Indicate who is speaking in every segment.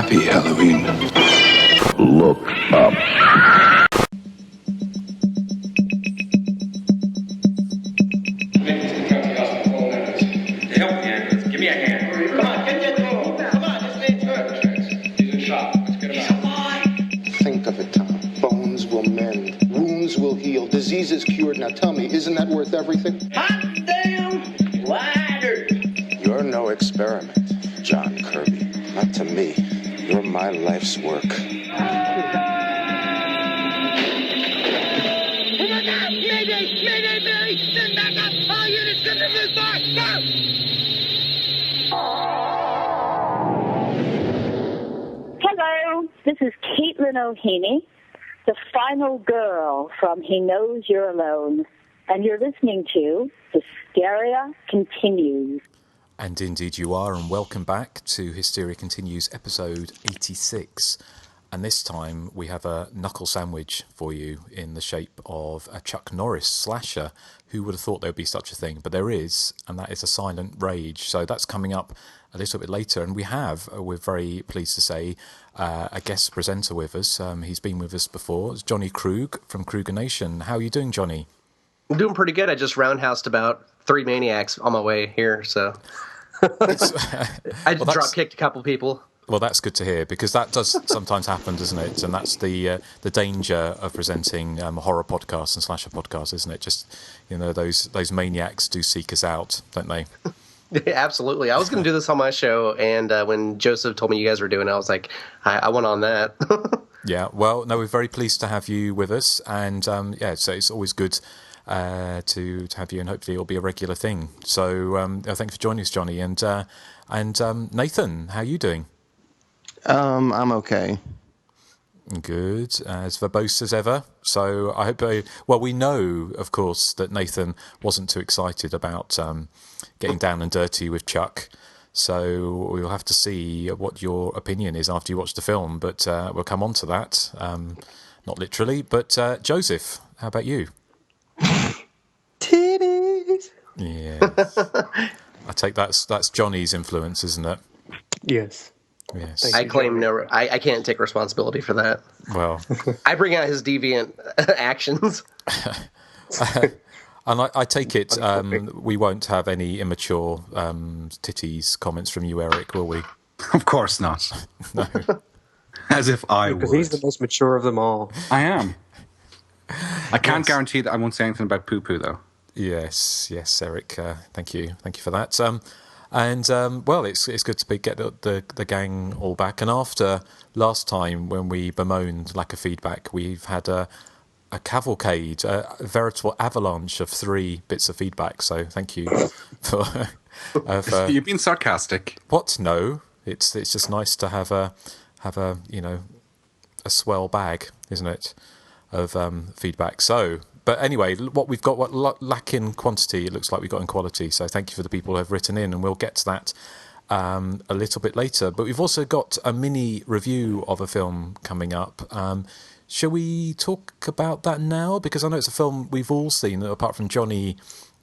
Speaker 1: Happy Halloween.
Speaker 2: Look up.
Speaker 3: Give me a hand. Come on, get going. Come on, this ain't hurt. He's in shock. Let's get him out.
Speaker 4: Think of it, Tom. Bones will mend. Wounds will heal. Diseases cured. Now tell me, isn't that worth everything?
Speaker 3: Hot damn ladder.
Speaker 4: You're no experiment, John Kirby. Not to me. You're my life's work.
Speaker 5: Hello, this is Caitlin O'Haney, the final girl from He Knows You're Alone, and you're listening to Hysteria Continues.
Speaker 6: And indeed you are, and welcome back to Hysteria Continues, episode 86. And this time we have a knuckle sandwich for you in the shape of a Chuck Norris slasher. Who would have thought there would be such a thing? But there is, and that is A Silent Rage. So that's coming up a little bit later. And we have, we're very pleased to say, a guest presenter with us. He's been with us before. It's Johnny Krug from Kruger Nation. How are you doing, Johnny?
Speaker 7: I'm doing pretty good. I just roundhoused about 3 maniacs on my way here, so I drop kicked a couple people.
Speaker 6: Well, that's good to hear, because that does sometimes happen, doesn't it? And that's the danger of presenting horror podcasts and slasher podcasts, isn't it? Just, those maniacs do seek us out, don't they?
Speaker 7: Yeah, absolutely. I was going to do this on my show, and when Joseph told me you guys were doing it, I was like, I want on that.
Speaker 6: Yeah, well, no, we're very pleased to have you with us, and so it's always good to have you, and hopefully it'll be a regular thing. So thanks for joining us, Johnny, and Nathan, how are you doing?
Speaker 8: I'm okay.
Speaker 6: Good, as verbose as ever. So I hope. We know, of course, that Nathan wasn't too excited about getting down and dirty with Chuck. So we'll have to see what your opinion is after you watch the film. But we'll come on to that. Not literally, but Joseph, how about you?
Speaker 8: Titties.
Speaker 6: Yeah. I take that's Johnny's influence, isn't it?
Speaker 8: Yes.
Speaker 6: Yes.
Speaker 7: I claim I can't take responsibility for that.
Speaker 6: Well,
Speaker 7: I bring out his deviant actions.
Speaker 6: And I take it we won't have any immature titties comments from you, Erik, will we?
Speaker 9: Of course not.
Speaker 6: No.
Speaker 9: As if I would.
Speaker 8: Because he's the most mature of them all.
Speaker 9: I am. I can't guarantee that I won't say anything about poo-poo, though.
Speaker 6: Yes, Erik. Thank you for that. Well, it's good to get the gang all back. And after last time when we bemoaned lack of feedback, we've had a cavalcade, a veritable avalanche of 3 bits of feedback. So thank you for.
Speaker 9: You've been sarcastic.
Speaker 6: What? No, it's just nice to have a swell bag, isn't it, of feedback. So. But anyway, what we've got, what lack in quantity, it looks like we've got in quality. So thank you for the people who have written in, and we'll get to that a little bit later. But we've also got a mini review of a film coming up. Shall we talk about that now? Because I know it's a film we've all seen, apart from Johnny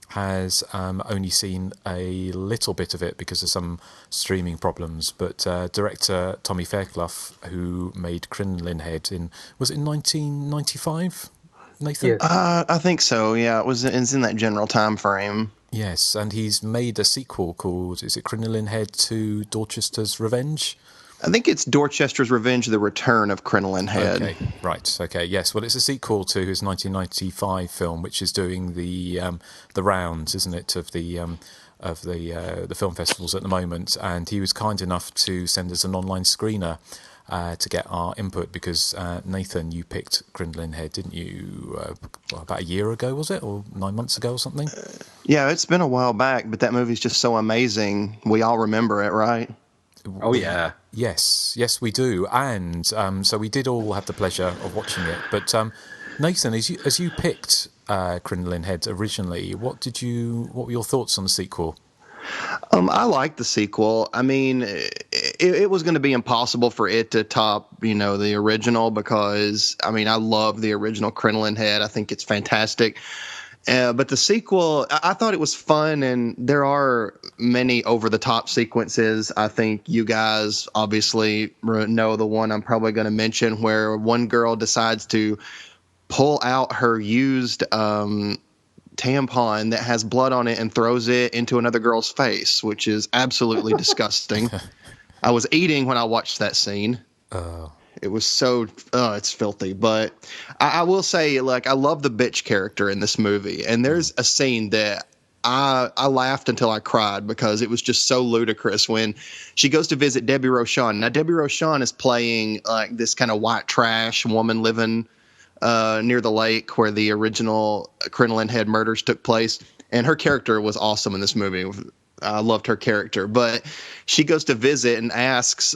Speaker 6: has only seen a little bit of it because of some streaming problems. But director Tommy Fairclough, who made Crinoline Head was it in 1995? Nathan?
Speaker 8: Yes. I think so. Yeah, it's in that general time frame.
Speaker 6: Yes, and he's made a sequel called, is it Crinoline Head 2 Dorchester's Revenge?
Speaker 8: I think it's Dorchester's Revenge: The Return of Crinoline Head.
Speaker 6: Okay, right. Okay, yes. Well, it's a sequel to his 1995 film, which is doing the rounds, isn't it, of the film festivals at the moment. And he was kind enough to send us an online screener. To get our input, because Nathan, you picked Crinoline Head, didn't you? About a year ago, was it, or 9 months ago, or something?
Speaker 8: Yeah, it's been a while back, but that movie's just so amazing. We all remember it, right?
Speaker 9: Oh yeah,
Speaker 6: yes, we do, and so we did all have the pleasure of watching it. But Nathan, as you picked Crinoline Head originally, what were your thoughts on the sequel?
Speaker 8: I like the sequel. I mean, it was going to be impossible for it to top, the original, because, I mean, I love the original Crinoline Head. I think it's fantastic. But the sequel, I thought it was fun, and there are many over-the-top sequences. I think you guys obviously know the one I'm probably going to mention, where one girl decides to pull out her used tampon that has blood on it and throws it into another girl's face, which is absolutely disgusting. I was eating when I watched that scene. It was so, it's filthy. But I will say, like, I love the bitch character in this movie. And there's a scene that I laughed until I cried because it was just so ludicrous when she goes to visit Debbie Rochon. Now, Debbie Rochon is playing like this kind of white trash woman living near the lake where the original Crinoline Head murders took place. And her character was awesome in this movie. I loved her character. But she goes to visit and asks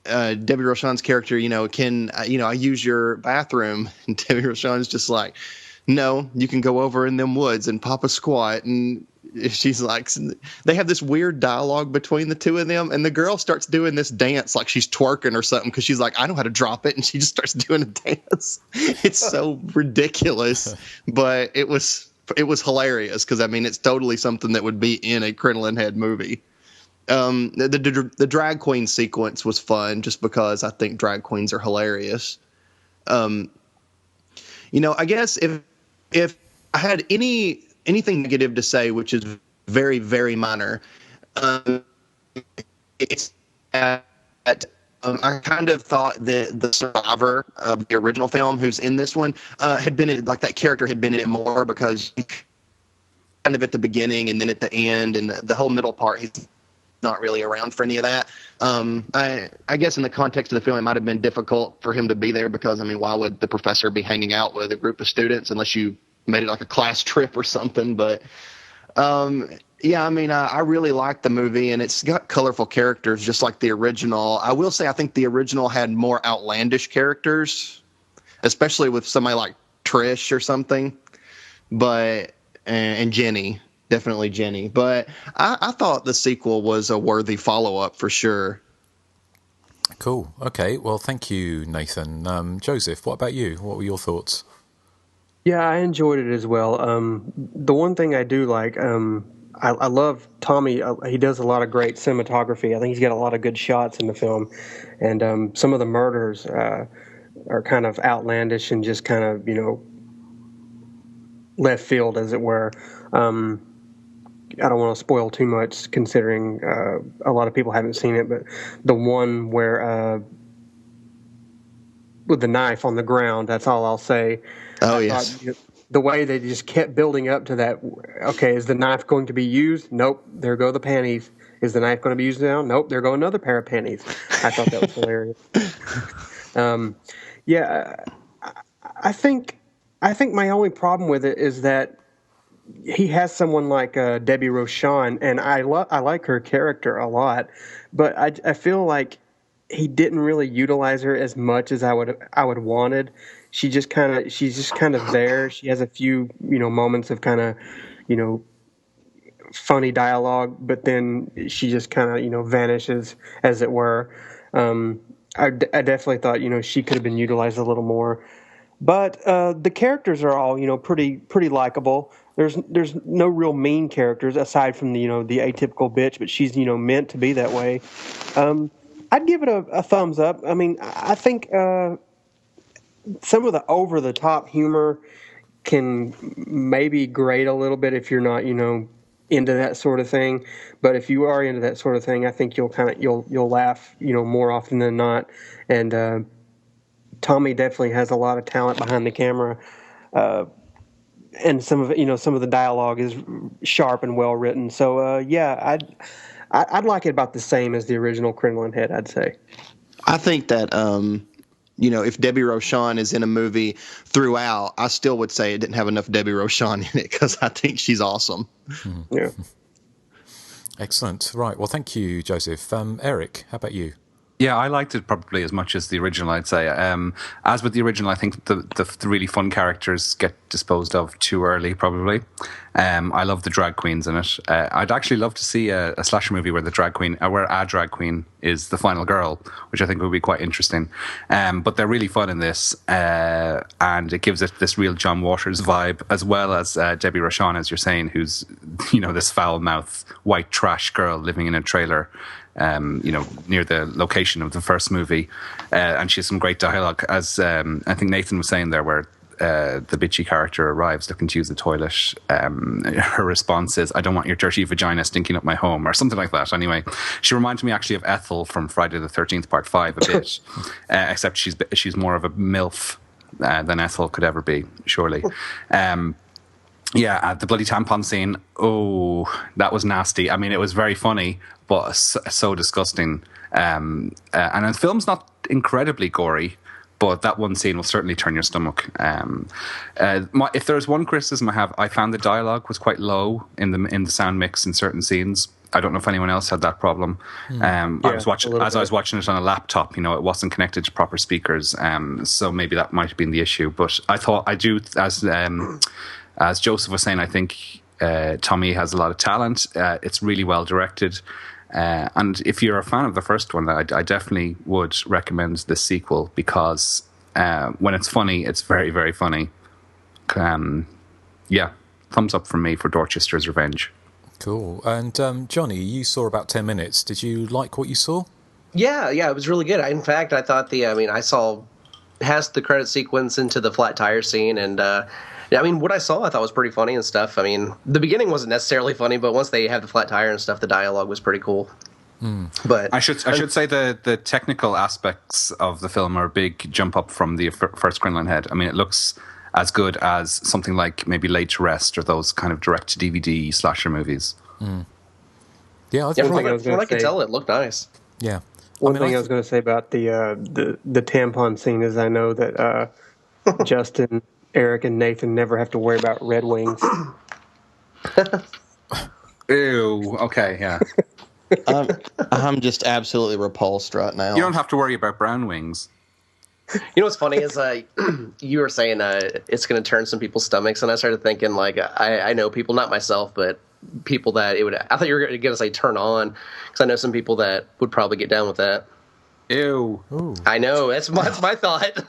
Speaker 8: Debbie Rochon's character, can I use your bathroom? And Debbie Rochon's just like, no, you can go over in them woods and pop a squat. And she's like, they have this weird dialogue between the two of them, and the girl starts doing this dance like she's twerking or something because she's like, I know how to drop it, and she just starts doing a dance. It's so ridiculous, but it was hilarious because it's totally something that would be in a Crinoline Head movie. The drag queen sequence was fun just because I think drag queens are hilarious. I guess if I had anything negative to say, which is very, very minor, it's that I kind of thought that the survivor of the original film, who's in this one, had been in, like, that character had been in it more because kind of at the beginning and then at the end and the whole middle part, he's not really around for any of that. I guess in the context of the film, it might have been difficult for him to be there because, why would the professor be hanging out with a group of students unless you made it like a class trip or something? But I really liked the movie, and it's got colorful characters just like the original. I will say I think the original had more outlandish characters, especially with somebody like Trish or something, and Jenny. Definitely Jenny. But I thought the sequel was a worthy follow-up for sure.
Speaker 6: Cool. Okay. Well, thank you, Nathan. Joseph, what about you? What were your thoughts?
Speaker 1: Yeah, I enjoyed it as well. The one thing I do like, I love Tommy. He does a lot of great cinematography. I think he's got a lot of good shots in the film. And some of the murders are kind of outlandish and just kind of, left field, as it were. I don't want to spoil too much considering a lot of people haven't seen it, but the one where with the knife on the ground, that's all I'll say.
Speaker 8: Oh, yes.
Speaker 1: The way they just kept building up to that. Okay, is the knife going to be used? Nope, there go the panties. Is the knife going to be used now? Nope, there go another pair of panties. I thought that was hilarious. I think my only problem with it is that he has someone like Debbie Rochon, and I like her character a lot, but I feel like he didn't really utilize her as much as I would wanted. She's just kind of there. She has a few moments of kind of funny dialogue, but then she just kind of vanishes, as it were. I definitely thought she could have been utilized a little more, but the characters are all pretty likable. There's no real mean characters aside from the the atypical bitch, but she's meant to be that way. I'd give it a thumbs up. I think some of the over the top humor can maybe grate a little bit if you're not into that sort of thing. But if you are into that sort of thing, I think you'll laugh more often than not. And Tommy definitely has a lot of talent behind the camera. And some of the dialogue is sharp and well written. So I'd like it about the same as the original Crinoline Head, I'd say.
Speaker 8: I think that if Debbie Rochon is in a movie throughout, I still would say it didn't have enough Debbie Rochon in it because I think she's awesome.
Speaker 6: Mm-hmm.
Speaker 1: Yeah.
Speaker 6: Excellent. Right. Well, thank you, Joseph. Erik, how about you?
Speaker 9: Yeah, I liked it probably as much as the original, I'd say. As with the original, I think the really fun characters get disposed of too early, probably. I love the drag queens in it. I'd actually love to see a slasher movie where a drag queen is the final girl, which I think would be quite interesting. But they're really fun in this, and it gives it this real John Waters vibe, as well as Debbie Rochon, as you're saying, who's, you know, this foul-mouthed white trash girl living in a trailer, you know, near the location of the first movie. And she has some great dialogue, as I think Nathan was saying there, where the bitchy character arrives looking to use the toilet. Her response is, "I don't want your dirty vagina stinking up my home," or something like that. Anyway, she reminds me actually of Ethel from Friday the 13th Part 5 a bit, except she's more of a MILF than Ethel could ever be, surely. The bloody tampon scene, oh, that was nasty. I mean, it was very funny, but so disgusting. And the film's not incredibly gory, but that one scene will certainly turn your stomach. If there's one criticism I have, I found the dialogue was quite low in the sound mix in certain scenes. I don't know if anyone else had that problem. I was watching it on a laptop. You know, it wasn't connected to proper speakers, so maybe that might have been the issue. But I thought, as Joseph was saying, I think Tommy has a lot of talent. It's really well directed. And if you're a fan of the first one, I definitely would recommend the sequel, because when it's funny, it's very, very funny. Thumbs up from me for Dorchester's Revenge.
Speaker 6: Cool. And Johnny, you saw about 10 minutes. Did you like what you saw?
Speaker 7: Yeah, it was really good. In fact, I thought I saw past the credit sequence into the flat tire scene, and what I saw I thought was pretty funny and stuff. I mean, the beginning wasn't necessarily funny, but once they have the flat tire and stuff, the dialogue was pretty cool. But
Speaker 9: I should say the technical aspects of the film are a big jump up from the first Gremlin Head. I mean, it looks as good as something like maybe Laid to Rest or those kind of direct-to-DVD slasher movies.
Speaker 6: Yeah,
Speaker 7: from what I could tell, it looked nice.
Speaker 6: Yeah.
Speaker 1: One thing I was going to say about the tampon scene is I know that Justin, Erik, and Nathan never have to worry about red wings.
Speaker 9: Ew. Okay, yeah.
Speaker 8: I'm just absolutely repulsed right now.
Speaker 9: You don't have to worry about brown wings.
Speaker 7: You know what's funny is you were saying it's going to turn some people's stomachs, and I started thinking, like, I know people, not myself, but people that it would. I thought you were going to say turn on, because I know some people that would probably get down with that.
Speaker 9: Ew.
Speaker 6: Ooh.
Speaker 7: I know, that's my thought.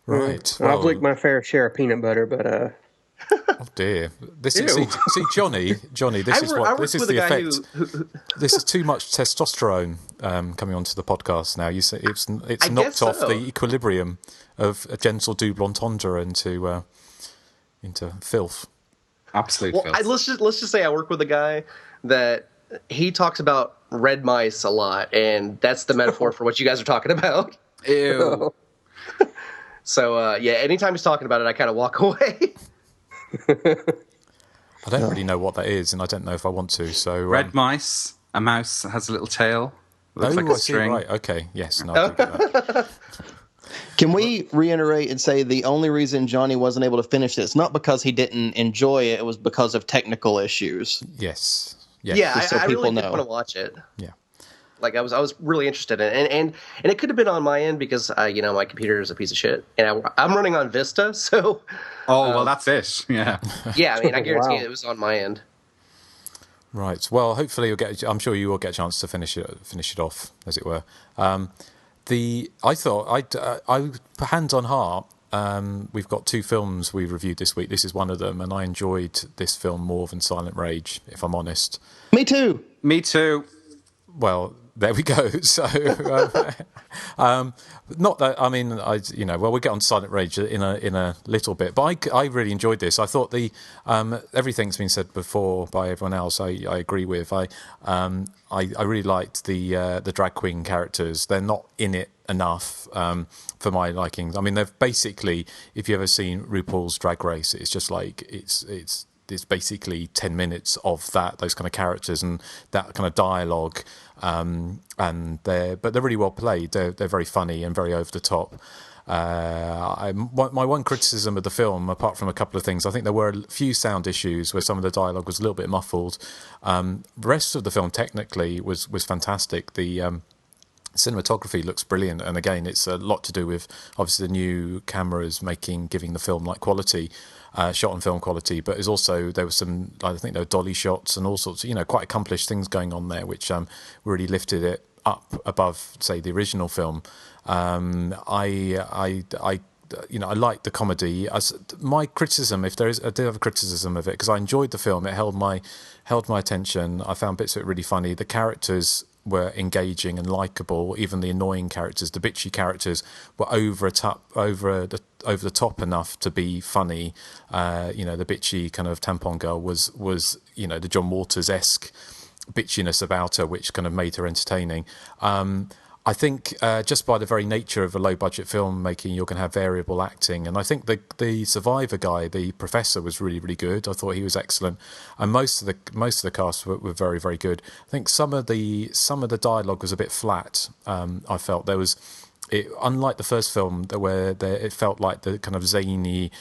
Speaker 6: Right.
Speaker 1: I've licked my fair share of peanut butter, but
Speaker 6: oh dear. This is see Johnny. This is the effect. This is too much testosterone coming onto the podcast now. You say it's knocked off the equilibrium of a gentle double entendre into filth.
Speaker 9: Absolute filth.
Speaker 7: Let's just say I work with a guy that he talks about red mice a lot, and that's the metaphor for what you guys are talking about.
Speaker 9: Ew.
Speaker 7: So anytime he's talking about it, I kind of walk away.
Speaker 6: I don't really know what that is, and I don't know if I want to. So
Speaker 9: red mice. A mouse has a little tail. Looks like a string.
Speaker 6: Right. Okay. Yes. No, I do get that.
Speaker 8: Can we reiterate and say the only reason Johnny wasn't able to finish it, it's not because he didn't enjoy it, it was because of technical issues.
Speaker 6: Yes.
Speaker 7: Yeah, I really did want to watch it.
Speaker 6: Yeah.
Speaker 7: Like I was really interested in it. And it could have been on my end because my computer is a piece of shit, and I'm running on Vista, so.
Speaker 9: Oh well, that's it. Yeah.
Speaker 7: Yeah, I mean, I guarantee it was on my end.
Speaker 6: Right. Well, hopefully I'm sure you will get a chance to finish it off, as it were. I thought I hand on heart. We've got 2 films we reviewed this week. This is one of them, and I enjoyed this film more than Silent Rage, if I'm honest.
Speaker 8: Me too.
Speaker 6: Well, there we go. So, not that I mean, we'll get on Silent Rage in a little bit, but I really enjoyed this. I thought everything's been said before by everyone else. I agree with. I really liked the drag queen characters. They're not in it enough for my likings. I mean, they've basically, if you've ever seen RuPaul's Drag Race, it's just like it's basically 10 minutes of those kind of characters and that kind of dialogue, and they're really well played. They're very funny and very over the top. My one criticism of the film, apart from a couple of things, I think there were a few sound issues where some of the dialogue was a little bit muffled. The rest of the film technically was fantastic. cinematography looks brilliant, and again, it's a lot to do with obviously the new cameras giving the film like quality, shot on film quality. But there was some, I think there were dolly shots and all sorts of, quite accomplished things going on there, which really lifted it up above, say, the original film. I like the comedy. My criticism, I did have a criticism of it, because I enjoyed the film. It held my attention. I found bits of it really funny. The characters were engaging and likable. Even the annoying characters, the bitchy characters, were over the top enough to be funny. The bitchy kind of tampon girl was the John Waters-esque bitchiness about her, which kind of made her entertaining. I think just by the very nature of a low-budget filmmaking, you're going to have variable acting, and I think the survivor guy, the professor, was really, really good. I thought he was excellent, and most of the cast were very, very good. I think some of the dialogue was a bit flat. I felt there was, unlike the first film, it felt like the kind of zany,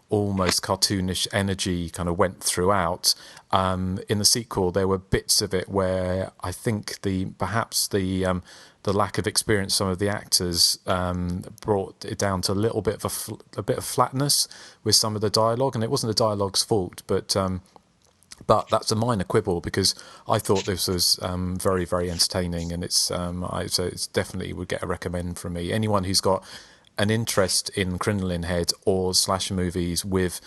Speaker 6: almost cartoonish energy kind of went throughout. In the sequel, there were bits of it where I think perhaps the lack of experience some of the actors brought it down to a little bit of a bit of flatness with some of the dialogue, and it wasn't the dialogue's fault, but that's a minor quibble, because I thought this was very, very entertaining, and it's definitely would get a recommend from me. Anyone who's got an interest in Crinoline Head or slasher movies with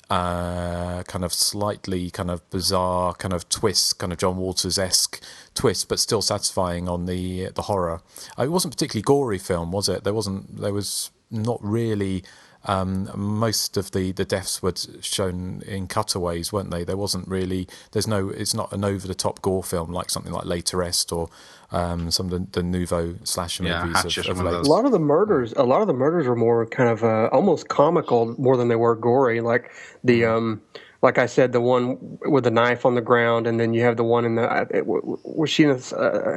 Speaker 6: kind of slightly kind of bizarre kind of twist, kind of John Waters-esque twist, but still satisfying on the horror. It wasn't a particularly gory film, was it? There was not really. Most of the deaths were shown in cutaways, weren't they? There wasn't really. It's not an over the top gore film like something like Later Est or some of the nouveau slasher movies of late.
Speaker 1: A lot of the murders were more kind of almost comical more than they were gory. Like like I said, the one with the knife on the ground, and then you have the one in was she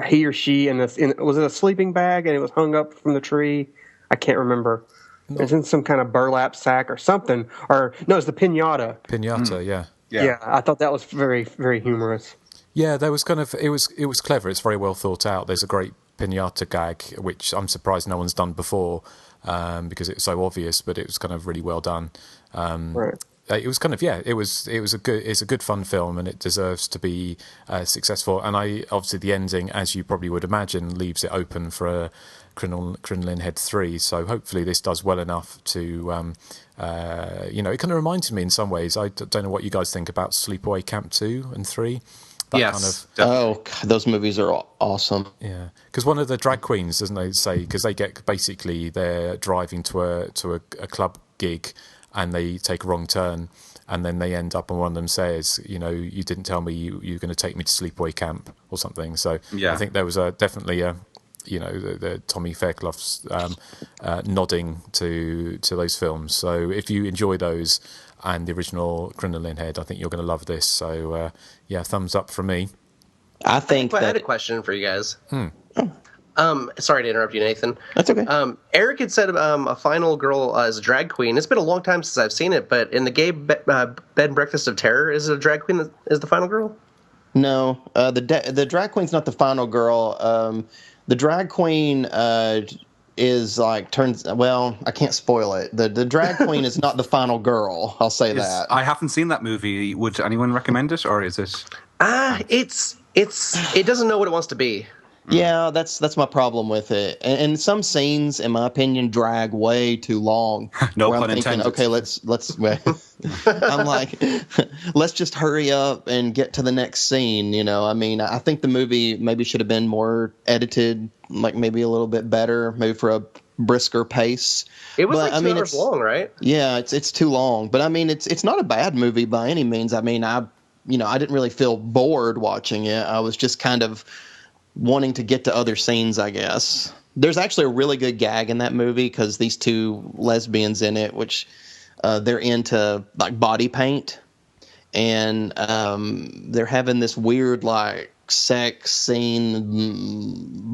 Speaker 1: he or she was it a sleeping bag and it was hung up from the tree? I can't remember. No. It's in some kind of burlap sack or something. Or no, it's the pinata. Yeah. I thought that was very, very humorous.
Speaker 6: Yeah, there was kind of it was clever. It's very well thought out. There's a great pinata gag, which I'm surprised no one's done before, because it was so obvious. But it was kind of really well done.
Speaker 1: Right.
Speaker 6: It was kind of it's a good fun film, and it deserves to be successful. And obviously the ending, as you probably would imagine, leaves it open for a Crinoline Head 3. So hopefully this does well enough to it kind of reminds me in some ways. I don't know what you guys think about Sleepaway Camp 2 and 3.
Speaker 8: Yes. Those movies are awesome.
Speaker 6: Yeah, because one of the drag queens, doesn't they say, because they get basically they're driving to a club gig and they take a wrong turn, and then they end up, and one of them says, you didn't tell me you're going to take me to Sleepaway Camp or something. So I think there was definitely the Tommy Fairclough's nodding to those films. So if you enjoy those and the original Crinoline Head, I think you're going to love this. So thumbs up from me.
Speaker 7: I had a question for you guys. Sorry to interrupt you, Nathan.
Speaker 8: That's okay.
Speaker 7: Erik had said a final girl as a drag queen. It's been a long time since I've seen it, but in the gay bed and breakfast of terror, is it a drag queen that is the final girl?
Speaker 8: No, the drag queen's not the final girl. The drag queen is like I can't spoil it. The drag queen is not the final girl. I'll say that.
Speaker 9: I haven't seen that movie. Would anyone recommend it, or is it?
Speaker 7: It doesn't know what it wants to be.
Speaker 8: Yeah, that's my problem with it. And some scenes, in my opinion, drag way too long.
Speaker 9: No pun intended.
Speaker 8: Okay, let's. I'm like, let's just hurry up and get to the next scene. I mean, I think the movie maybe should have been more edited, like maybe a little bit better, maybe for a brisker pace.
Speaker 7: It was 2 hours long, right?
Speaker 8: Yeah, it's too long. But I mean, it's not a bad movie by any means. I mean, I didn't really feel bored watching it. I was just kind of wanting to get to other scenes, I guess. There's actually a really good gag in that movie because these two lesbians in it, which they're into like body paint, and they're having this weird like sex scene,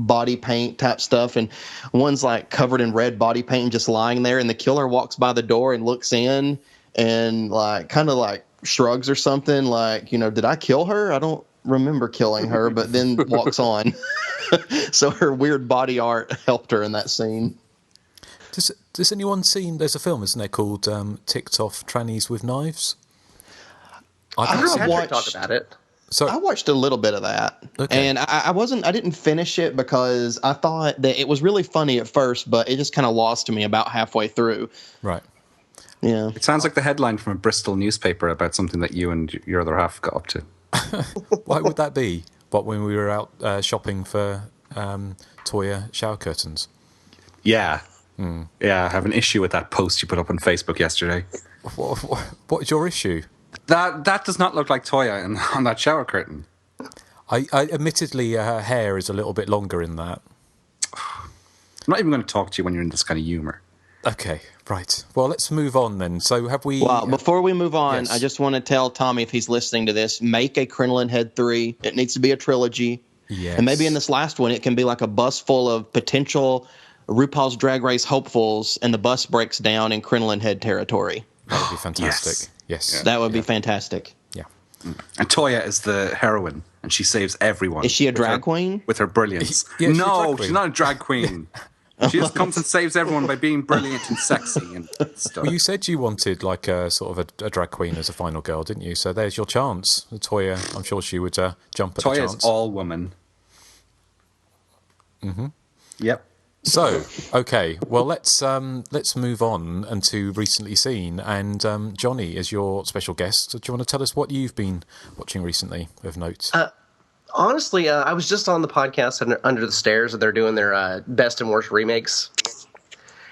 Speaker 8: body paint type stuff, and one's like covered in red body paint and just lying there, and the killer walks by the door and looks in and like kind of like shrugs or something, like, did I kill her? I don't remember killing her, but then walks on. So her weird body art helped her in that scene.
Speaker 6: Does anyone seen? There's a film, isn't there, called "Ticked Off Trannies with Knives"?
Speaker 7: I heard Patrick
Speaker 8: watched-
Speaker 7: talk about it.
Speaker 6: So
Speaker 8: I watched a little bit of that, and I didn't finish it because I thought that it was really funny at first, but it just kind of lost me about halfway through.
Speaker 6: right.
Speaker 8: Yeah.
Speaker 9: It sounds like the headline from a Bristol newspaper about something that you and your other half got up to.
Speaker 6: Why would that be? What, when we were out shopping for Toya shower curtains?
Speaker 9: Yeah. Yeah, I have an issue with that post you put up on Facebook yesterday.
Speaker 6: What is your issue?
Speaker 9: That does not look like Toya on that shower curtain.
Speaker 6: I admittedly, her hair is a little bit longer in that.
Speaker 9: I'm not even going to talk to you when you're in this kind of humour.
Speaker 6: Okay, right. Well, let's move on then. So have we...
Speaker 8: Well, before we move on,
Speaker 6: Yes.
Speaker 8: I just want to tell Tommy, if he's listening to this, make a Crinoline Head 3. It needs to be a trilogy.
Speaker 6: Yes.
Speaker 8: And maybe in this last one, it can be like a bus full of potential RuPaul's Drag Race hopefuls, and the bus breaks down in Crinoline Head territory.
Speaker 6: That would be fantastic. Yes.
Speaker 8: That would be fantastic.
Speaker 6: Yeah.
Speaker 9: And Toya is the heroine, and she saves everyone.
Speaker 8: Is she a drag queen?
Speaker 9: With her brilliance.
Speaker 6: Yeah, she's a
Speaker 9: No,
Speaker 6: drag queen.
Speaker 9: she's not a drag queen. She just comes and saves everyone by being brilliant and sexy and stuff.
Speaker 6: Well, you said you wanted like a sort of a drag queen as a final girl, didn't you? So there's your chance. Toya, I'm sure she would jump at the
Speaker 9: Toya
Speaker 6: chance.
Speaker 9: is all woman.
Speaker 6: Mm-hmm.
Speaker 9: Yep.
Speaker 6: So, okay, well let's move on and to recently seen. And Johnny is your special guest. Do you want to tell us what you've been watching recently of note?
Speaker 7: Honestly, I was just on the podcast Under the Stairs, and they're doing their best and worst remakes.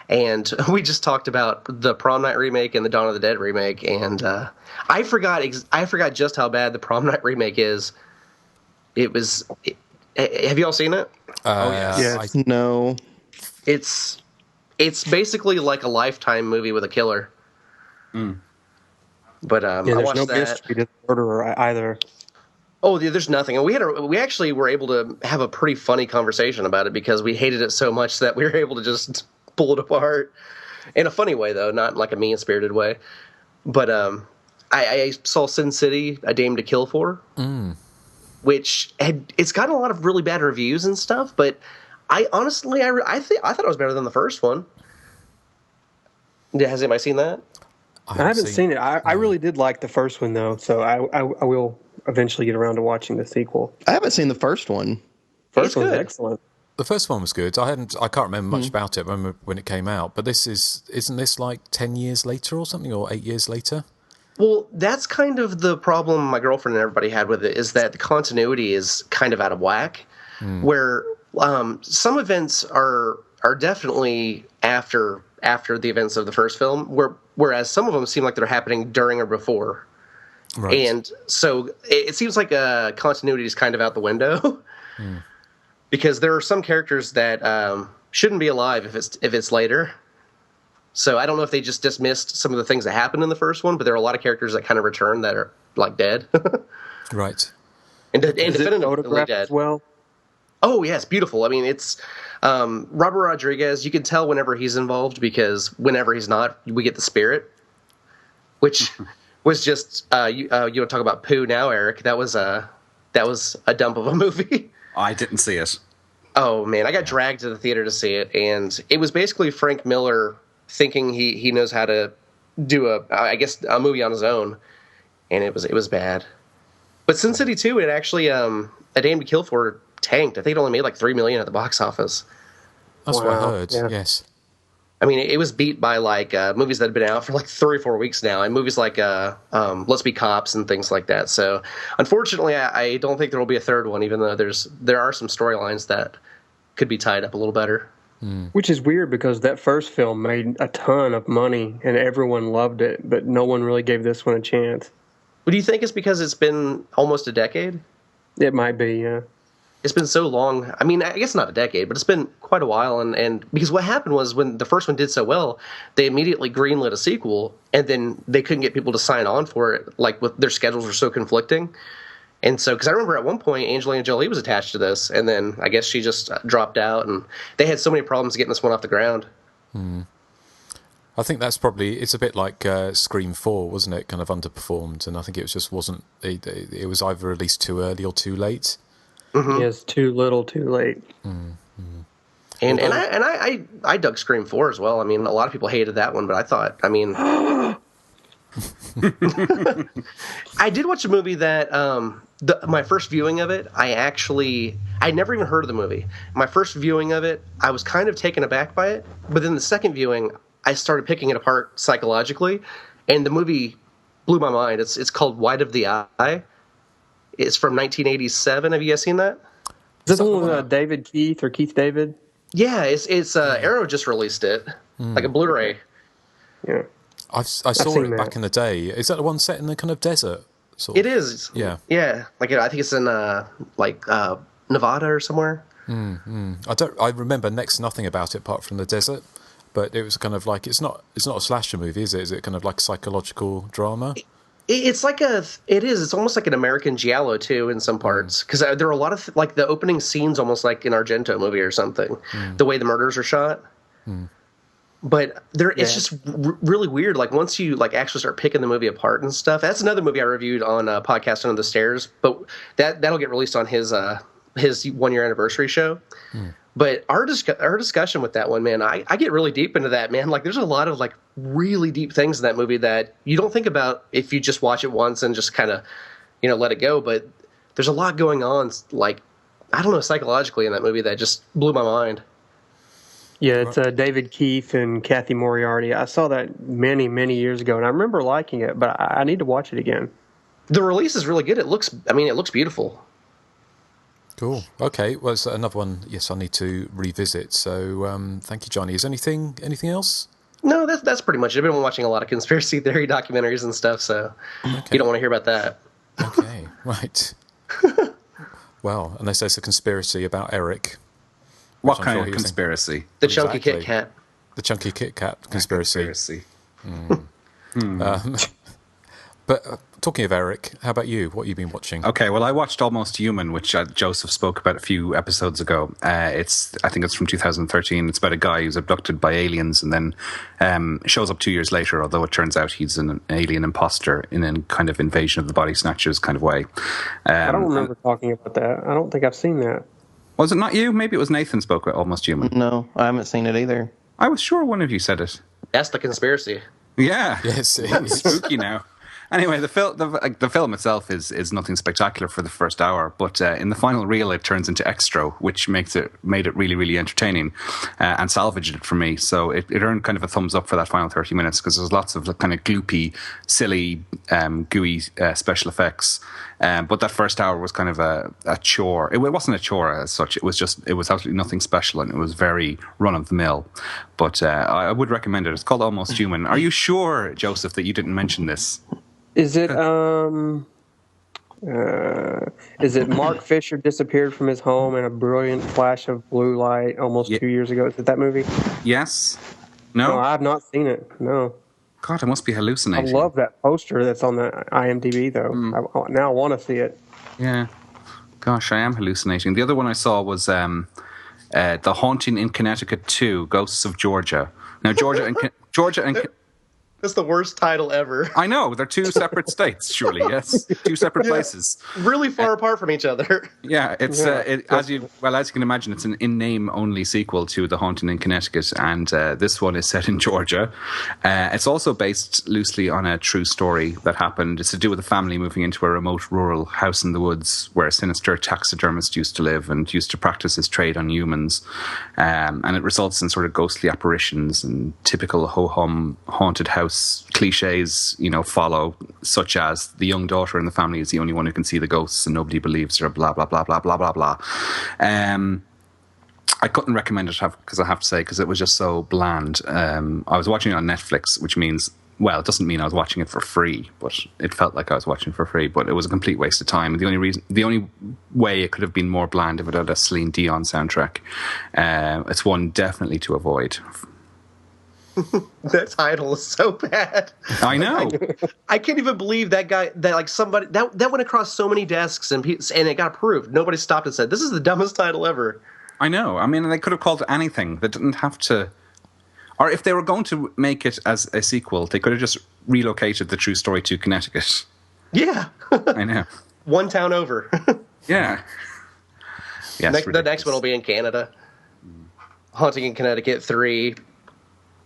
Speaker 7: And we just talked about the Prom Night remake and the Dawn of the Dead remake, and I forgot just how bad the Prom Night remake is. Have you all seen it?
Speaker 8: Yes. No.
Speaker 7: It's basically like a Lifetime movie with a killer. But I
Speaker 1: there's
Speaker 7: watched
Speaker 1: no
Speaker 7: that.
Speaker 1: mystery to the murderer either.
Speaker 7: Oh, yeah, there's nothing. And we actually were able to have a pretty funny conversation about it because we hated it so much that we were able to just pull it apart in a funny way, though, not like a mean-spirited way. But I saw Sin City, A Dame to Kill For, which it's gotten a lot of really bad reviews and stuff. But I honestly, I thought it was better than the first one. Has anybody seen that?
Speaker 1: I haven't seen it. I really did like the first one, though, so I will eventually get around to watching the sequel.
Speaker 8: I haven't seen the first one.
Speaker 1: First one's
Speaker 7: good.
Speaker 1: excellent.
Speaker 6: The first one was good. I can't remember much about it when it came out. But isn't this like 10 years later or something, or 8 years later?
Speaker 7: Well, that's kind of the problem my girlfriend and everybody had with it, is that the continuity is kind of out of whack, where some events are definitely after the events of the first film, whereas some of them seem like they're happening during or before.
Speaker 6: Right.
Speaker 7: And so it seems like continuity is kind of out the window, because there are some characters that shouldn't be alive if it's later. So I don't know if they just dismissed some of the things that happened in the first one, but there are a lot of characters that kind of return that are like dead.
Speaker 6: Right.
Speaker 7: and
Speaker 1: Is it
Speaker 7: definitively
Speaker 1: photographed
Speaker 7: dead.
Speaker 1: as well?
Speaker 7: Oh, yes, beautiful. I mean, it's Robert Rodriguez. You can tell whenever he's involved, because whenever he's not, we get the spirit, which was just you want to talk about poo now, Eric? That was a dump of a movie.
Speaker 9: I didn't see it.
Speaker 7: Oh man, I got dragged to the theater to see it, and it was basically Frank Miller thinking he knows how to do a movie on his own, and it was bad. But Sin City 2, it actually A Dame to Kill For tanked. I think it only made like $3 million at the box office.
Speaker 6: That's what I
Speaker 1: Wow,
Speaker 6: heard.
Speaker 1: yeah.
Speaker 6: Yes.
Speaker 7: I mean, it was beat by like movies that had been out for like 3 or 4 weeks now, and movies like Let's Be Cops and things like that. So, unfortunately, I don't think there will be a third one, even though there are some storylines that could be tied up a little better.
Speaker 1: Which is weird because that first film made a ton of money and everyone loved it, but no one really gave this one a chance.
Speaker 7: What do you think? It's because it's been almost a decade?
Speaker 1: It might be, yeah.
Speaker 7: It's been so long. I mean, I guess not a decade, but it's been quite a while. And because what happened was when the first one did so well, they immediately greenlit a sequel, and then they couldn't get people to sign on for it. Like, their schedules were so conflicting. And so, because I remember at one point, Angelina Jolie was attached to this, and then I guess she just dropped out, and they had so many problems getting this one off the ground.
Speaker 6: I think that's it's a bit like Scream 4, wasn't it? Kind of underperformed, and I think it was just wasn't. It was either released too early or too late.
Speaker 1: Yes, too little, too late.
Speaker 7: And I dug Scream 4 as well. I mean, a lot of people hated that one, but I thought, I mean, I did watch a movie that my first viewing of it, I never even heard of the movie. My first viewing of it, I was kind of taken aback by it, but then the second viewing, I started picking it apart psychologically, and the movie blew my mind. It's called Wide of the Eye. It's from 1987. Have you guys seen that?
Speaker 1: Is this the one with David Keith or Keith David?
Speaker 7: Yeah, it's Arrow just released it, like a Blu-ray.
Speaker 1: Yeah.
Speaker 6: I saw it back in the day. Is that the one set in the kind of desert? Sort of?
Speaker 7: It is.
Speaker 6: Yeah.
Speaker 7: Yeah. Like I think it's in Nevada or somewhere.
Speaker 6: I remember next to nothing about it apart from the desert, but it was kind of like it's not a slasher movie, is it? Is it kind of like a psychological drama?
Speaker 7: It's it's almost like an American Giallo too in some parts, because there are a lot of like the opening scenes almost like an Argento movie or something, the way the murders are shot. But it's just really weird. Like once you like actually start picking the movie apart and stuff. That's another movie I reviewed on Podcast Under the Stairs, but that'll get released on his 1 year anniversary show. But our discussion with that one, man, I get really deep into that, man. Like there's a lot of like really deep things in that movie that you don't think about if you just watch it once and just kind of, let it go. But there's a lot going on, like, I don't know, psychologically in that movie that just blew my mind.
Speaker 1: Yeah, it's David Keith and Kathy Moriarty. I saw that many, many years ago, and I remember liking it, but I need to watch it again.
Speaker 7: The release is really good. It looks beautiful.
Speaker 6: Cool. Okay. Well, it's another one. Yes, I need to revisit. So, thank you, Johnny. Is anything else?
Speaker 7: No, that's pretty much it. I've been watching a lot of conspiracy theory documentaries and stuff, so you don't want to hear about that.
Speaker 6: Okay. Right. Well, unless there's a conspiracy about Erik.
Speaker 9: What kind of conspiracy?
Speaker 7: The Chunky Kit Kat.
Speaker 6: The Chunky Kit Kat conspiracy. But talking of Erik, how about you? What have you been watching?
Speaker 9: Okay, well, I watched Almost Human, which Joseph spoke about a few episodes ago. I think it's from 2013. It's about a guy who's abducted by aliens and then shows up 2 years later, although it turns out he's an alien imposter in a kind of Invasion of the Body Snatchers kind of way.
Speaker 1: I don't remember talking about that. I don't think I've seen that.
Speaker 9: Was it not you? Maybe it was Nathan spoke about Almost Human.
Speaker 8: No, I haven't seen it either.
Speaker 9: I was sure one of you said it.
Speaker 7: That's the conspiracy.
Speaker 9: Yeah.
Speaker 6: Yes, it is.
Speaker 9: Spooky now. Anyway, the film itself is nothing spectacular for the first hour, but in the final reel it turns into extra, which made it really, really entertaining and salvaged it for me. So it earned kind of a thumbs up for that final 30 minutes because there's lots of kind of gloopy, silly, gooey special effects. But that first hour was kind of a chore. It wasn't a chore as such. It was absolutely nothing special, and it was very run of the mill. But I would recommend it. It's called Almost Human. Are you sure, Joseph, that you didn't mention this?
Speaker 1: Is it Mark Fisher disappeared from his home in a brilliant flash of blue light almost 2 years ago? Is it that movie?
Speaker 9: Yes. No,
Speaker 1: I have not seen it. No.
Speaker 9: God, I must be hallucinating.
Speaker 1: I love that poster that's on the IMDb, though. Now I want to see it.
Speaker 9: Yeah. Gosh, I am hallucinating. The other one I saw was The Haunting in Connecticut 2, Ghosts of Georgia. Now, Georgia and
Speaker 7: That's the worst title ever.
Speaker 9: I know. They're two separate states, surely, yes. Two separate places.
Speaker 7: Really far apart from each other.
Speaker 9: Yeah, it's as you can imagine, it's an in-name only sequel to The Haunting in Connecticut, and this one is set in Georgia. It's also based loosely on a true story that happened. It's to do with a family moving into a remote rural house in the woods where a sinister taxidermist used to live and used to practice his trade on humans. And it results in sort of ghostly apparitions and typical ho-hum haunted house cliches, follow, such as the young daughter in the family is the only one who can see the ghosts and nobody believes her, blah, blah, blah, blah, blah, blah, blah. I couldn't recommend it because I have to say, because it was just so bland. I was watching it on Netflix, which means, well, it doesn't mean I was watching it for free, but it felt like I was watching it for free, but it was a complete waste of time. The only way it could have been more bland if it had a Celine Dion soundtrack. It's one definitely to avoid.
Speaker 7: That title is so bad.
Speaker 9: I know.
Speaker 7: I can't even believe that guy. That like somebody that went across so many desks and it got approved. Nobody stopped and said, "This is the dumbest title ever."
Speaker 9: I know. I mean, they could have called it anything. They didn't have to. Or if they were going to make it as a sequel, they could have just relocated the true story to Connecticut.
Speaker 7: Yeah.
Speaker 9: I know.
Speaker 7: One town over.
Speaker 9: Yeah. Yes,
Speaker 7: The next one will be in Canada. Haunting in Connecticut 3.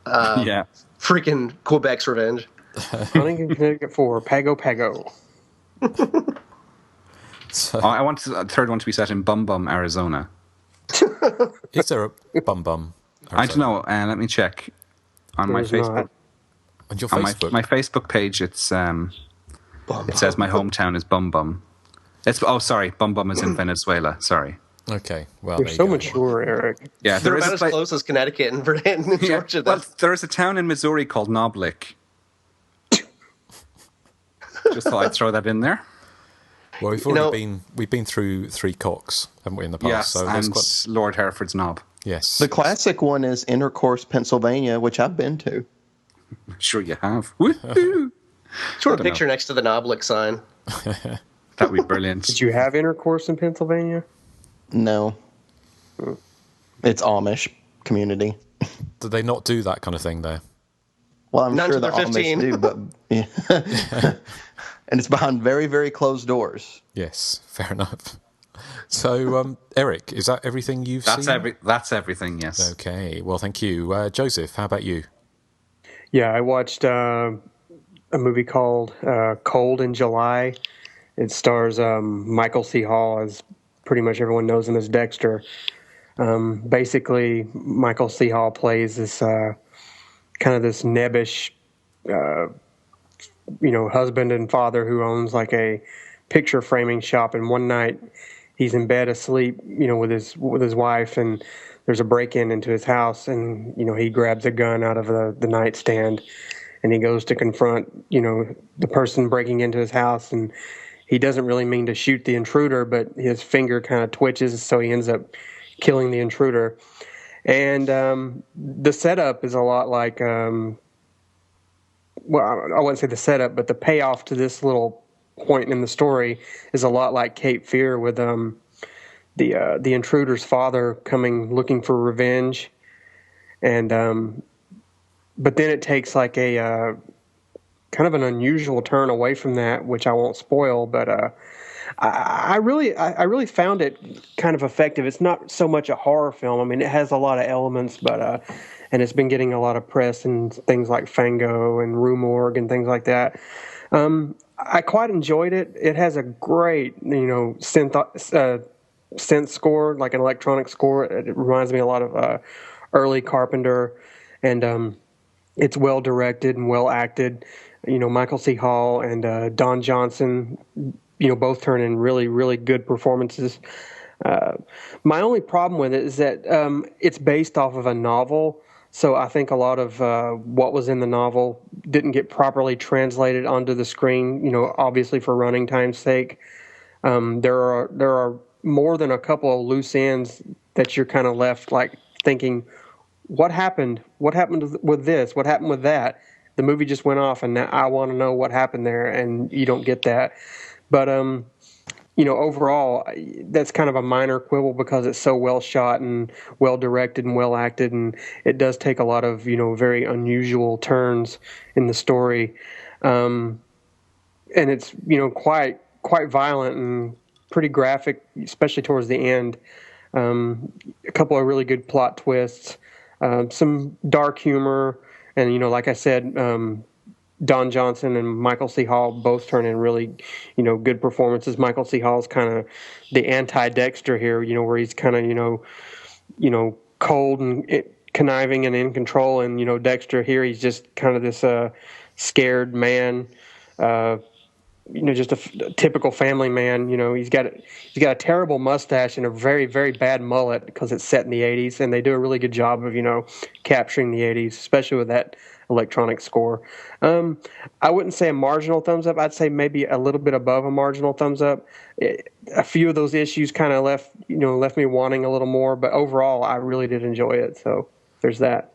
Speaker 9: yeah.
Speaker 7: Freaking Quebec's Revenge.
Speaker 1: Hunting in Connecticut 4, Pago Pago.
Speaker 6: So,
Speaker 9: I want the third one to be set in Bum Bum, Arizona.
Speaker 6: is there a Bum Bum?
Speaker 9: I don't know. Let me check on my
Speaker 1: There's
Speaker 9: Facebook.
Speaker 1: not.
Speaker 6: On your
Speaker 9: On
Speaker 6: Facebook?
Speaker 9: my Facebook page, it says my hometown is Bum Bum. Bum Bum is in Venezuela. Sorry.
Speaker 6: Okay, well,
Speaker 1: You're
Speaker 6: there you
Speaker 1: so
Speaker 6: go.
Speaker 1: mature, Eric.
Speaker 9: Yeah,
Speaker 7: They're
Speaker 9: there is
Speaker 7: about
Speaker 9: a
Speaker 7: as
Speaker 9: place.
Speaker 7: close as Connecticut and Georgia.
Speaker 9: Well, there is a town in Missouri called Knoblich. Just thought I'd throw that in there.
Speaker 6: Well, we've been through 3 cocks, haven't we, in the past?
Speaker 9: Yes,
Speaker 6: so
Speaker 9: and Lord Hereford's Knob.
Speaker 6: yes.
Speaker 8: The classic one is Intercourse, Pennsylvania, which I've been to.
Speaker 9: I'm sure you have. Woohoo!
Speaker 7: Sort of picture next to the Knoblich sign.
Speaker 9: That would be brilliant.
Speaker 1: Did you have intercourse in Pennsylvania?
Speaker 8: No. It's Amish community.
Speaker 6: Do they not do that kind of thing there?
Speaker 8: Well, I'm
Speaker 7: Not
Speaker 8: sure the
Speaker 7: until they're 15.
Speaker 8: Amish do, but yeah. And it's behind very, very closed doors.
Speaker 6: Yes, fair enough. So, Erik, is that everything you've seen?
Speaker 9: That's everything, yes.
Speaker 6: Okay, well, thank you. Joseph, how about you?
Speaker 1: Yeah, I watched a movie called Cold in July. It stars Michael C. Hall, as pretty much everyone knows him as Dexter. Basically, Michael C. Hall plays this kind of this nebbish, husband and father who owns like a picture framing shop. And one night, he's in bed asleep, with his wife, and there's a break-in into his house, and he grabs a gun out of the nightstand, and he goes to confront the person breaking into his house, and he doesn't really mean to shoot the intruder, but his finger kind of twitches, so he ends up killing the intruder. And the setup is a lot like, I wouldn't say the setup, but the payoff to this little point in the story is a lot like Cape Fear, with the intruder's father coming looking for revenge, and but then it takes like a kind of an unusual turn away from that, which I won't spoil. But I really found it kind of effective. It's not so much a horror film. I mean, it has a lot of elements, but and it's been getting a lot of press and things like Fango and Rue Morgue and things like that. I quite enjoyed it. It has a great, synth score, like an electronic score. It reminds me a lot of early Carpenter, and it's well directed and well acted. Michael C. Hall and Don Johnson, both turn in really, really good performances. My only problem with it is that it's based off of a novel, so I think a lot of what was in the novel didn't get properly translated onto the screen, obviously for running time's sake. There are more than a couple of loose ends that you're kind of left like thinking, what happened? What happened with this? What happened with that? The movie just went off, and now I want to know what happened there, and you don't get that. But overall, that's kind of a minor quibble because it's so well shot and well directed and well acted, and it does take a lot of very unusual turns in the story, and it's quite violent and pretty graphic, especially towards the end. A couple of really good plot twists, some dark humor, and like I said, Don Johnson and Michael C. Hall both turn in really, good performances. Michael C. Hall's kind of the anti-Dexter here, where he's kind of, cold and conniving and in control, and Dexter here, he's just kind of this scared man. Just a typical family man. He's got a terrible mustache and a very, very bad mullet because it's set in the 80s, and they do a really good job of capturing the 80s, especially with that electronic score. I wouldn't say a marginal thumbs up. I'd say maybe a little bit above a marginal thumbs up. A few of those issues kind of left me wanting a little more, but overall, I really did enjoy it. So there's that.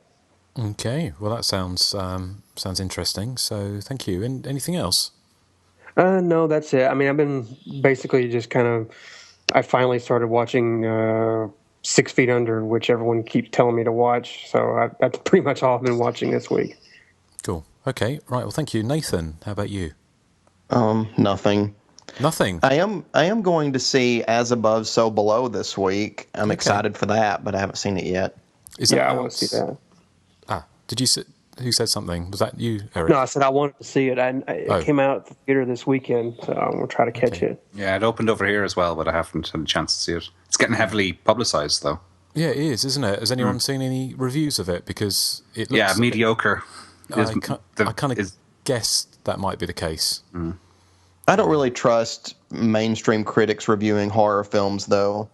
Speaker 6: Okay, well that sounds interesting. So thank you. And anything else?
Speaker 1: No, that's it. I mean, I've been basically just I finally started watching 6 Feet Under, which everyone keeps telling me to watch. So that's pretty much all I've been watching this week.
Speaker 6: Cool. Okay, right. Well, thank you. Nathan, how about you?
Speaker 8: Nothing.
Speaker 6: Nothing.
Speaker 8: I am going to see As Above, So Below this week. I'm excited for that, but I haven't seen it yet.
Speaker 6: Is that
Speaker 1: Yeah, I
Speaker 6: out?
Speaker 1: want to see that.
Speaker 6: Did you? Who said something? Was that you, Eric?
Speaker 1: No, I said I wanted to see it. It came out at the theater this weekend, so I'm going to try to catch it.
Speaker 9: Yeah, it opened over here as well, but I haven't had a chance to see it. It's getting heavily publicised, though.
Speaker 6: Yeah, it is, isn't it? Has anyone seen any reviews of it? Because it looks
Speaker 9: mediocre.
Speaker 6: I kind of guessed that might be the case.
Speaker 8: I don't really trust mainstream critics reviewing horror films, though.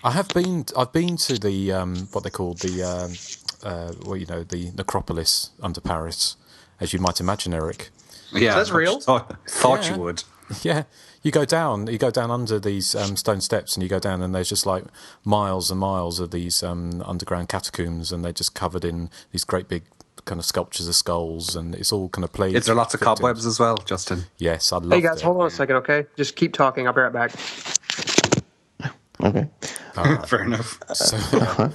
Speaker 6: I've been to the what they call the the necropolis under Paris, as you might imagine, Eric.
Speaker 9: Yeah,
Speaker 7: that's real.
Speaker 9: Thought you would.
Speaker 6: Yeah, you go down under these stone steps, and you go down, and there's just like miles and miles of these underground catacombs, and they're just covered in these great big kind of sculptures of skulls, and it's all kind of played.
Speaker 9: Is there lots of cobwebs as well, Justin?
Speaker 6: Yes, I love.
Speaker 1: Hey guys, hold on a second, okay? Just keep talking. I'll be right back.
Speaker 8: Okay.
Speaker 9: Fair enough.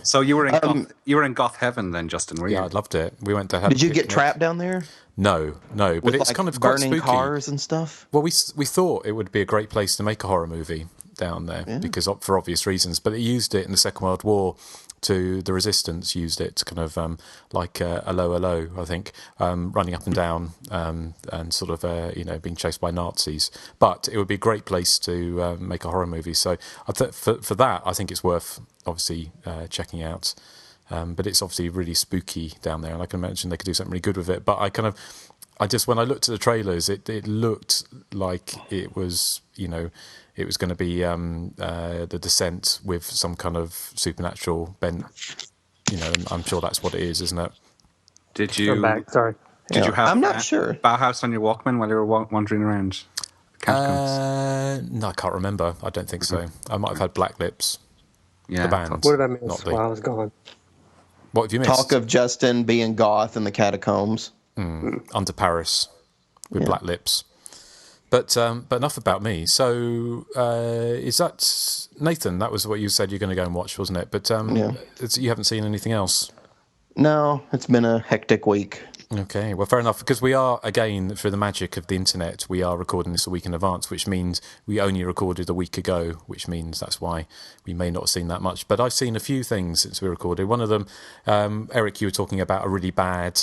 Speaker 9: So you were in Goth heaven then, Justin? Were you?
Speaker 6: Yeah, I loved it. We went to have.
Speaker 8: Did you get trapped down there?
Speaker 6: No, but
Speaker 8: With,
Speaker 6: it's
Speaker 8: like,
Speaker 6: kind of quite
Speaker 8: burning
Speaker 6: spooky.
Speaker 8: cars and stuff.
Speaker 6: Well, we thought it would be a great place to make a horror movie down there because for obvious reasons. But it used it in the Second World War. The resistance used it to kind of like a low, I think, running up and down and sort of being chased by Nazis. But it would be a great place to make a horror movie. So for that, I think it's worth obviously checking out. But it's obviously really spooky down there, and I can imagine they could do something really good with it. But when I looked at the trailers, it looked like it was, it was going to be The Descent with some kind of supernatural bent. And I'm sure that's what it is, isn't it?
Speaker 9: Did you?
Speaker 1: I'm back. Sorry.
Speaker 9: Did you have?
Speaker 8: I'm not sure.
Speaker 9: Bauhaus on your Walkman while you were wandering around?
Speaker 6: No, I can't remember. I don't think so. I might have had Black Lips.
Speaker 9: Yeah.
Speaker 6: The band.
Speaker 1: What did I miss while I was gone?
Speaker 6: What have you missed?
Speaker 8: Talk of Justin being goth in the catacombs.
Speaker 6: Under Paris with Black Lips. But enough about me. So is that Nathan? That was what you said you're going to go and watch, wasn't it? But you haven't seen anything else?
Speaker 8: No, it's been a hectic week.
Speaker 6: Okay, well, fair enough, because we are, again, through the magic of the internet, we are recording this a week in advance, which means we only recorded a week ago, which means that's why we may not have seen that much. But I've seen a few things since we recorded. One of them, Eric, you were talking about a really bad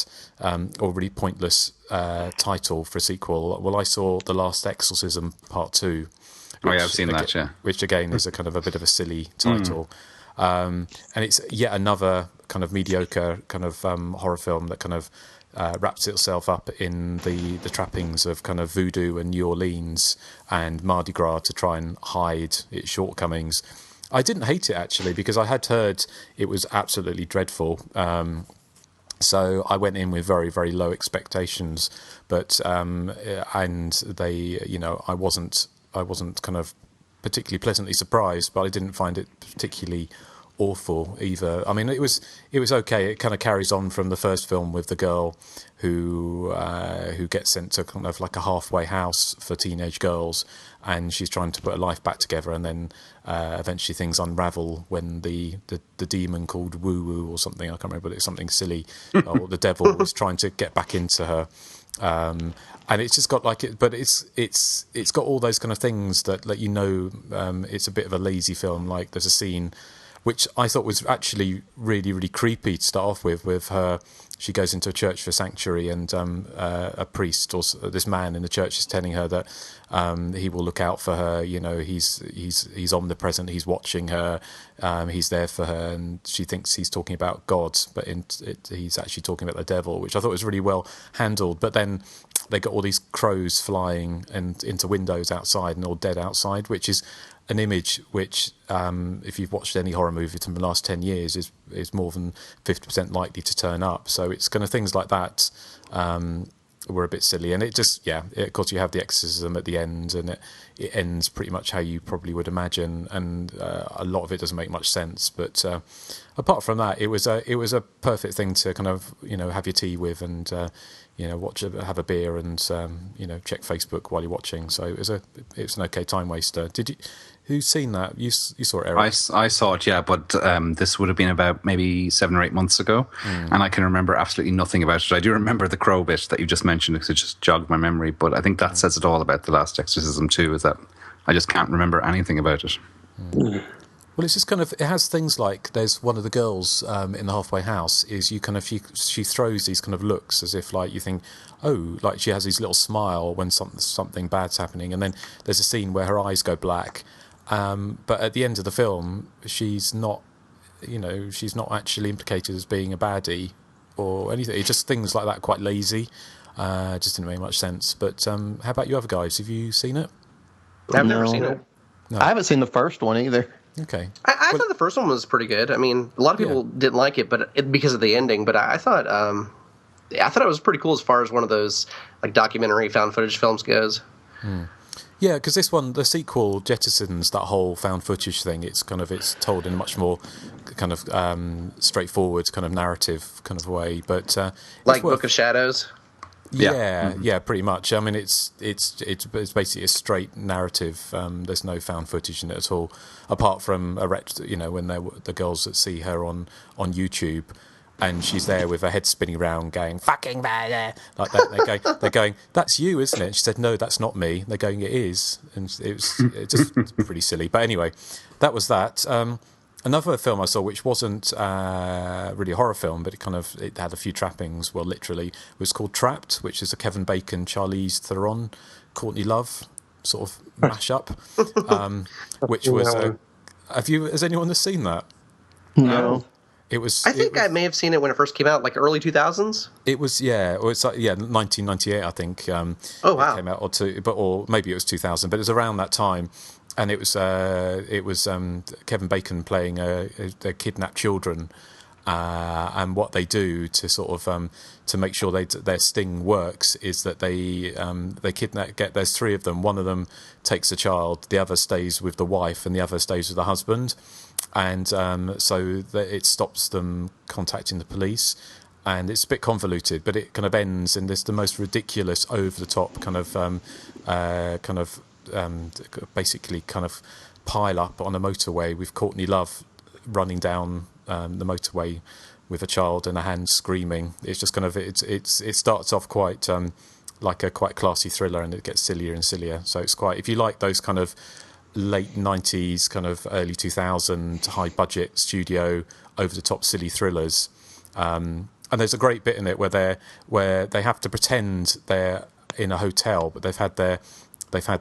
Speaker 6: or really pointless title for a sequel. Well, I saw The Last Exorcism Part 2.
Speaker 9: Oh, yeah, I've seen that, yeah.
Speaker 6: Which, again, is a kind of a bit of a silly title. And it's yet another kind of mediocre kind of horror film that kind of wraps itself up in the trappings of kind of voodoo and New Orleans and Mardi Gras to try and hide its shortcomings. I didn't hate it, actually, because I had heard it was absolutely dreadful. So I went in with very, very low expectations, but and they, I wasn't kind of particularly pleasantly surprised, but I didn't find it particularly awful either. I mean, it was okay. It kind of carries on from the first film with the girl who gets sent to kind of like a halfway house for teenage girls, and she's trying to put her life back together, and then eventually things unravel when the demon called Woo Woo or something, I can't remember, but it's something silly, or the devil is trying to get back into her. And it's just got like it, but it's got all those kind of things that let it's a bit of a lazy film. Like there's a scene which I thought was actually really, really creepy to start off with her. She goes into a church for sanctuary, and a priest or this man in the church is telling her that he will look out for her. He's omnipresent. He's watching her. He's there for her, and she thinks he's talking about God, but he's actually talking about the devil, which I thought was really well handled. But then they got all these crows flying and into windows outside and all dead outside, which is an image which, if you've watched any horror movie from the last 10 years, is more than 50% likely to turn up. So it's kind of things like that were a bit silly. And it just, of course, you have the exorcism at the end, and it ends pretty much how you probably would imagine. And a lot of it doesn't make much sense. But apart from that, it was a perfect thing to kind of, have your tea with and, have a beer and, check Facebook while you're watching. So it was an okay time waster. Who's seen that? You saw it, Eric?
Speaker 9: I saw it, yeah, but this would have been about maybe 7 or 8 months ago, and I can remember absolutely nothing about it. I do remember the crow bit that you just mentioned because it just jogged my memory, but I think that says it all about The Last Exorcism too, is that I just can't remember anything about it.
Speaker 6: Well, it's just kind of, it has things like, there's one of the girls in the halfway house is you kind of, she throws these kind of looks as if like you think, oh, like she has these little smile when something bad's happening, and then there's a scene where her eyes go black. But at the end of the film, she's not actually implicated as being a baddie or anything. It's just things like that, quite lazy. Just didn't make much sense. But how about you other guys? Have you seen it?
Speaker 7: I've never seen it.
Speaker 6: No.
Speaker 8: I haven't seen the first one either.
Speaker 6: Okay.
Speaker 7: I thought the first one was pretty good. I mean, a lot of people didn't like it, because of the ending. But I thought it was pretty cool as far as one of those like documentary found footage films goes.
Speaker 6: Yeah, because this one, the sequel, jettisons that whole found footage thing. It's told in a much more kind of straightforward kind of narrative kind of way. But
Speaker 7: like Book of Shadows.
Speaker 6: Yeah, pretty much. I mean, it's basically a straight narrative. There's no found footage in it at all, apart from when the girls that see her on YouTube. And she's there with her head spinning around, going "fucking bad," like that. They're going, "That's you, isn't it?" And she said, "No, that's not me." They're going, "It is," and it's just pretty silly. But anyway, that was that. Another film I saw, which wasn't really a horror film, but it had a few trappings. Well, literally, was called Trapped, which is a Kevin Bacon, Charlize Theron, Courtney Love sort of mashup. Which was. Has anyone seen that?
Speaker 8: No.
Speaker 7: I think I may have seen it when it first came out, like early 2000s.
Speaker 6: It was, or it's like 1998, I think.
Speaker 7: Oh wow!
Speaker 6: It came out, or maybe it was 2000, but it was around that time, and it was Kevin Bacon playing their kidnapped children, and what they do to sort of to make sure their sting works is that they there's three of them. One of them takes a child, the other stays with the wife, and the other stays with the husband. And so that it stops them contacting the police, and it's a bit convoluted, but it kind of ends in this the most ridiculous, over-the-top basically kind of pile up on a motorway with Courtney Love running down the motorway with a child and a hand screaming. It's just kind of it starts off quite like a quite classy thriller, and it gets sillier and sillier. So it's quite, if you like those kind of late 90s, kind of early 2000 high budget studio over the top silly thrillers, and there's a great bit in it where they have to pretend they're in a hotel, but they've had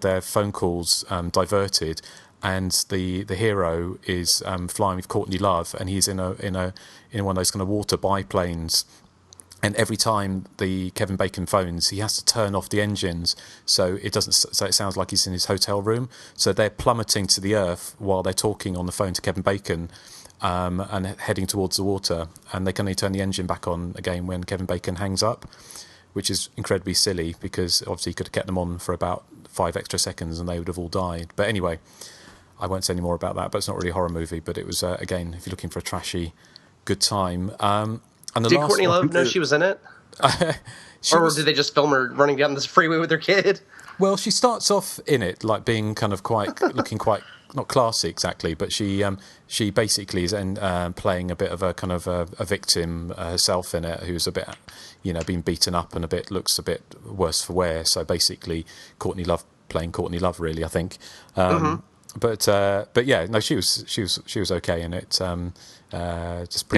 Speaker 6: their phone calls diverted, and the hero is flying with Courtney Love, and he's in one of those kind of water biplanes. And every time the Kevin Bacon phones, he has to turn off the engines so it sounds like he's in his hotel room. So they're plummeting to the earth while they're talking on the phone to Kevin Bacon, and heading towards the water. And they can only turn the engine back on again when Kevin Bacon hangs up, which is incredibly silly because obviously he could have kept them on for about 5 extra seconds and they would have all died. But anyway, I won't say any more about that. But it's not really a horror movie. But it was again, if you're looking for a trashy, good time. And
Speaker 7: did Courtney Love know she was in it? Did they just film her running down this freeway with her kid?
Speaker 6: Well, she starts off in it like being kind of looking quite not classy exactly, but she basically is playing a bit of a kind of a victim herself in it, who's a bit been beaten up and looks a bit worse for wear. So basically, Courtney Love playing Courtney Love, really, I think. But yeah, no, she was okay in it.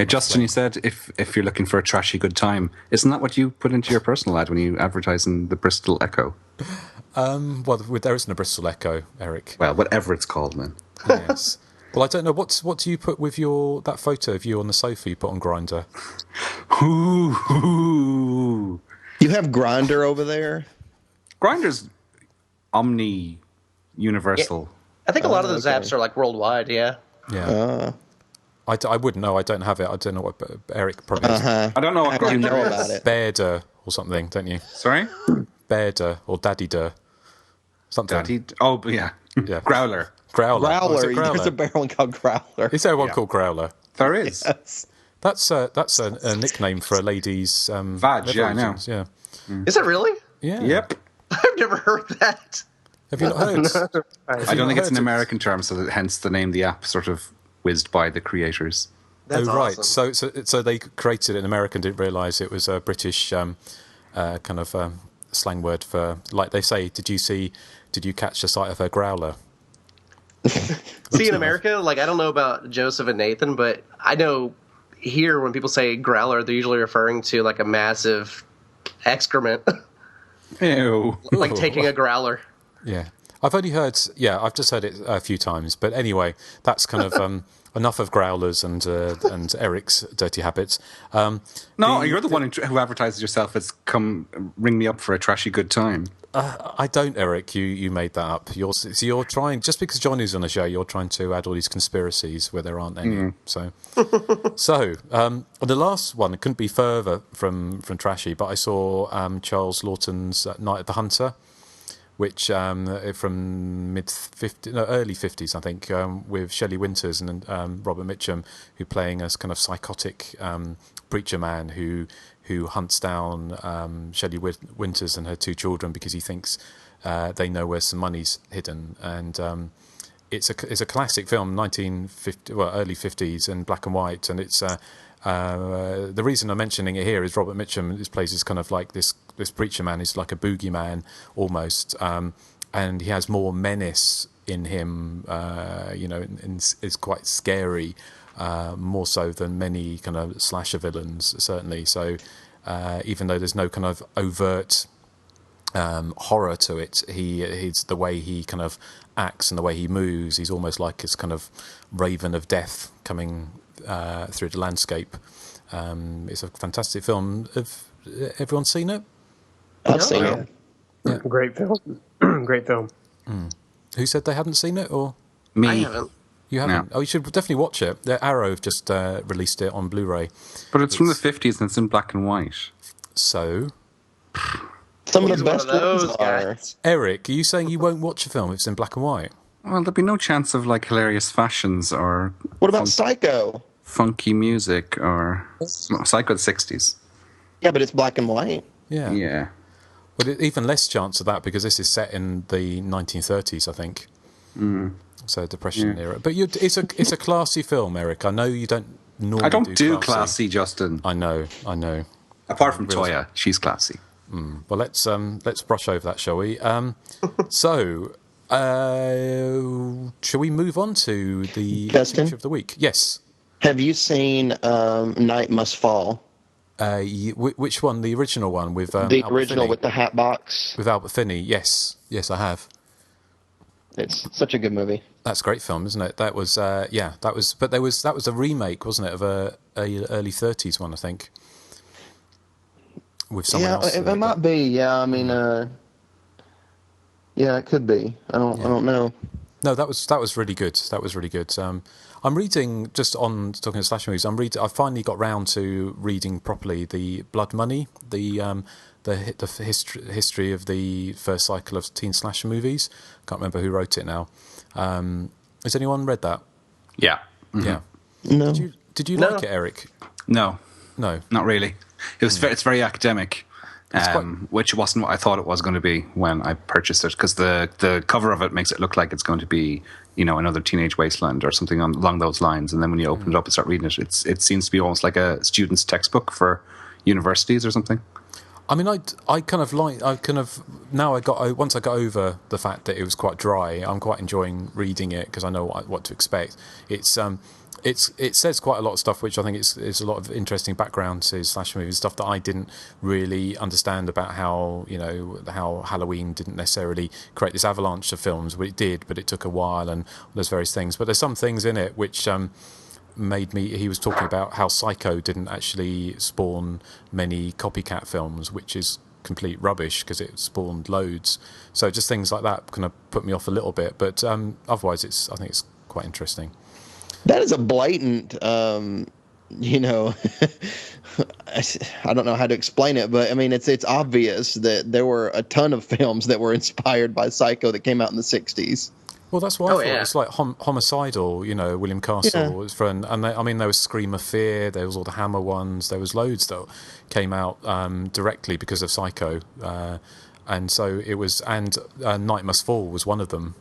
Speaker 9: Justin, you said if you're looking for a trashy good time, isn't that what you put into your personal ad when you advertise in the Bristol Echo?
Speaker 6: Well, there isn't a Bristol Echo, Eric.
Speaker 9: Well, whatever it's called, man.
Speaker 6: Yes. Well, I don't know. What do you put with that photo of you on the sofa you put on Grindr?
Speaker 8: You have Grindr over there?
Speaker 9: Grindr's universal.
Speaker 7: Yeah. I think a lot of those apps are like worldwide, yeah.
Speaker 6: Yeah. I wouldn't know. I don't have it. I don't know what Erik probably has.
Speaker 9: I don't know what
Speaker 8: you know
Speaker 9: Grindr
Speaker 8: about
Speaker 9: is.
Speaker 8: it.
Speaker 6: Bearder or something, don't you?
Speaker 9: Sorry?
Speaker 6: Bearder or Daddy-der. Something.
Speaker 9: Oh, yeah.
Speaker 6: Yeah.
Speaker 9: Growler.
Speaker 6: Growler.
Speaker 8: Growler.
Speaker 6: Growler?
Speaker 8: There's a barrel called Growler.
Speaker 6: Is there one called Growler?
Speaker 9: There is.
Speaker 8: Yes.
Speaker 6: That's a nickname for a lady's...
Speaker 9: Vag, yeah, I know.
Speaker 6: Yeah.
Speaker 7: Is it really?
Speaker 6: Yeah.
Speaker 9: Yep.
Speaker 7: I've never heard that.
Speaker 6: Have you not heard?
Speaker 9: I don't think it's an American term, so that, hence the name. The app sort of whizzed by the creators.
Speaker 7: That's
Speaker 6: right.
Speaker 7: awesome.
Speaker 6: So they created it in America and didn't realise it was a British kind of slang word for, like they say, did you catch the sight of her growler?
Speaker 7: See, in America, like, I don't know about Joseph and Nathan, but I know here when people say growler, they're usually referring to like a massive excrement.
Speaker 9: Ew.
Speaker 7: Like taking a growler.
Speaker 6: Yeah. I've just heard it a few times. But anyway, that's kind of enough of growlers and Eric's dirty habits.
Speaker 9: No, you're the one who advertises yourself as come ring me up for a trashy good time.
Speaker 6: I don't, Eric. You made that up. You're trying, just because Johnny's on the show, you're trying to add all these conspiracies where there aren't any. So the last one, it couldn't be further from trashy, but I saw Charles Lawton's Night of the Hunter, which from early 50s, I think, with Shelley Winters and Robert Mitchum, who playing as kind of psychotic preacher man who hunts down Shelley Winters and her two children because he thinks they know where some money's hidden. And it's a classic film, 1950, early 50s, in black and white. And it's the reason I'm mentioning it here is Robert Mitchum. This plays is kind of like this preacher man is like a boogeyman almost, and he has more menace in him. And is quite scary. More so than many kind of slasher villains, certainly. So even though there's no kind of overt horror to it, he's the way he kind of acts and the way he moves. He's almost like this kind of raven of death coming through the landscape. It's a fantastic film. Have everyone seen it?
Speaker 8: I've seen it.
Speaker 1: Yeah. Great film. Great film.
Speaker 6: Who said they hadn't seen it? Or
Speaker 9: Me.
Speaker 7: I haven't.
Speaker 6: You haven't?
Speaker 9: No.
Speaker 6: Oh, you should definitely watch it. Arrow have just released it on Blu-ray.
Speaker 9: But it's from the 50s and it's in black and white.
Speaker 6: So,
Speaker 8: Some of
Speaker 7: He's
Speaker 8: the
Speaker 7: one
Speaker 8: best
Speaker 7: of those
Speaker 8: ones are.
Speaker 7: guys.
Speaker 6: Eric, are you saying you won't watch a film if it's in black and white?
Speaker 9: Well, there'd be no chance of like hilarious fashions or
Speaker 8: What about Psycho?
Speaker 9: funky music or Psycho the 60s.
Speaker 8: Yeah, but it's black and white.
Speaker 6: Yeah.
Speaker 9: Yeah.
Speaker 6: Well, even less chance of that because this is set in the 1930s, I think. So Depression era. But it's a classy film, Eric. I know you don't normally.
Speaker 9: I don't do classy, Justin.
Speaker 6: I know.
Speaker 9: Apart from Toya, she's classy.
Speaker 6: Well, let's brush over that, shall we? So, shall we move on to the
Speaker 8: Justin?
Speaker 6: feature of the week? Yes.
Speaker 8: Have you seen Night Must Fall?
Speaker 6: Which one? The original one with
Speaker 8: The
Speaker 6: Albert
Speaker 8: original
Speaker 6: Finney?
Speaker 8: with the hat box.
Speaker 6: With Albert Finney. Yes, I have.
Speaker 8: It's such a good movie.
Speaker 6: That's a great film, isn't it? That was but that was a remake, wasn't it, of a early 30s one, I think. With someone else.
Speaker 8: It might be. Yeah, I mean, yeah, it could be. I don't know.
Speaker 6: No, that was really good. That was really good. I'm reading, just on talking of slasher movies. I finally got round to reading properly the Blood Money, the history of the first cycle of teen slasher movies. Can't remember who wrote it now. Has anyone read that?
Speaker 9: Yeah. Mm-hmm.
Speaker 6: Yeah.
Speaker 8: No.
Speaker 6: Did you like it, Eric?
Speaker 9: No,
Speaker 6: No.
Speaker 9: not really. It's very academic, which wasn't what I thought it was going to be when I purchased it, because the cover of it makes it look like it's going to be, another Teenage Wasteland or something along those lines. And then when you open it up and start reading it, it seems to be almost like a student's textbook for universities or something.
Speaker 6: I mean, once I got over the fact that it was quite dry, I'm quite enjoying reading it because I know what to expect. It says quite a lot of stuff, which I think is a lot of interesting background to slasher movies, stuff that I didn't really understand about how Halloween didn't necessarily create this avalanche of films. Well, it did, but it took a while, and there's various things. But there's some things in it which made me. He was talking about how Psycho didn't actually spawn many copycat films, which is complete rubbish because it spawned loads. So just things like that kind of put me off a little bit. But otherwise, I think it's quite interesting.
Speaker 8: That is a blatant, I don't know how to explain it, but I mean, it's obvious that there were a ton of films that were inspired by Psycho that came out in the 60s.
Speaker 6: Well, that's why I thought it's like Homicidal, William Castle was from, and there was Scream of Fear, there was all the Hammer ones, there was loads that came out directly because of Psycho. And so it was, and Night Must Fall was one of them.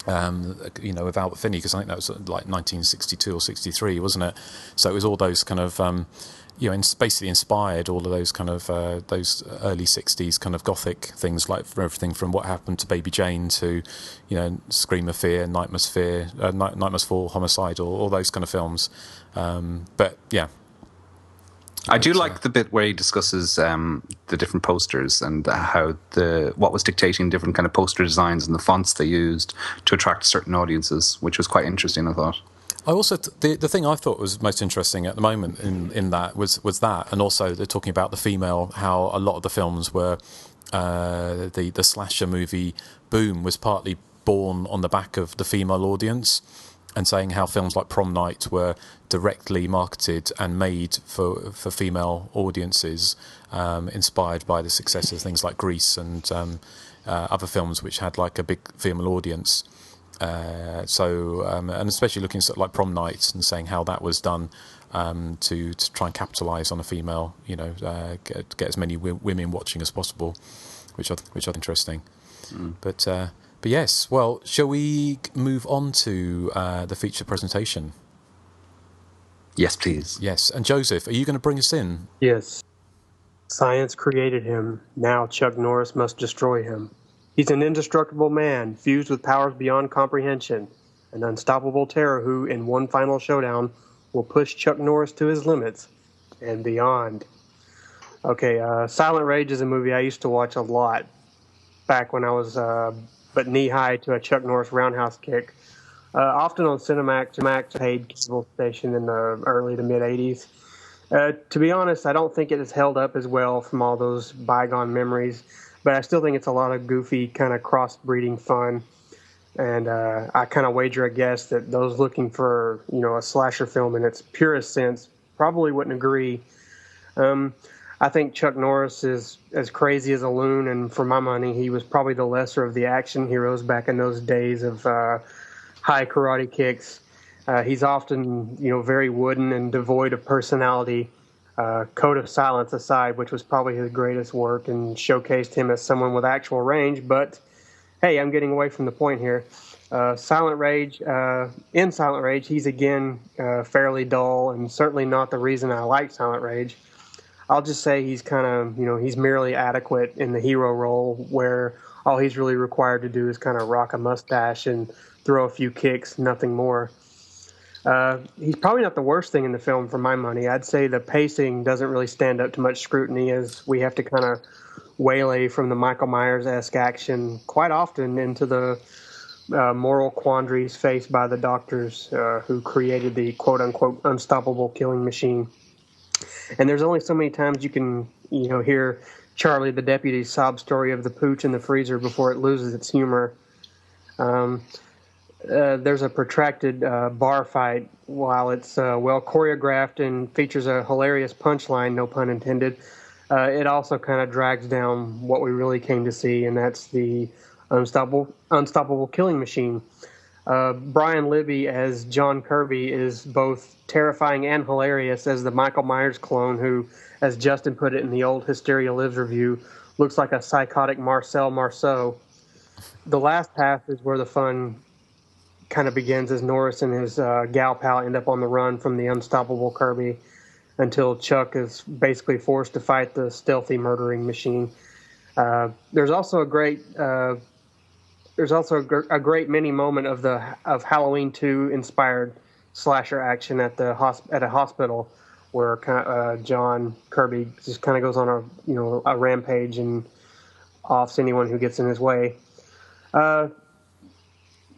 Speaker 6: With Albert Finney, because I think that was like 1962 or 63, wasn't it? So it was all those kind of, basically inspired all of those kind of those early 60s kind of gothic things, like everything from What Happened to Baby Jane to, Scream of Fear, Night Must Fall, Homicidal, all those kind of films. But yeah.
Speaker 9: I do like the bit where he discusses the different posters and how what was dictating different kind of poster designs and the fonts they used to attract certain audiences, which was quite interesting, I thought.
Speaker 6: I also the thing I thought was most interesting at the moment in that was that, and also they're talking about the female, how a lot of the films were the slasher movie boom was partly born on the back of the female audience, and saying how films like Prom Night were directly marketed and made for female audiences, inspired by the success of things like Grease and other films which had like a big female audience. And especially looking at like Prom Night and saying how that was done to try and capitalise on a female, get as many women watching as possible, which I think interesting. But yes, well, shall we move on to the feature presentation?
Speaker 9: Yes, please.
Speaker 6: Yes, and Joseph, are you going to bring us in?
Speaker 1: Yes. Science created him. Now Chuck Norris must destroy him. He's an indestructible man, fused with powers beyond comprehension, an unstoppable terror who, in one final showdown, will push Chuck Norris to his limits and beyond. Okay, Silent Rage is a movie I used to watch a lot back when I was but knee-high to a Chuck Norris roundhouse kick. Often on Cinemax paid cable station in the early to mid-'80s. To be honest, I don't think it has held up as well from all those bygone memories, but I still think it's a lot of goofy, kind of cross-breeding fun. And I kind of wager a guess that those looking for, a slasher film in its purest sense probably wouldn't agree. I think Chuck Norris is as crazy as a loon, and for my money, he was probably the lesser of the action heroes back in those days of high karate kicks. He's often, very wooden and devoid of personality. Code of Silence aside, which was probably his greatest work and showcased him as someone with actual range. But hey, I'm getting away from the point here. Silent Rage, in Silent Rage, he's again fairly dull and certainly not the reason I like Silent Rage. I'll just say he's kind of, he's merely adequate in the hero role, where all he's really required to do is kind of rock a mustache and throw a few kicks, nothing more. He's probably not the worst thing in the film for my money. I'd say the pacing doesn't really stand up to much scrutiny, as we have to kind of waylay from the Michael Myers-esque action quite often into the moral quandaries faced by the doctors who created the quote-unquote unstoppable killing machine. And there's only so many times you can, hear Charlie the deputy's sob story of the pooch in the freezer before it loses its humor. There's a protracted bar fight. While it's well choreographed and features a hilarious punchline, no pun intended, it also kind of drags down what we really came to see, and that's the unstoppable killing machine. Brian Libby as John Kirby is both terrifying and hilarious as the Michael Myers clone who, as Justin put it in the old Hysteria Lives review, looks like a psychotic Marcel Marceau. The last half is where the fun kind of begins, as Norris and his gal pal end up on the run from the unstoppable Kirby until Chuck is basically forced to fight the stealthy murdering machine. There's also a great mini moment of Halloween 2 inspired slasher action at a hospital, where John Kirby just kind of goes on a rampage and offs anyone who gets in his way.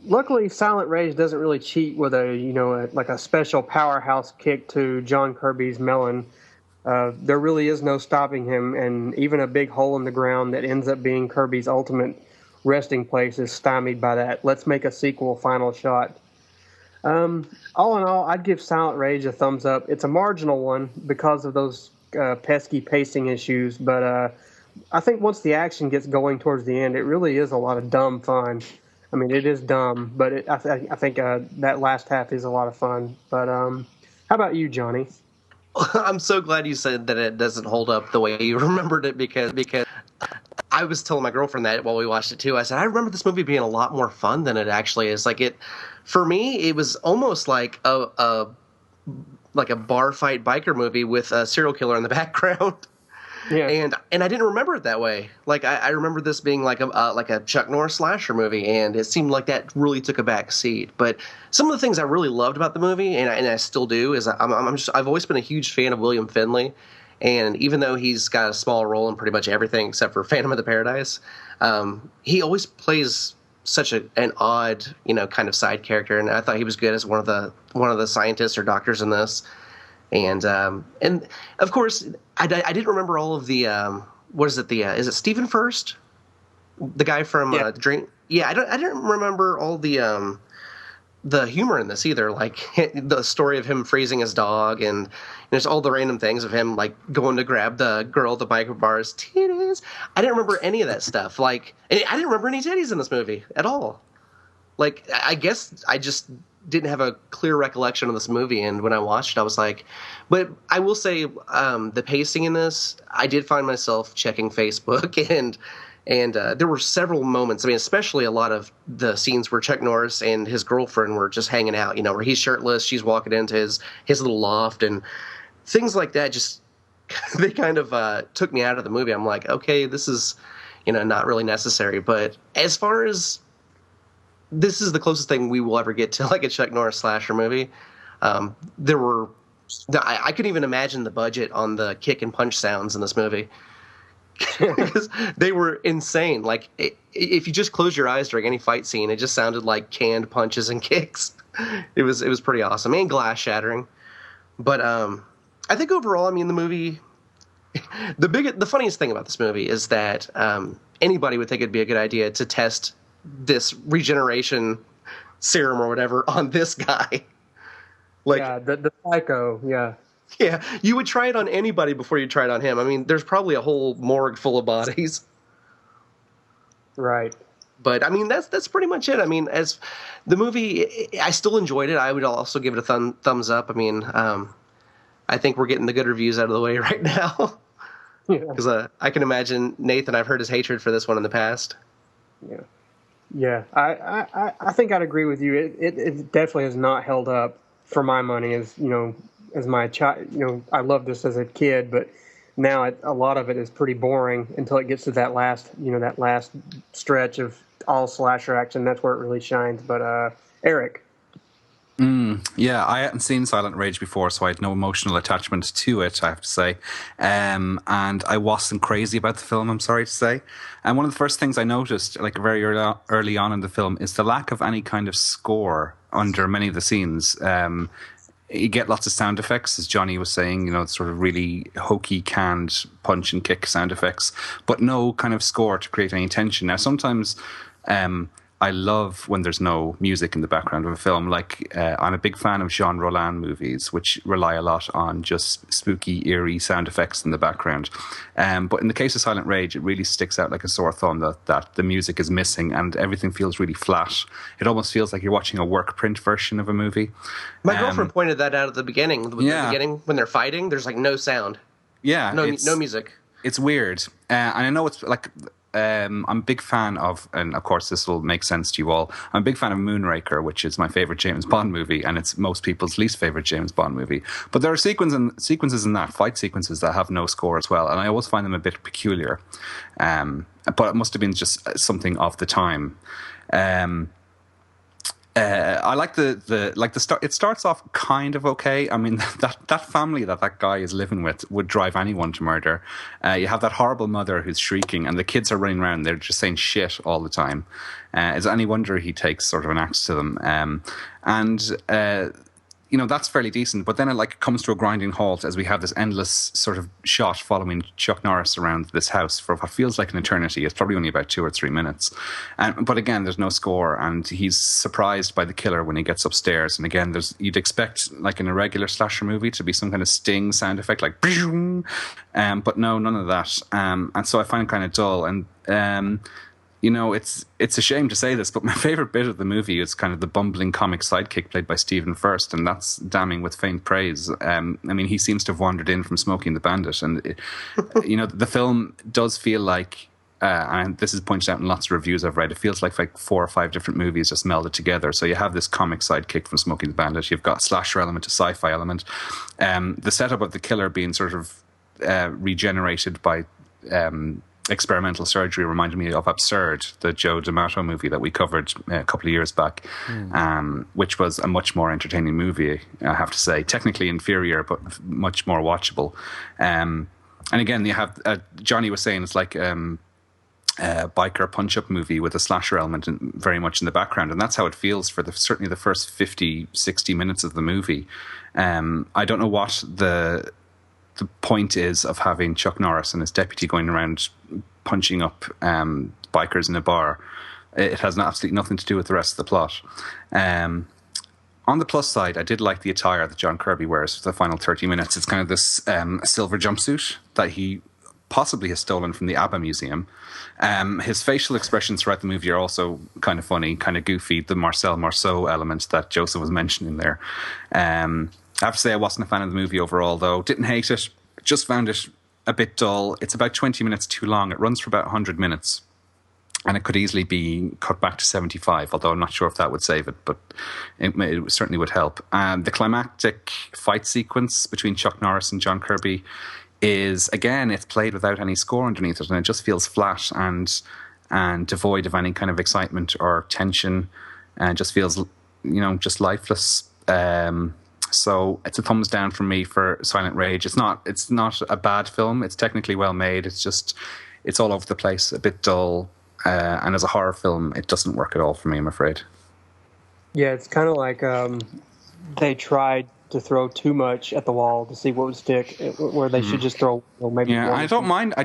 Speaker 1: Luckily, Silent Rage doesn't really cheat with a special powerhouse kick to John Kirby's melon. There really is no stopping him, and even a big hole in the ground that ends up being Kirby's ultimate resting place is stymied by that "let's make a sequel" final shot. All in all, I'd give Silent Rage a thumbs up. It's a marginal one because of those pesky pacing issues, but I think once the action gets going towards the end, it really is a lot of dumb fun. I mean, it is dumb, but I think that last half is a lot of fun. But how about you, Johnny?
Speaker 7: I'm so glad you said that it doesn't hold up the way you remembered it, because I was telling my girlfriend that while we watched it too. I said, I remember this movie being a lot more fun than it actually is. Like for me, it was almost like a bar fight biker movie with a serial killer in the background.
Speaker 1: Yeah.
Speaker 7: And I didn't remember it that way. Like I remember this being like a Chuck Norris slasher movie, and it seemed like that really took a back seat. But some of the things I really loved about the movie, and I still do, is I've always been a huge fan of William Finley, and even though he's got a small role in pretty much everything except for Phantom of the Paradise, he always plays such an odd, kind of side character, and I thought he was good as one of the scientists or doctors in this. And of course, I didn't remember all of the what is it? Is it Stephen First, the guy from Dream? Yeah, I didn't remember all the humor in this either. Like the story of him freezing his dog, and there's all the random things of him like going to grab the girl at the biker bar's titties. I didn't remember any of that stuff. Like I didn't remember any titties in this movie at all. Like I guess I just didn't have a clear recollection of this movie, and when I watched it, I was like, but I will say the pacing in this, I did find myself checking Facebook, and there were several moments, I mean, especially a lot of the scenes where Chuck Norris and his girlfriend were just hanging out, where he's shirtless, she's walking into his little loft, and things like that just, they kind of took me out of the movie. I'm like, okay, this is, not really necessary, but as far as this is the closest thing we will ever get to like a Chuck Norris slasher movie. I couldn't even imagine the budget on the kick and punch sounds in this movie because they were insane. Like if you just close your eyes during any fight scene, it just sounded like canned punches and kicks. It was pretty awesome, and glass shattering. But I think overall, I mean, the movie. The funniest thing about this movie is that anybody would think it'd be a good idea to test this regeneration serum or whatever on this guy. Like,
Speaker 1: yeah, the psycho, yeah.
Speaker 7: Yeah, you would try it on anybody before you try it on him. I mean, there's probably a whole morgue full of bodies.
Speaker 1: Right.
Speaker 7: But, I mean, that's pretty much it. I mean, as the movie, I still enjoyed it. I would also give it a thumbs up. I mean, I think we're getting the good reviews out of the way right now. Because I can imagine Nathan, I've heard his hatred for this one in the past.
Speaker 1: Yeah. Yeah, I think I'd agree with you. It definitely has not held up for my money as my child. I loved this as a kid, but now a lot of it is pretty boring until it gets to that last stretch of all slasher action. That's where it really shines. But Erik.
Speaker 9: Yeah, I hadn't seen Silent Rage before, so I had no emotional attachment to it, I have to say. And I wasn't crazy about the film, I'm sorry to say. And one of the first things I noticed, like very early on in the film, is the lack of any kind of score under many of the scenes. You get lots of sound effects, as Johnny was saying, sort of really hokey, canned punch and kick sound effects, but no kind of score to create any tension. Now, sometimes I love when there's no music in the background of a film. Like, I'm a big fan of Jean Rollin movies, which rely a lot on just spooky, eerie sound effects in the background. But in the case of Silent Rage, it really sticks out like a sore thumb that the music is missing and everything feels really flat. It almost feels like you're watching a work print version of a movie. My
Speaker 7: girlfriend pointed that out at the beginning. The beginning, when they're fighting, there's like no sound.
Speaker 9: Yeah.
Speaker 7: No music.
Speaker 9: It's weird. And I know it's like... I'm a big fan of, and of course this will make sense to you all, I'm a big fan of Moonraker, which is my favorite James Bond movie, and it's most people's least favorite James Bond movie. But there are sequences in that, fight sequences, that have no score as well, and I always find them a bit peculiar. But it must have been just something of the time. I like the start. It starts off kind of okay. I mean, that family that guy is living with would drive anyone to murder. You have that horrible mother who's shrieking, and the kids are running around. They're just saying shit all the time. Is it any wonder he takes sort of an axe to them? That's fairly decent. But then it comes to a grinding halt as we have this endless sort of shot following Chuck Norris around this house for what feels like an eternity. It's probably only about 2 or 3 minutes. But again, there's no score, and he's surprised by the killer when he gets upstairs. And again, you'd expect, like in a regular slasher movie, to be some kind of sting sound effect, like but no, none of that. And so I find it kind of dull. And it's a shame to say this, but my favorite bit of the movie is kind of the bumbling comic sidekick played by Stephen First, and that's damning with faint praise. I mean, he seems to have wandered in from Smokey and the Bandit, and the film does feel like and this is pointed out in lots of reviews I've read, it feels like 4 or 5 different movies just melded together. So you have this comic sidekick from Smokey the Bandit, you've got a slasher element, a sci-fi element, the setup of the killer being sort of regenerated by experimental surgery reminded me of Absurd, the Joe D'Amato movie that we covered a couple of years back, which was a much more entertaining movie, I have to say. Technically inferior, but much more watchable. And again, you have, Johnny was saying it's like a biker punch-up movie with a slasher element very much in the background, and that's how it feels for certainly the first 50, 60 minutes of the movie. I don't know what the point is of having Chuck Norris and his deputy going around punching up bikers in a bar. It has absolutely nothing to do with the rest of the plot. On the plus side, I did like the attire that John Kirby wears for the final 30 minutes. It's kind of this silver jumpsuit that he possibly has stolen from the ABBA Museum. His facial expressions throughout the movie are also kind of funny, kind of goofy, the Marcel Marceau element that Joseph was mentioning there. I have to say I wasn't a fan of the movie overall, though. Didn't hate it, just found it a bit dull. It's about 20 minutes too long. It runs for about 100 minutes, and it could easily be cut back to 75, although I'm not sure if that would save it, but it certainly would help. The climactic fight sequence between Chuck Norris and John Kirby is, again, it's played without any score underneath it, and it just feels flat and devoid of any kind of excitement or tension, and just feels, just lifeless. So it's a thumbs down from me for Silent Rage. It's not a bad film. It's technically well made. It's all over the place, a bit dull. And as a horror film, it doesn't work at all for me, I'm afraid.
Speaker 1: Yeah, it's kind of like they tried to throw too much at the wall to see what would stick, where they should just throw maybe.
Speaker 9: Yeah, I don't mind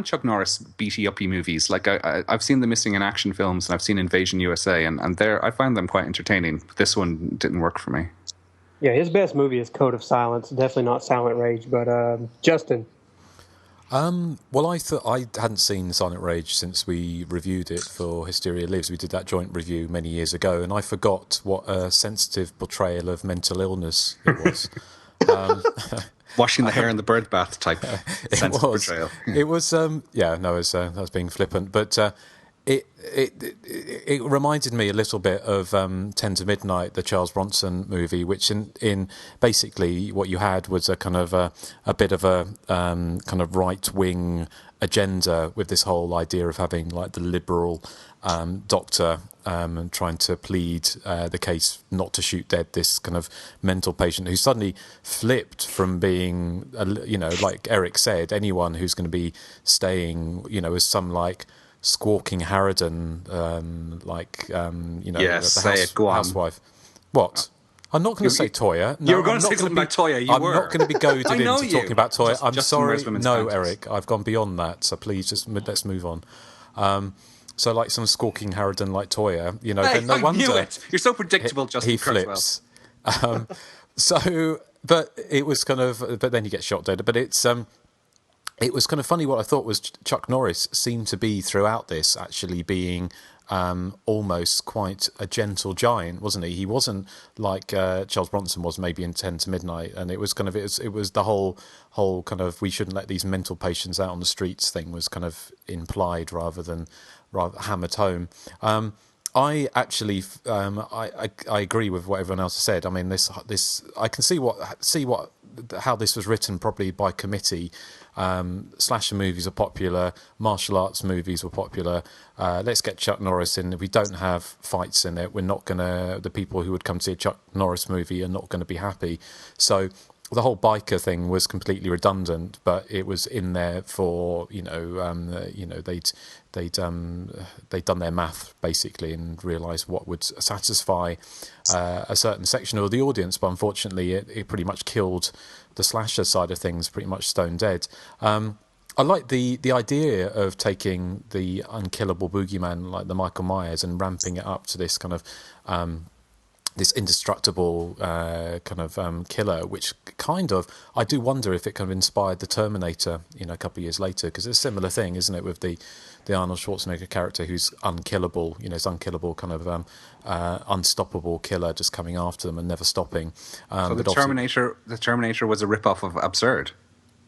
Speaker 9: Chuck Norris beaty uppy movies. Like I've seen the Missing in Action films, and I've seen Invasion USA, and I find them quite entertaining. This one didn't work for me.
Speaker 1: Yeah, his best movie is Code of Silence. Definitely not Silent Rage, but Justin.
Speaker 6: Well, I thought I hadn't seen Silent Rage since we reviewed it for Hysteria Lives. We did that joint review many years ago, and I forgot what a sensitive portrayal of mental illness it was.
Speaker 9: Washing the hair in the bird bath type sensitive portrayal.
Speaker 6: It was, I was being flippant, but it reminded me a little bit of 10 to Midnight, the Charles Bronson movie, which in basically what you had was a kind of a bit of a kind of right wing agenda with this whole idea of having like the liberal doctor trying to plead the case not to shoot dead this kind of mental patient who suddenly flipped from being like Erik said, anyone who's going to be staying as some like squawking harridan, housewife. What? I'm not going to say Toya. No,
Speaker 9: you were going to say something about Toya.
Speaker 6: I'm not going to be goaded into talking about Toya. I'm sorry. No, Erik, I've gone beyond that. So please, let's move on. So like some squawking harridan like Toya, then no wonder. I knew it.
Speaker 9: You're so predictable, Justin.
Speaker 6: He flips. But it was kind of. But then he gets shot dead. But it's. It was kind of funny. What I thought was Chuck Norris seemed to be throughout this actually being almost quite a gentle giant, wasn't he? He wasn't like Charles Bronson was maybe in 10 to Midnight, and it was kind of it was the whole kind of we shouldn't let these mental patients out on the streets thing was kind of implied rather hammered home. I actually I agree with what everyone else has said. I mean this I can see how this was written probably by committee. Slasher movies are popular, martial arts movies were popular. Let's get Chuck Norris in. If we don't have fights in it, the people who would come to see a Chuck Norris movie are not going to be happy. So the whole biker thing was completely redundant, but it was in there for they'd done their math basically and realised what would satisfy a certain section of the audience. But unfortunately, it pretty much killed the slasher side of things, pretty much stone dead. I like the idea of taking the unkillable boogeyman like the Michael Myers and ramping it up to this kind of this indestructible killer, which kind of, I do wonder if it kind of inspired the Terminator, a couple of years later, because it's a similar thing, isn't it, with the Arnold Schwarzenegger character who's unkillable, this unkillable kind of unstoppable killer just coming after them and never stopping.
Speaker 9: So the Terminator was a rip-off of Absurd,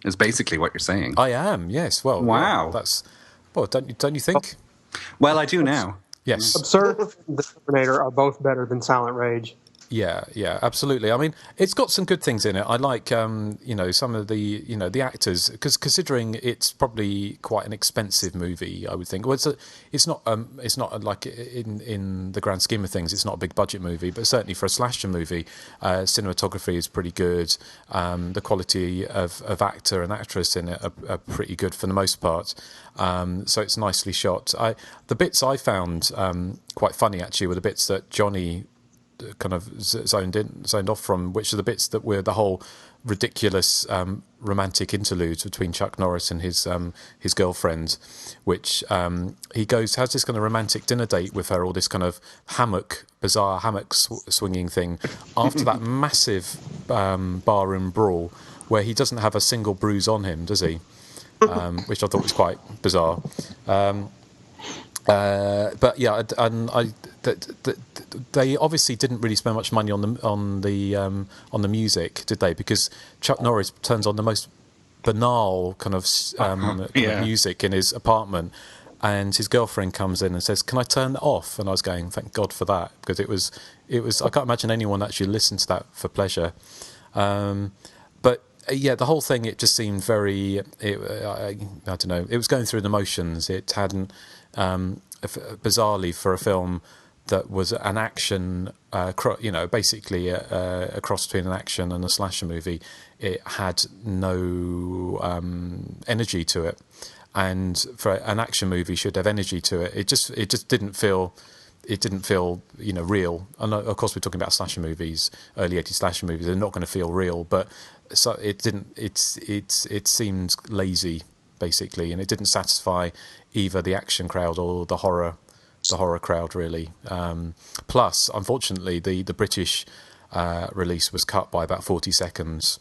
Speaker 9: is basically what you're saying.
Speaker 6: I am, yes. Well,
Speaker 9: wow.
Speaker 6: Yeah, Well, don't you think?
Speaker 9: Well, I do now.
Speaker 6: Yes.
Speaker 1: Absurd and The Terminator are both better than Silent Rage.
Speaker 6: Yeah, absolutely. I mean, it's got some good things in it. I like, some of the actors, because considering it's probably quite an expensive movie, I would think. Well, it's not like in the grand scheme of things, it's not a big budget movie, but certainly for a slasher movie, cinematography is pretty good. The quality of actor and actress in it are pretty good for the most part. So it's nicely shot. The bits I found quite funny actually were the bits that Johnny kind of zoned off from, which are the bits that were the whole ridiculous romantic interludes between Chuck Norris and his girlfriend, which he has this kind of romantic dinner date with her, or this kind of bizarre hammock swinging thing after that massive barroom brawl where he doesn't have a single bruise on him, does he? Which I thought was quite bizarre. But yeah, they obviously didn't really spend much money on the music, did they? Because Chuck Norris turns on the most banal kind of music in his apartment, and his girlfriend comes in and says, "Can I turn that off?" And I was going, "Thank God for that," because it was. I can't imagine anyone actually listened to that for pleasure. But yeah, the whole thing, it just seemed very. I don't know. It was going through the motions. It hadn't. Bizarrely, for a film that was an action, basically a cross between an action and a slasher movie, it had no energy to it. And for an action movie, should have energy to it. It just didn't feel. It didn't feel, real. And of course, we're talking about slasher movies, early '80s slasher movies. They're not going to feel real, but so it didn't. It seemed lazy, basically, and it didn't satisfy either the action crowd or the horror crowd, really. Plus, unfortunately, the British release was cut by about 40 seconds,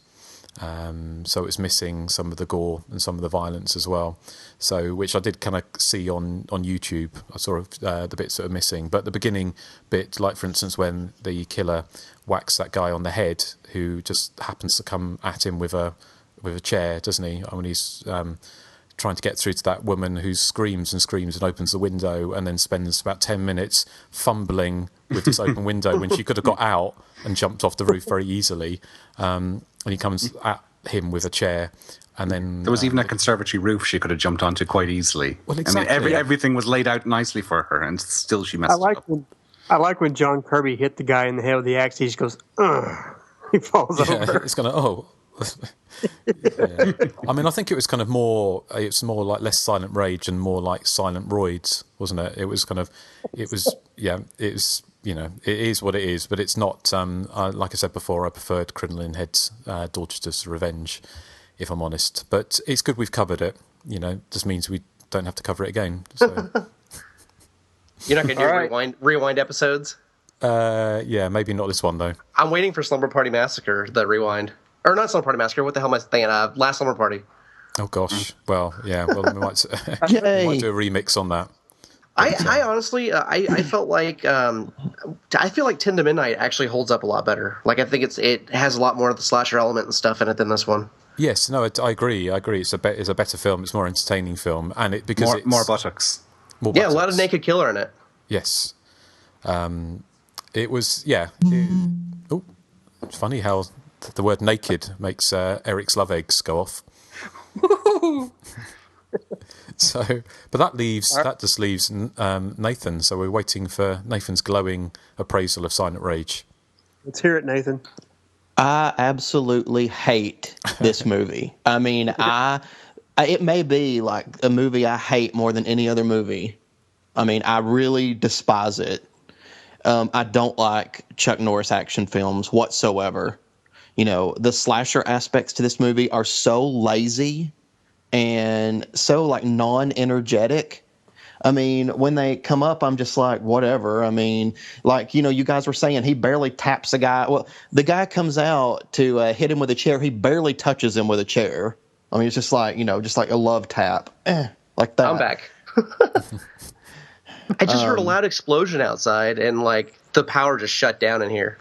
Speaker 6: so it was missing some of the gore and some of the violence as well. So, which I did kind of see on YouTube. I saw the bits that are missing, but the beginning bit, like for instance, when the killer whacks that guy on the head, who just happens to come at him with a chair, doesn't he? When he's trying to get through to that woman who screams and screams and opens the window, and then spends about 10 minutes fumbling with this open window when she could have got out and jumped off the roof very easily. And he comes at him with a chair, and then
Speaker 9: there was even a conservatory roof she could have jumped onto quite easily.
Speaker 6: Well, exactly.
Speaker 9: I mean, everything was laid out nicely for her, and still she messed up.
Speaker 1: I like when John Kirby hit the guy in the head with the axe. He just goes, ugh. He falls over.
Speaker 6: It's kind of yeah. I mean, I think it was kind of more. It's more like less Silent Rage and more like Silent Roids, wasn't it? It was kind of. It was. Yeah. It was. It is what it is, but it's not. Like I said before, I preferred Crinoline Head's Dorchester's Revenge, if I'm honest. But it's good we've covered it. Just means we don't have to cover it again. So.
Speaker 7: You're not going to do rewind episodes?
Speaker 6: Yeah, maybe not this one though.
Speaker 7: I'm waiting for Slumber Party Massacre, the rewind. Or not Slumber Party Massacre, what the hell am I thinking of? Last Slumber Party.
Speaker 6: Oh gosh. Well, yeah, we might do a remix on that.
Speaker 7: I honestly, I felt like, I feel like 10 to Midnight actually holds up a lot better. Like, I think it has a lot more of the slasher element and stuff in it than this one.
Speaker 6: Yes, no, I agree. It's a better film. It's a more entertaining film, and it's
Speaker 9: more buttocks.
Speaker 6: More
Speaker 7: yeah,
Speaker 6: buttocks.
Speaker 7: A lot of naked killer in it.
Speaker 6: Yes. It was, yeah. It's funny how the word naked makes Eric's love eggs go off. So, but that just leaves Nathan. So we're waiting for Nathan's glowing appraisal of Silent Rage.
Speaker 1: Let's hear it, Nathan.
Speaker 8: I absolutely hate this movie. I mean, it may be like a movie I hate more than any other movie. I mean, I really despise it. I don't like Chuck Norris action films whatsoever. The slasher aspects to this movie are so lazy and so like non-energetic. I mean, when they come up, I'm just like, whatever. I mean, like, you guys were saying he barely taps a guy. Well, the guy comes out to hit him with a chair. He barely touches him with a chair. I mean, it's just like, just like a love tap. Like that.
Speaker 7: I'm back. I just heard a loud explosion outside, and like the power just shut down in here.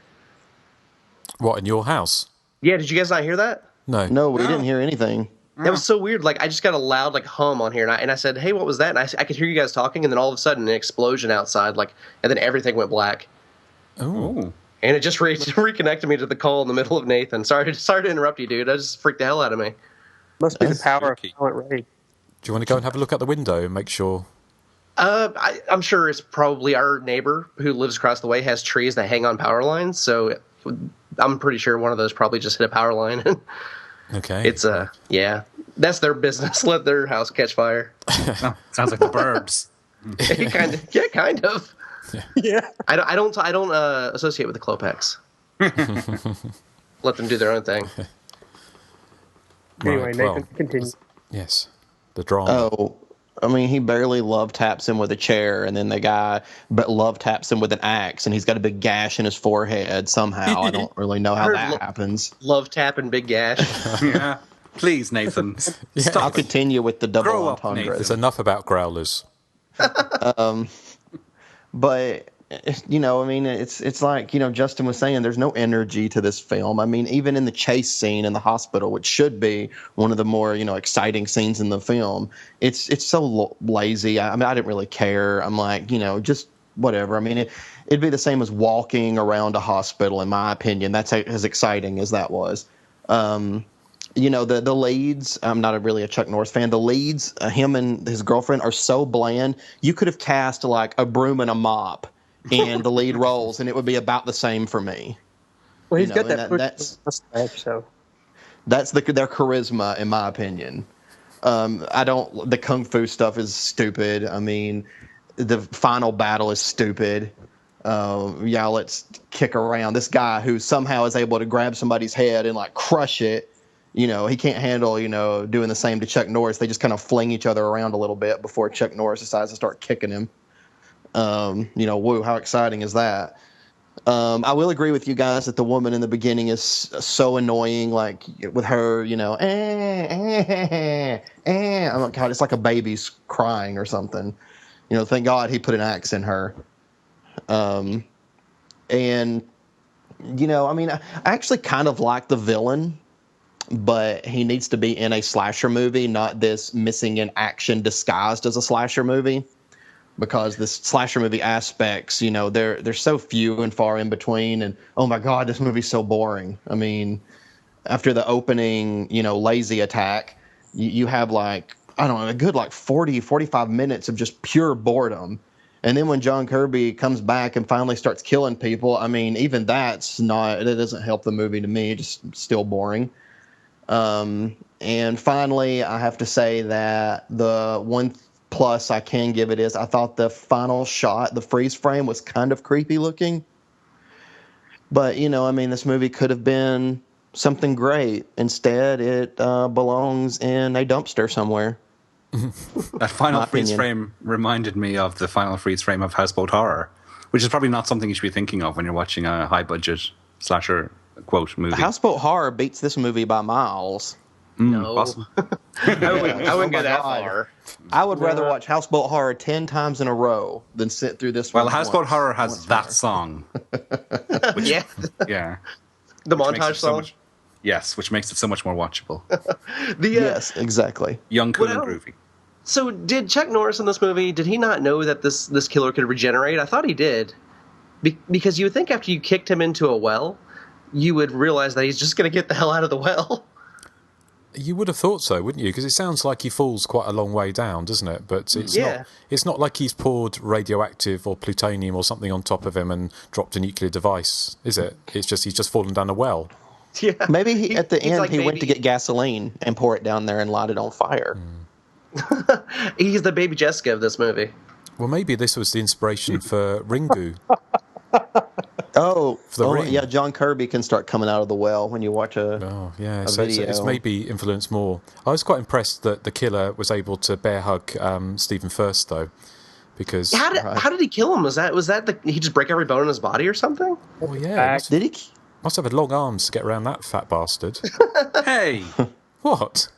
Speaker 6: What, in your house?
Speaker 7: Yeah, did you guys not hear that?
Speaker 6: No.
Speaker 8: No, we didn't hear anything.
Speaker 7: That was so weird. Like, I just got a loud, like, hum on here, and I said, hey, what was that? And I could hear you guys talking, and then all of a sudden, an explosion outside, like, and then everything went black.
Speaker 6: Oh.
Speaker 7: And it just reconnected me to the call in the middle of Nathan. Sorry to interrupt you, dude. I just freaked the hell out of me.
Speaker 1: Must be the power
Speaker 6: tricky.
Speaker 1: of silent rage.
Speaker 6: Do you want to go and have a look out the window and make sure?
Speaker 7: I'm sure it's probably our neighbor who lives across the way has trees that hang on power lines, so I'm pretty sure one of those probably just hit a power line.
Speaker 6: Okay.
Speaker 7: It's yeah, that's their business. Let their house catch fire.
Speaker 9: Oh, sounds like the Burbs.
Speaker 7: kind of.
Speaker 1: Yeah.
Speaker 7: I don't associate with the Klopex. Let them do their own thing.
Speaker 1: Anyway,
Speaker 6: Right,
Speaker 1: Nathan,
Speaker 6: well,
Speaker 1: continue.
Speaker 6: Yes. The drama.
Speaker 8: Oh, I mean, he barely love taps him with a chair, and then the guy love taps him with an axe, and he's got a big gash in his forehead somehow. I don't really know how
Speaker 7: Heard
Speaker 8: that happens.
Speaker 7: Love tap and big gash.
Speaker 9: Yeah. Please, Nathan.
Speaker 8: I'll
Speaker 9: Stop it.
Speaker 8: continue with the double
Speaker 9: Grow up,
Speaker 8: entendre.
Speaker 9: Nathan.
Speaker 6: There's enough about growlers.
Speaker 8: But I mean, it's like Justin was saying, there's no energy to this film. I mean, even in the chase scene in the hospital, which should be one of the more exciting scenes in the film, it's so lazy. I mean, I didn't really care. I'm like, just whatever. I mean, it'd be the same as walking around a hospital, in my opinion. That's as exciting as that was. The leads, I'm not really a Chuck Norris fan. The leads, him and his girlfriend, are so bland. You could have cast like a broom and a mop in the lead roles, and it would be about the same for me.
Speaker 1: Well, he's got that
Speaker 8: that's
Speaker 1: so.
Speaker 8: That's their charisma, in my opinion. The kung fu stuff is stupid. I mean, the final battle is stupid. Let's kick around. This guy who somehow is able to grab somebody's head and like crush it. He can't handle, doing the same to Chuck Norris. They just kind of fling each other around a little bit before Chuck Norris decides to start kicking him. Woo, how exciting is that? I will agree with you guys that the woman in the beginning is so annoying, like with her, oh my God, it's like a baby's crying or something. Thank God he put an axe in her. I mean, I actually kind of like the villain, but he needs to be in a slasher movie, not this missing in action disguised as a slasher movie. Because the slasher movie aspects, they're so few and far in between. And, oh, my God, this movie's so boring. I mean, after the opening, lazy attack, you have like, I don't know, a good like 40, 45 minutes of just pure boredom. And then when John Kirby comes back and finally starts killing people, I mean, even it doesn't help the movie to me. It's just still boring. And finally, I have to say that the one plus I can give it is I thought the final shot, the freeze frame, was kind of creepy looking. But, this movie could have been something great. Instead, it belongs in a dumpster somewhere.
Speaker 9: That final freeze frame reminded me of the final freeze frame of Houseboat Horror, which is probably not something you should be thinking of when you're watching a high-budget slasher, quote, movie.
Speaker 8: Houseboat Horror beats this movie by miles.
Speaker 7: No.
Speaker 9: Awesome.
Speaker 7: I wouldn't go that far.
Speaker 8: I would rather watch Houseboat Horror 10 times in a row than sit through this
Speaker 9: Well,
Speaker 8: one.
Speaker 9: Houseboat Horror has that song. Which,
Speaker 7: Yeah.
Speaker 9: Yeah.
Speaker 7: The
Speaker 9: Which makes
Speaker 7: montage
Speaker 9: it so
Speaker 7: song.
Speaker 9: much- yes, which makes it so much more watchable.
Speaker 8: Yes, exactly.
Speaker 9: Young, cool,
Speaker 7: Well,
Speaker 9: and groovy.
Speaker 7: So did Chuck Norris in this movie, did he not know that this killer could regenerate? I thought he did. Because you would think after you kicked him into a well, you would realize that he's just going to get the hell out of the well.
Speaker 6: You would have thought so, wouldn't you? Because it sounds like he falls quite a long way down, doesn't it? But it's not. It's not like he's poured radioactive or plutonium or something on top of him and dropped a nuclear device, is it? It's just he's just fallen down a well.
Speaker 7: Yeah.
Speaker 8: Maybe at the end
Speaker 7: like
Speaker 8: he went to get gasoline and pour it down there and light it on fire.
Speaker 7: He's the baby Jessica of this movie.
Speaker 6: Well, maybe this was the inspiration for Ringu. Ring.
Speaker 8: Yeah, John Kirby can start coming out of the well when you watch a
Speaker 6: So
Speaker 8: video.
Speaker 6: it's maybe influenced more. I was quite impressed that the killer was able to bear hug Stephen Furst, though, because
Speaker 7: How did he kill him? Was that he just break every bone in his body or something?
Speaker 6: Oh yeah,
Speaker 8: Did he?
Speaker 6: must have had long arms to get around that fat bastard.
Speaker 9: Hey!
Speaker 6: What?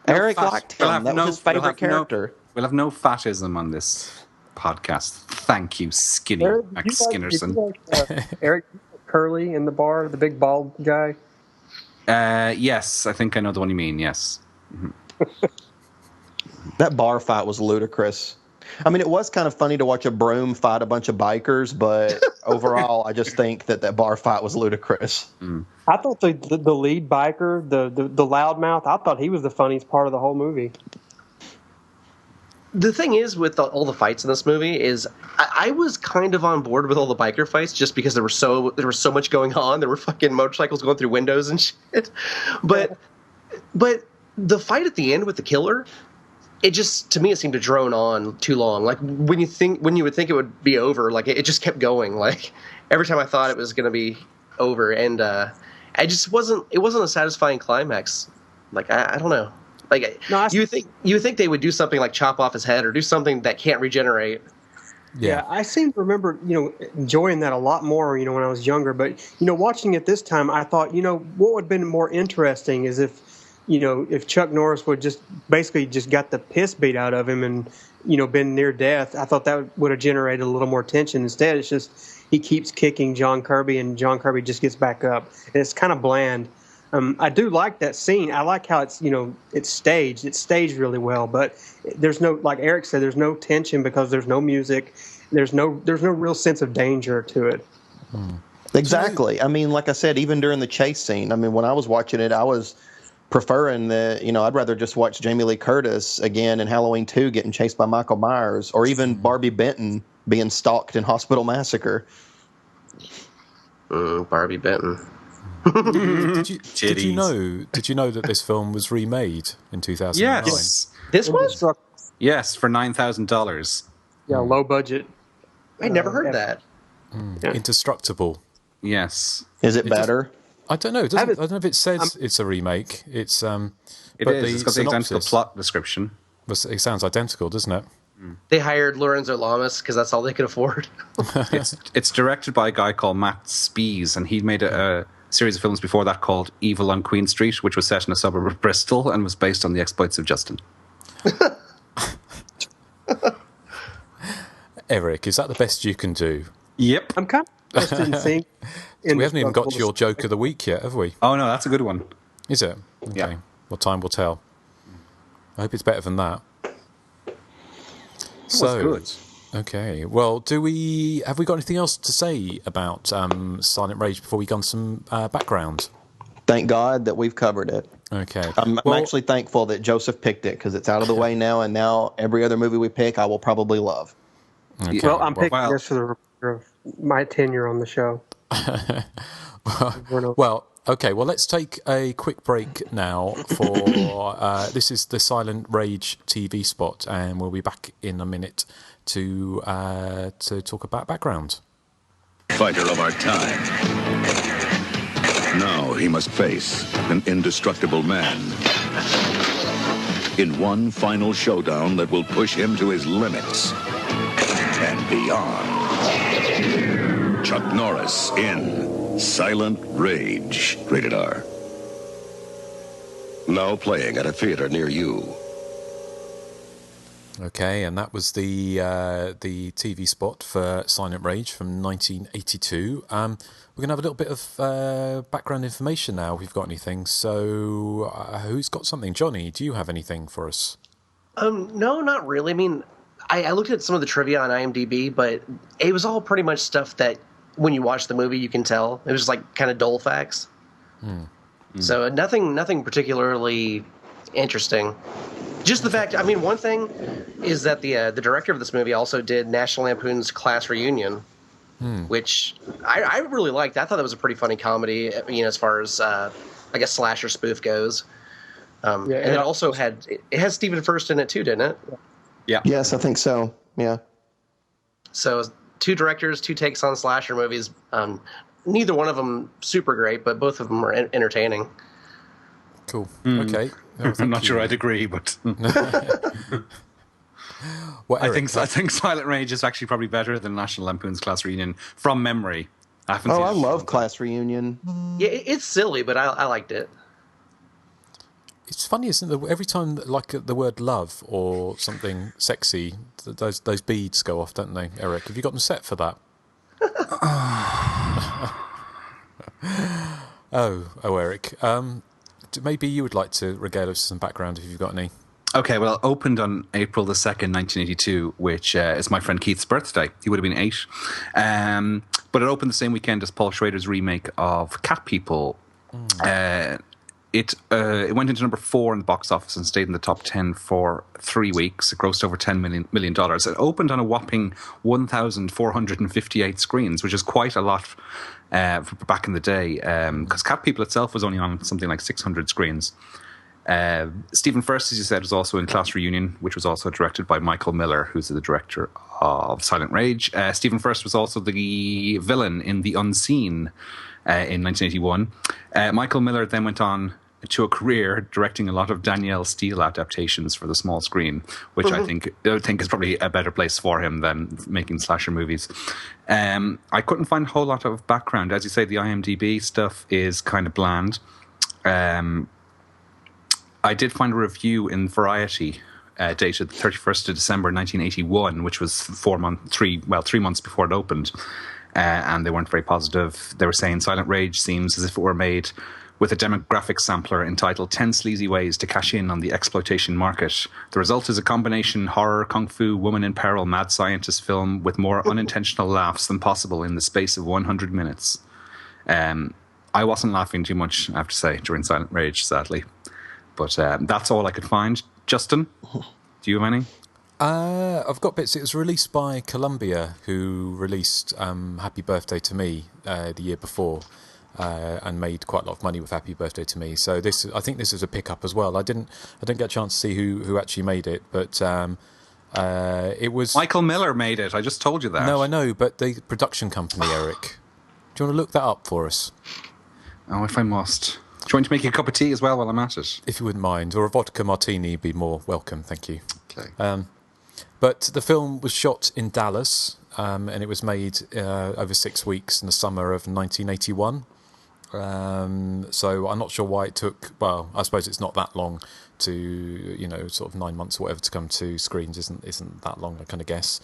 Speaker 8: Eric
Speaker 9: fat-
Speaker 8: liked
Speaker 9: we'll
Speaker 8: him.
Speaker 9: have
Speaker 8: That
Speaker 9: no-
Speaker 8: was his favorite
Speaker 9: we'll have
Speaker 8: character.
Speaker 9: We'll have no fatism on this podcast. Thank you, Skinny
Speaker 1: Eric,
Speaker 9: Skinnerson.
Speaker 1: Eric Curly in the bar, the big bald guy.
Speaker 9: Yes, I think I know the one you mean. Yes.
Speaker 8: That bar fight was ludicrous. I mean, it was kind of funny to watch a broom fight a bunch of bikers, but overall, I just think that bar fight was ludicrous.
Speaker 1: I thought the lead biker, the loudmouth, I thought he was the funniest part of the whole movie.
Speaker 7: The thing is with all the fights in this movie is I was kind of on board with all the biker fights just because there was so much going on. There were fucking motorcycles going through windows and shit. But the fight at the end with the killer, it just, to me, it seemed to drone on too long. Like when you would think it would be over, like it just kept going. Like every time I thought it was going to be over, and it wasn't a satisfying climax. Like I don't know. Like no, you would think they would do something like chop off his head or do something that can't regenerate.
Speaker 1: Yeah, I seem to remember, enjoying that a lot more, when I was younger. But, watching it this time, I thought, what would have been more interesting is if Chuck Norris would just got the piss beat out of him and, been near death. I thought that would have generated a little more tension. Instead, it's just he keeps kicking John Kirby and John Kirby just gets back up. And it's kind of bland. I do like that scene. I like how it's, it's staged. It's staged really well, but there's no, like Erik said, there's no tension because there's no music. There's no real sense of danger to it.
Speaker 8: Exactly. I mean, like I said, even during the chase scene, I mean, when I was watching it, I was preferring I'd rather just watch Jamie Lee Curtis again in Halloween 2 getting chased by Michael Myers, or even Barbie Benton being stalked in Hospital Massacre.
Speaker 7: Barbie Benton.
Speaker 6: Did you know that this film was remade in 2009?
Speaker 9: Yes.
Speaker 7: This was?
Speaker 9: Yes, for $9,000.
Speaker 1: Yeah, low budget.
Speaker 7: I never heard that.
Speaker 1: Yeah.
Speaker 6: Indestructible.
Speaker 9: Yes.
Speaker 8: Is it better?
Speaker 6: I don't know. I don't know if it says it's a remake. It's
Speaker 9: it
Speaker 6: but
Speaker 9: is. It's got the identical plot description.
Speaker 6: It sounds identical, doesn't it?
Speaker 7: They hired Lorenzo Lamas because that's all they could afford.
Speaker 9: It's directed by a guy called Matt Spees, and he made a series of films before that called Evil on Queen Street, which was set in a suburb of Bristol and was based on the exploits of Justin.
Speaker 6: Erik, is that the best you can do?
Speaker 9: Yep.
Speaker 1: I'm kind of interested in seeing.
Speaker 6: We haven't even got to your joke of the week yet, have we?
Speaker 9: Oh, no, that's a good one.
Speaker 6: Is it? Okay.
Speaker 9: Yeah.
Speaker 6: Well, time will tell. I hope it's better than that. So,
Speaker 9: good.
Speaker 6: Okay. Well, have we got anything else to say about Silent Rage before we go on some background?
Speaker 8: Thank God that we've covered it.
Speaker 6: Okay.
Speaker 8: I'm actually thankful that Joseph picked it because it's out of the way now, and now every other movie we pick, I will probably love.
Speaker 6: Okay.
Speaker 1: Well, I'm picking this for the remainder of my tenure on the show.
Speaker 6: Well, okay. Well, let's take a quick break now for this is the Silent Rage TV spot, and we'll be back in a minute to talk about background.
Speaker 2: Fighter of our time. Now he must face an indestructible man in one final showdown that will push him to his limits and beyond. Chuck Norris in Silent Rage, rated R. Now playing at a theater near you.
Speaker 6: Okay, and that was the TV spot for Silent Rage from 1982. We're going to have a little bit of background information now, if we've got anything. So, who's got something? Johnny, do you have anything for us?
Speaker 7: No, not really. I mean, I looked at some of the trivia on IMDb, but it was all pretty much stuff that when you watch the movie, you can tell. It was like kind of dull facts. So nothing particularly interesting. Just the fact, I mean, one thing is that the director of this movie also did National Lampoon's Class Reunion, which I really liked. I thought that was a pretty funny comedy, as far as, I guess, slasher spoof goes. And it also it has Stephen Furst in it too, didn't it?
Speaker 9: Yeah.
Speaker 8: Yes, I think so. Yeah.
Speaker 7: So 2 directors, 2 takes on slasher movies. Neither one of them super great, but both of them are entertaining.
Speaker 6: Cool. Okay. No,
Speaker 9: I'm not sure I'd agree, but
Speaker 6: well,
Speaker 9: I
Speaker 6: Erik,
Speaker 9: think Silent Rage is actually probably better than National Lampoon's Class Reunion from memory. I
Speaker 8: love Class Reunion.
Speaker 7: Yeah, it's silly, but I liked it.
Speaker 6: It's funny, isn't it? Every time, like the word love or something sexy, those beads go off, don't they, Erik? Have you got them set for that? Eric. Maybe you would like to regale us with some background if you've got any.
Speaker 9: Okay, well, it opened on April the 2nd, 1982, which is my friend Keith's birthday. He would have been 8. But it opened the same weekend as Paul Schrader's remake of Cat People. It went into number 4 in the box office and stayed in the top 10 for 3 weeks. It grossed over $10 million. It opened on a whopping 1,458 screens, which is quite a lot back in the day, because Cat People itself was only on something like 600 screens. Stephen Furst, as you said, was also in Class Reunion, which was also directed by Michael Miller, who's the director of Silent Rage. Stephen Furst was also the villain in The Unseen in 1981. Michael Miller then went on to a career directing a lot of Danielle Steele adaptations for the small screen, which I think is probably a better place for him than making slasher movies. I couldn't find a whole lot of background. As you say, the IMDb stuff is kind of bland. I did find a review in Variety dated 31st of December 1981, which was 3 months before it opened, and they weren't very positive. They were saying Silent Rage seems as if it were made with a demographic sampler entitled 10 Sleazy Ways to Cash In on the Exploitation Market. The result is a combination horror, kung fu, woman in peril, mad scientist film with more unintentional laughs than possible in the space of 100 minutes. I wasn't laughing too much, I have to say, during Silent Rage, sadly. But that's all I could find. Justin, do you have any?
Speaker 6: I've got bits. It was released by Columbia, who released Happy Birthday to Me the year before, and made quite a lot of money with Happy Birthday to Me. So I think this is a pickup as well. I didn't get a chance to see who actually made it, but it was
Speaker 9: Michael Miller made it. I just told you that.
Speaker 6: No, I know, but the production company, Erik. Do you want to look that up for us?
Speaker 9: Oh, if I must. Do you want to make you a cup of tea as well while I'm at it?
Speaker 6: If you wouldn't mind. Or a vodka martini would be more welcome, thank you.
Speaker 8: Okay.
Speaker 6: But the film was shot in Dallas, and it was made over 6 weeks in the summer of 1981. So I'm not sure why it took... Well, I suppose it's not that long to, sort of 9 months or whatever to come to screens isn't that long, I kind of guess.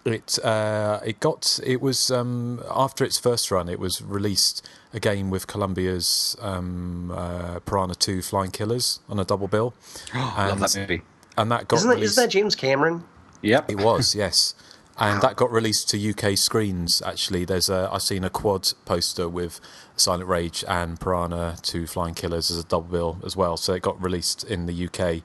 Speaker 6: It was after its first run, it was released again with Columbia's Piranha 2 Flying Killers on a double bill.
Speaker 9: I love that movie.
Speaker 6: And that got
Speaker 7: Isn't that James Cameron?
Speaker 9: Yep,
Speaker 6: it was, yes. And that got released to UK screens. Actually, I've seen a quad poster with Silent Rage and Piranha 2 Flying Killers as a double bill as well. So it got released in the UK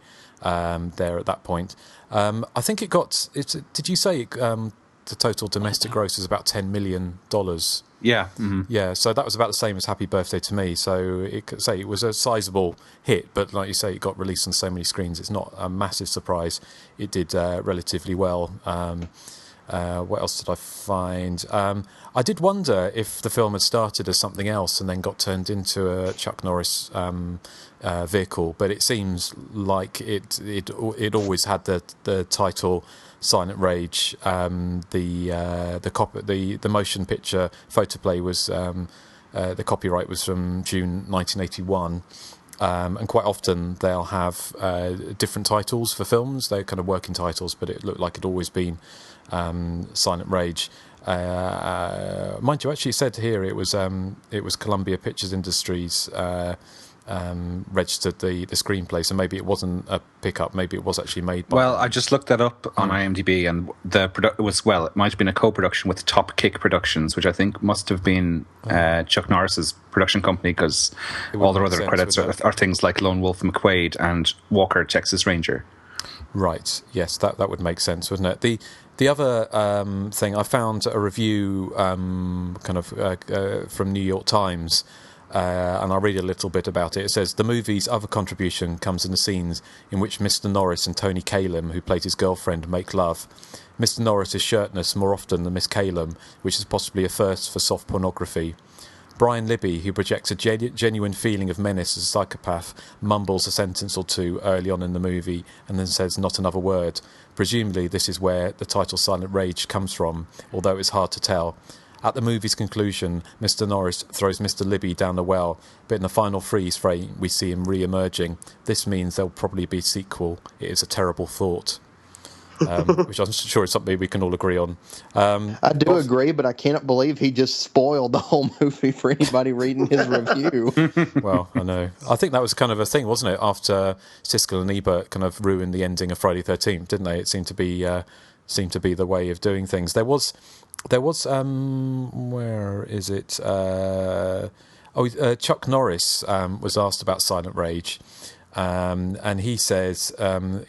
Speaker 6: there at that point. I think it got. Did you say the total domestic gross was about $10 million?
Speaker 9: Yeah. Mm-hmm.
Speaker 6: Yeah, so that was about the same as Happy Birthday to Me. So it was a sizable hit, but like you say, it got released on so many screens. It's not a massive surprise. It did relatively well. What else did I find? I did wonder if the film had started as something else and then got turned into a Chuck Norris vehicle, but it seems like it always had the title Silent Rage. The motion picture photoplay was the copyright was from June 1981. And quite often they'll have different titles for films. They're kind of working titles, but it looked like it'd always been Silent Rage. Mind you, actually said here it was Columbia Pictures Industries registered the screenplay, so maybe it wasn't a pickup, maybe it was actually made by...
Speaker 9: Well, I just looked that up on IMDb, and it might have been a co-production with Top Kick Productions, which I think must have been Chuck Norris's production company, because all their other credits are things like Lone Wolf McQuade and Walker, Texas Ranger.
Speaker 6: Right, yes, that would make sense, wouldn't it? The other thing, I found a review from New York Times, and I'll read a little bit about it. It says, the movie's other contribution comes in the scenes in which Mr. Norris and Tony Kalem, who played his girlfriend, make love. Mr. Norris is shirtless more often than Miss Kalem, which is possibly a first for soft pornography. Brian Libby, who projects a genuine feeling of menace as a psychopath, mumbles a sentence or two early on in the movie and then says not another word. Presumably this is where the title Silent Rage comes from, although it's hard to tell. At the movie's conclusion, Mr. Norris throws Mr. Libby down the well, but in the final freeze frame we see him re-emerging. This means there'll probably be a sequel. It is a terrible thought. which I'm sure is something we can all agree on.
Speaker 8: I do agree, but I can't believe he just spoiled the whole movie for anybody reading his review.
Speaker 6: Well, I know. I think that was kind of a thing, wasn't it? After Siskel and Ebert kind of ruined the ending of Friday 13th, didn't they? It seemed to be the way of doing things. There was where is it? Chuck Norris was asked about Silent Rage, and he says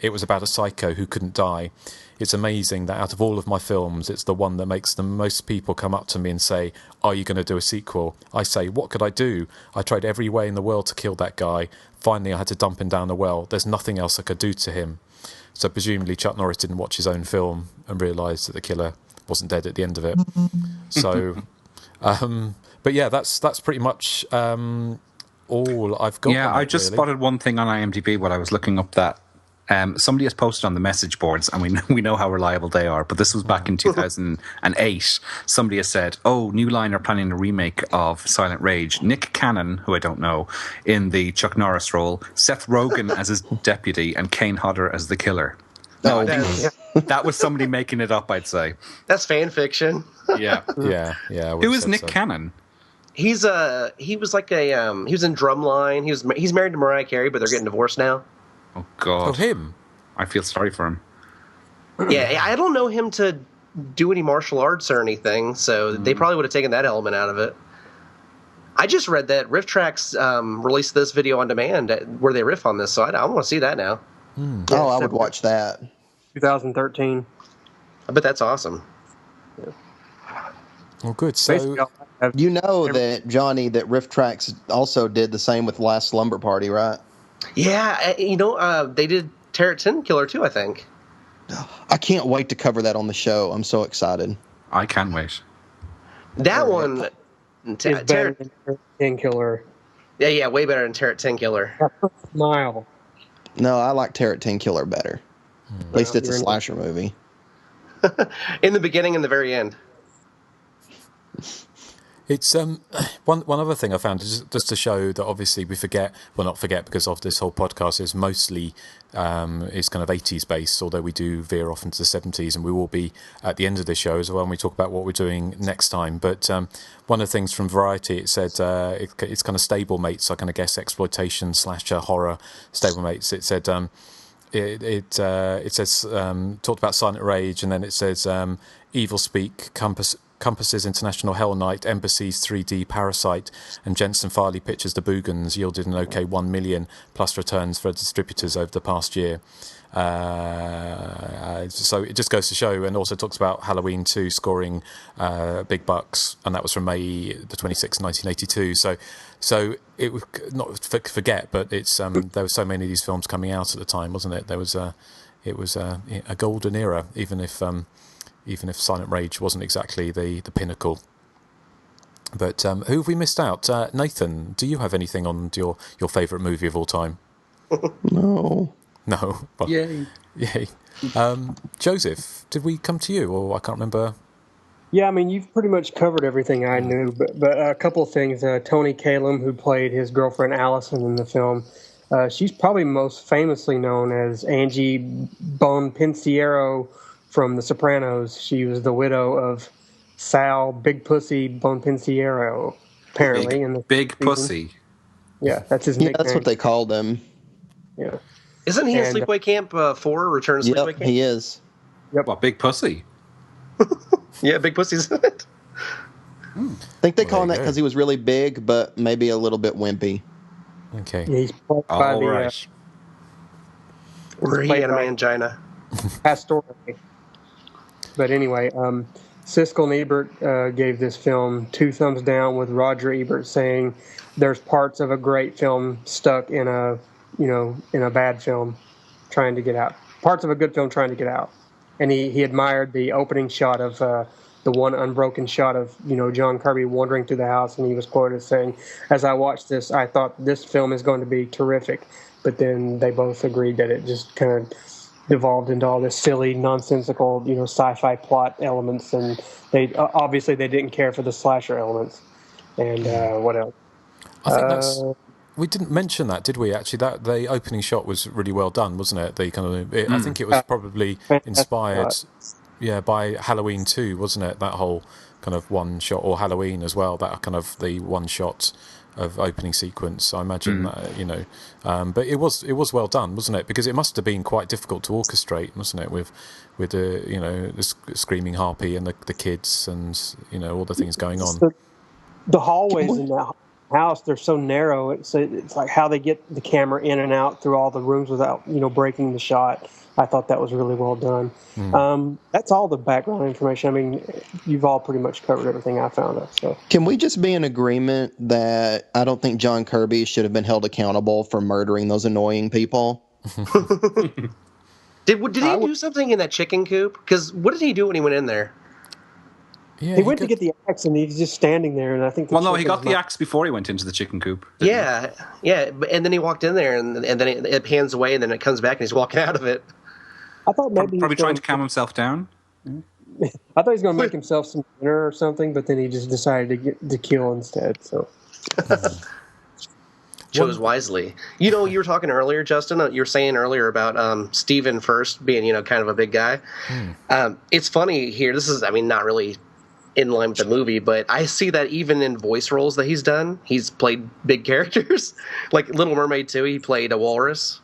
Speaker 6: it was about a psycho who couldn't die. It's amazing that out of all of my films, it's the one that makes the most people come up to me and say, "Are you going to do a sequel?" I say, "What could I do? I tried every way in the world to kill that guy. Finally, I had to dump him down a well. There's nothing else I could do to him." So presumably Chuck Norris didn't watch his own film and realised that the killer wasn't dead at the end of it. So, but yeah, that's pretty much all I've got.
Speaker 9: Yeah, I just spotted one thing on IMDb while I was looking up that somebody has posted on the message boards, and we know how reliable they are, but this was back in 2008. Somebody has said, New Line are planning a remake of Silent Rage. Nick Cannon, who I don't know, in the Chuck Norris role, Seth Rogen as his deputy, and Kane Hodder as the killer.
Speaker 8: Oh,
Speaker 9: that was somebody making it up, I'd say.
Speaker 7: That's fan fiction.
Speaker 9: Yeah.
Speaker 6: Yeah.
Speaker 9: Who is Nick Cannon?
Speaker 7: He was he was in Drumline. He's married to Mariah Carey, but they're getting divorced now.
Speaker 9: Oh God!
Speaker 6: Oh, him.
Speaker 9: I feel sorry for him.
Speaker 7: Yeah, I don't know him to do any martial arts or anything, so they probably would have taken that element out of it. I just read that Riff Tracks released this video on demand where they riff on this, so I want to see that now.
Speaker 8: Oh, I would watch that.
Speaker 1: 2013.
Speaker 7: I bet that's awesome.
Speaker 6: Well, good. So
Speaker 8: you know that, Johnny, that Riff Tracks also did the same with Last Slumber Party, right?
Speaker 7: Yeah, they did Terror 10 Killer too, I think.
Speaker 8: I can't wait to cover that on the show. I'm so excited.
Speaker 9: I can't wait.
Speaker 7: That one...
Speaker 1: Better than Terror 10 Killer.
Speaker 7: Yeah, way better than Terror 10 Killer.
Speaker 1: Smile.
Speaker 8: No, I like Terror 10 Killer better. At least it's a slasher movie.
Speaker 7: In the beginning and the very end.
Speaker 6: It's one other thing I found is just to show that obviously we forget, well, not forget, because of this whole podcast is mostly is kind of 80s based, although we do veer off into the 70s, and we will be at the end of the show as well when we talk about what we're doing next time. But one of the things from Variety, it said it's kind of stablemates, I kind of guess exploitation / horror stablemates. It said it says talked about Silent Rage, and then it says Evil Speak, Compass's International Hell Night, Embassy's 3D Parasite, and Jensen Farley Pictures The Boogans yielded an okay 1 million plus returns for distributors over the past year. So it just goes to show, and also talks about Halloween 2 scoring big bucks, and that was from May the 26th, 1982. So it was not forget, but it's there were so many of these films coming out at the time, wasn't it? It was a golden era, even if Silent Rage wasn't exactly the pinnacle. But who have we missed out? Nathan, do you have anything on your favourite movie of all time?
Speaker 8: No.
Speaker 6: No. Well,
Speaker 9: Yay.
Speaker 6: Joseph, did we come to you, or I can't remember?
Speaker 1: Yeah, I mean, you've pretty much covered everything I knew, but a couple of things. Toni Kalem, who played his girlfriend Allison in the film, she's probably most famously known as Angie Bonpensiero from The Sopranos. She was the widow of Sal Big Pussy Bonpensiero, apparently.
Speaker 9: Big Pussy.
Speaker 1: Yeah, that's his nickname.
Speaker 8: That's what they called him.
Speaker 1: Yeah.
Speaker 7: Isn't he in Sleepaway Camp 4, Return to Sleepaway Camp?
Speaker 8: He is.
Speaker 1: Yep.
Speaker 9: What, Big Pussy?
Speaker 7: Yeah, Big Pussy's in it.
Speaker 8: I think they call him that because he was really big, but maybe a little bit wimpy.
Speaker 6: Okay.
Speaker 1: Yeah, he's played by
Speaker 9: All right.
Speaker 7: Or he had a mangina.
Speaker 1: Pastoral. But anyway, Siskel and Ebert gave this film 2 thumbs down, with Roger Ebert saying there's parts of a great film stuck in a bad film trying to get out. Parts of a good film trying to get out. And he admired the opening shot of the one unbroken shot of John Kirby wandering through the house, and he was quoted as saying, "As I watched this, I thought this film is going to be terrific." But then they both agreed that it just kind of devolved into all this silly, nonsensical, sci-fi plot elements, and they obviously they didn't care for the slasher elements. And what else?
Speaker 6: I think We didn't mention that, did we? Actually, that the opening shot was really well done, wasn't it? I think it was probably inspired, by Halloween 2, wasn't it? That whole kind of one shot, or Halloween as well. That kind of the one shot of opening sequence. I imagine that, but it was well done, wasn't it? Because it must have been quite difficult to orchestrate, wasn't it? With the screaming harpy and the kids and all the things going on.
Speaker 1: The hallways in that house, they're so narrow. It's like how they get the camera in and out through all the rooms without breaking the shot. I thought that was really well done. That's all the background information. I mean, you've all pretty much covered everything I found out. So
Speaker 8: can we just be in agreement that I don't think John Kirby should have been held accountable for murdering those annoying people?
Speaker 7: Did he do something in that chicken coop? Because what did he do when he went in there?
Speaker 6: Yeah,
Speaker 1: he went to get the axe, and he's just standing there. And I think
Speaker 9: he got the axe before he went into the chicken coop.
Speaker 7: Yeah, and then he walked in there, and then it pans away, and then it comes back, and he's walking out of it.
Speaker 1: I thought maybe
Speaker 9: probably trying to calm himself down.
Speaker 1: I thought he was going to make himself some dinner or something, but then he just decided to kill instead. So
Speaker 7: chose wisely. You were talking earlier, Justin. You were saying earlier about Stephen First being kind of a big guy. It's funny here. This is, not really in line with the movie, but I see that even in voice roles that he's done, he's played big characters. Like Little Mermaid 2, he played a walrus.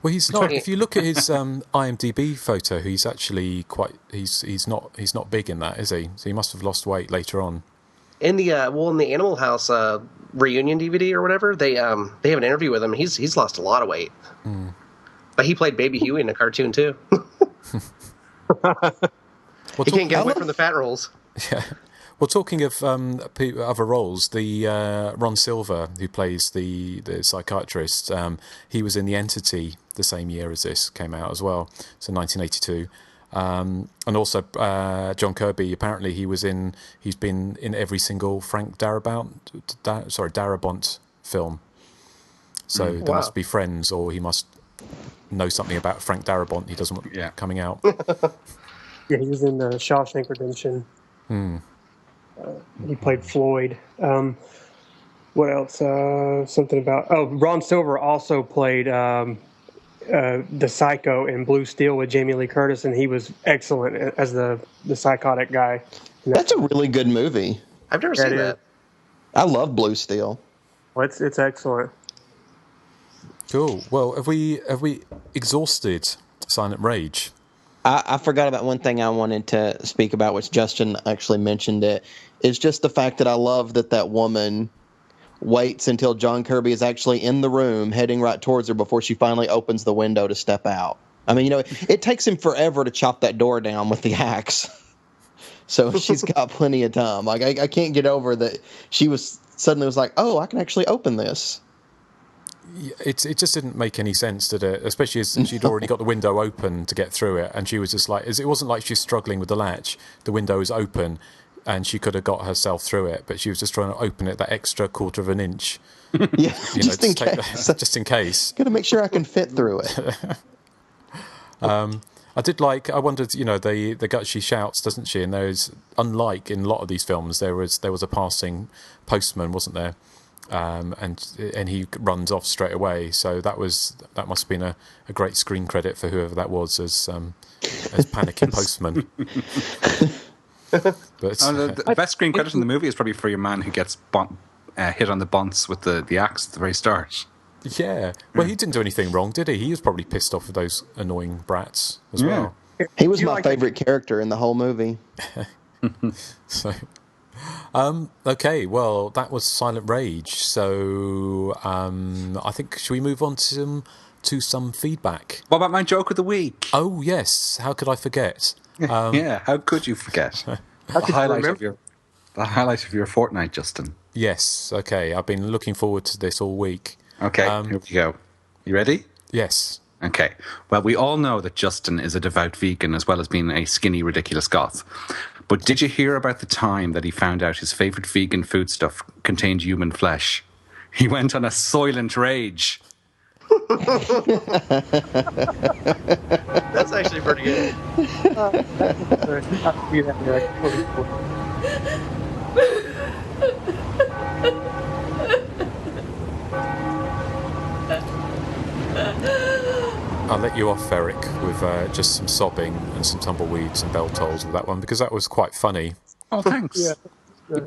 Speaker 6: Well, he's not. If you look at his IMDb photo, he's actually he's not big in that, is he? So he must have lost weight later on.
Speaker 7: In the Animal House reunion DVD or whatever, they have an interview with him. He's lost a lot of weight, but he played Baby Huey in a cartoon too. He can't get away from the fat rolls.
Speaker 6: Yeah. Well, talking of other roles, the Ron Silver, who plays the psychiatrist, he was in The Entity the same year as this came out as well, so 1982. And also John Kirby, apparently he's been in every single Frank Darabont film. So they must be friends, or he must know something about Frank Darabont. He doesn't want coming out.
Speaker 1: Yeah, he was in Shawshank Redemption. He played Floyd. What else? Something about... Ron Silver also played the Psycho in Blue Steel with Jamie Lee Curtis, and he was excellent as the psychotic guy.
Speaker 8: That's a really good movie.
Speaker 7: I've never seen that.
Speaker 8: I love Blue Steel.
Speaker 1: Well, it's excellent.
Speaker 6: Cool. Well, have we exhausted Silent Rage?
Speaker 8: I forgot about one thing I wanted to speak about, which Justin actually mentioned it. It's just the fact that I love that woman waits until John Kirby is actually in the room heading right towards her before she finally opens the window to step out. I mean, it takes him forever to chop that door down with the axe. So she's got plenty of time. Like, I can't get over that she suddenly was like, oh, I can actually open this.
Speaker 6: It just didn't make any sense, did it? Especially as she'd already got the window open to get through it, and she was just like, it wasn't like she's struggling with the latch. The window is open, and she could have got herself through it, but she was just trying to open it that extra quarter of an inch.
Speaker 8: Yeah, just in case.
Speaker 6: Just in case.
Speaker 8: Got to make sure I can fit through it.
Speaker 6: I wondered, the gut she shouts, doesn't she? And there's, unlike in a lot of these films, there was a passing postman, wasn't there? And he runs off straight away. So that must have been a great screen credit for whoever that was as panicking postman. But
Speaker 9: the best screen credit in the movie is probably for your man who gets hit on the bonce with the axe at the very start.
Speaker 6: Yeah. Well, he didn't do anything wrong, did he? He was probably pissed off with those annoying brats as well.
Speaker 8: He was my favorite character in the whole movie.
Speaker 6: So... okay, well, that was Silent Rage. So I think, should we move on to some feedback?
Speaker 9: What about my joke of the week?
Speaker 6: Oh, yes. How could I forget?
Speaker 9: How could you forget? The highlight of your fortnight, Justin.
Speaker 6: Yes, okay. I've been looking forward to this all week.
Speaker 9: Okay, here we go. You ready?
Speaker 6: Yes.
Speaker 9: Okay. Well, we all know that Justin is a devout vegan as well as being a skinny, ridiculous goth. But did you hear about the time that he found out his favourite vegan foodstuff contained human flesh? He went on a Soylent Rage.
Speaker 7: That's actually pretty good.
Speaker 6: I'll let you off, Erik, with just some sobbing and some tumbleweeds and bell tolls with that one, because that was quite funny.
Speaker 9: Oh, thanks.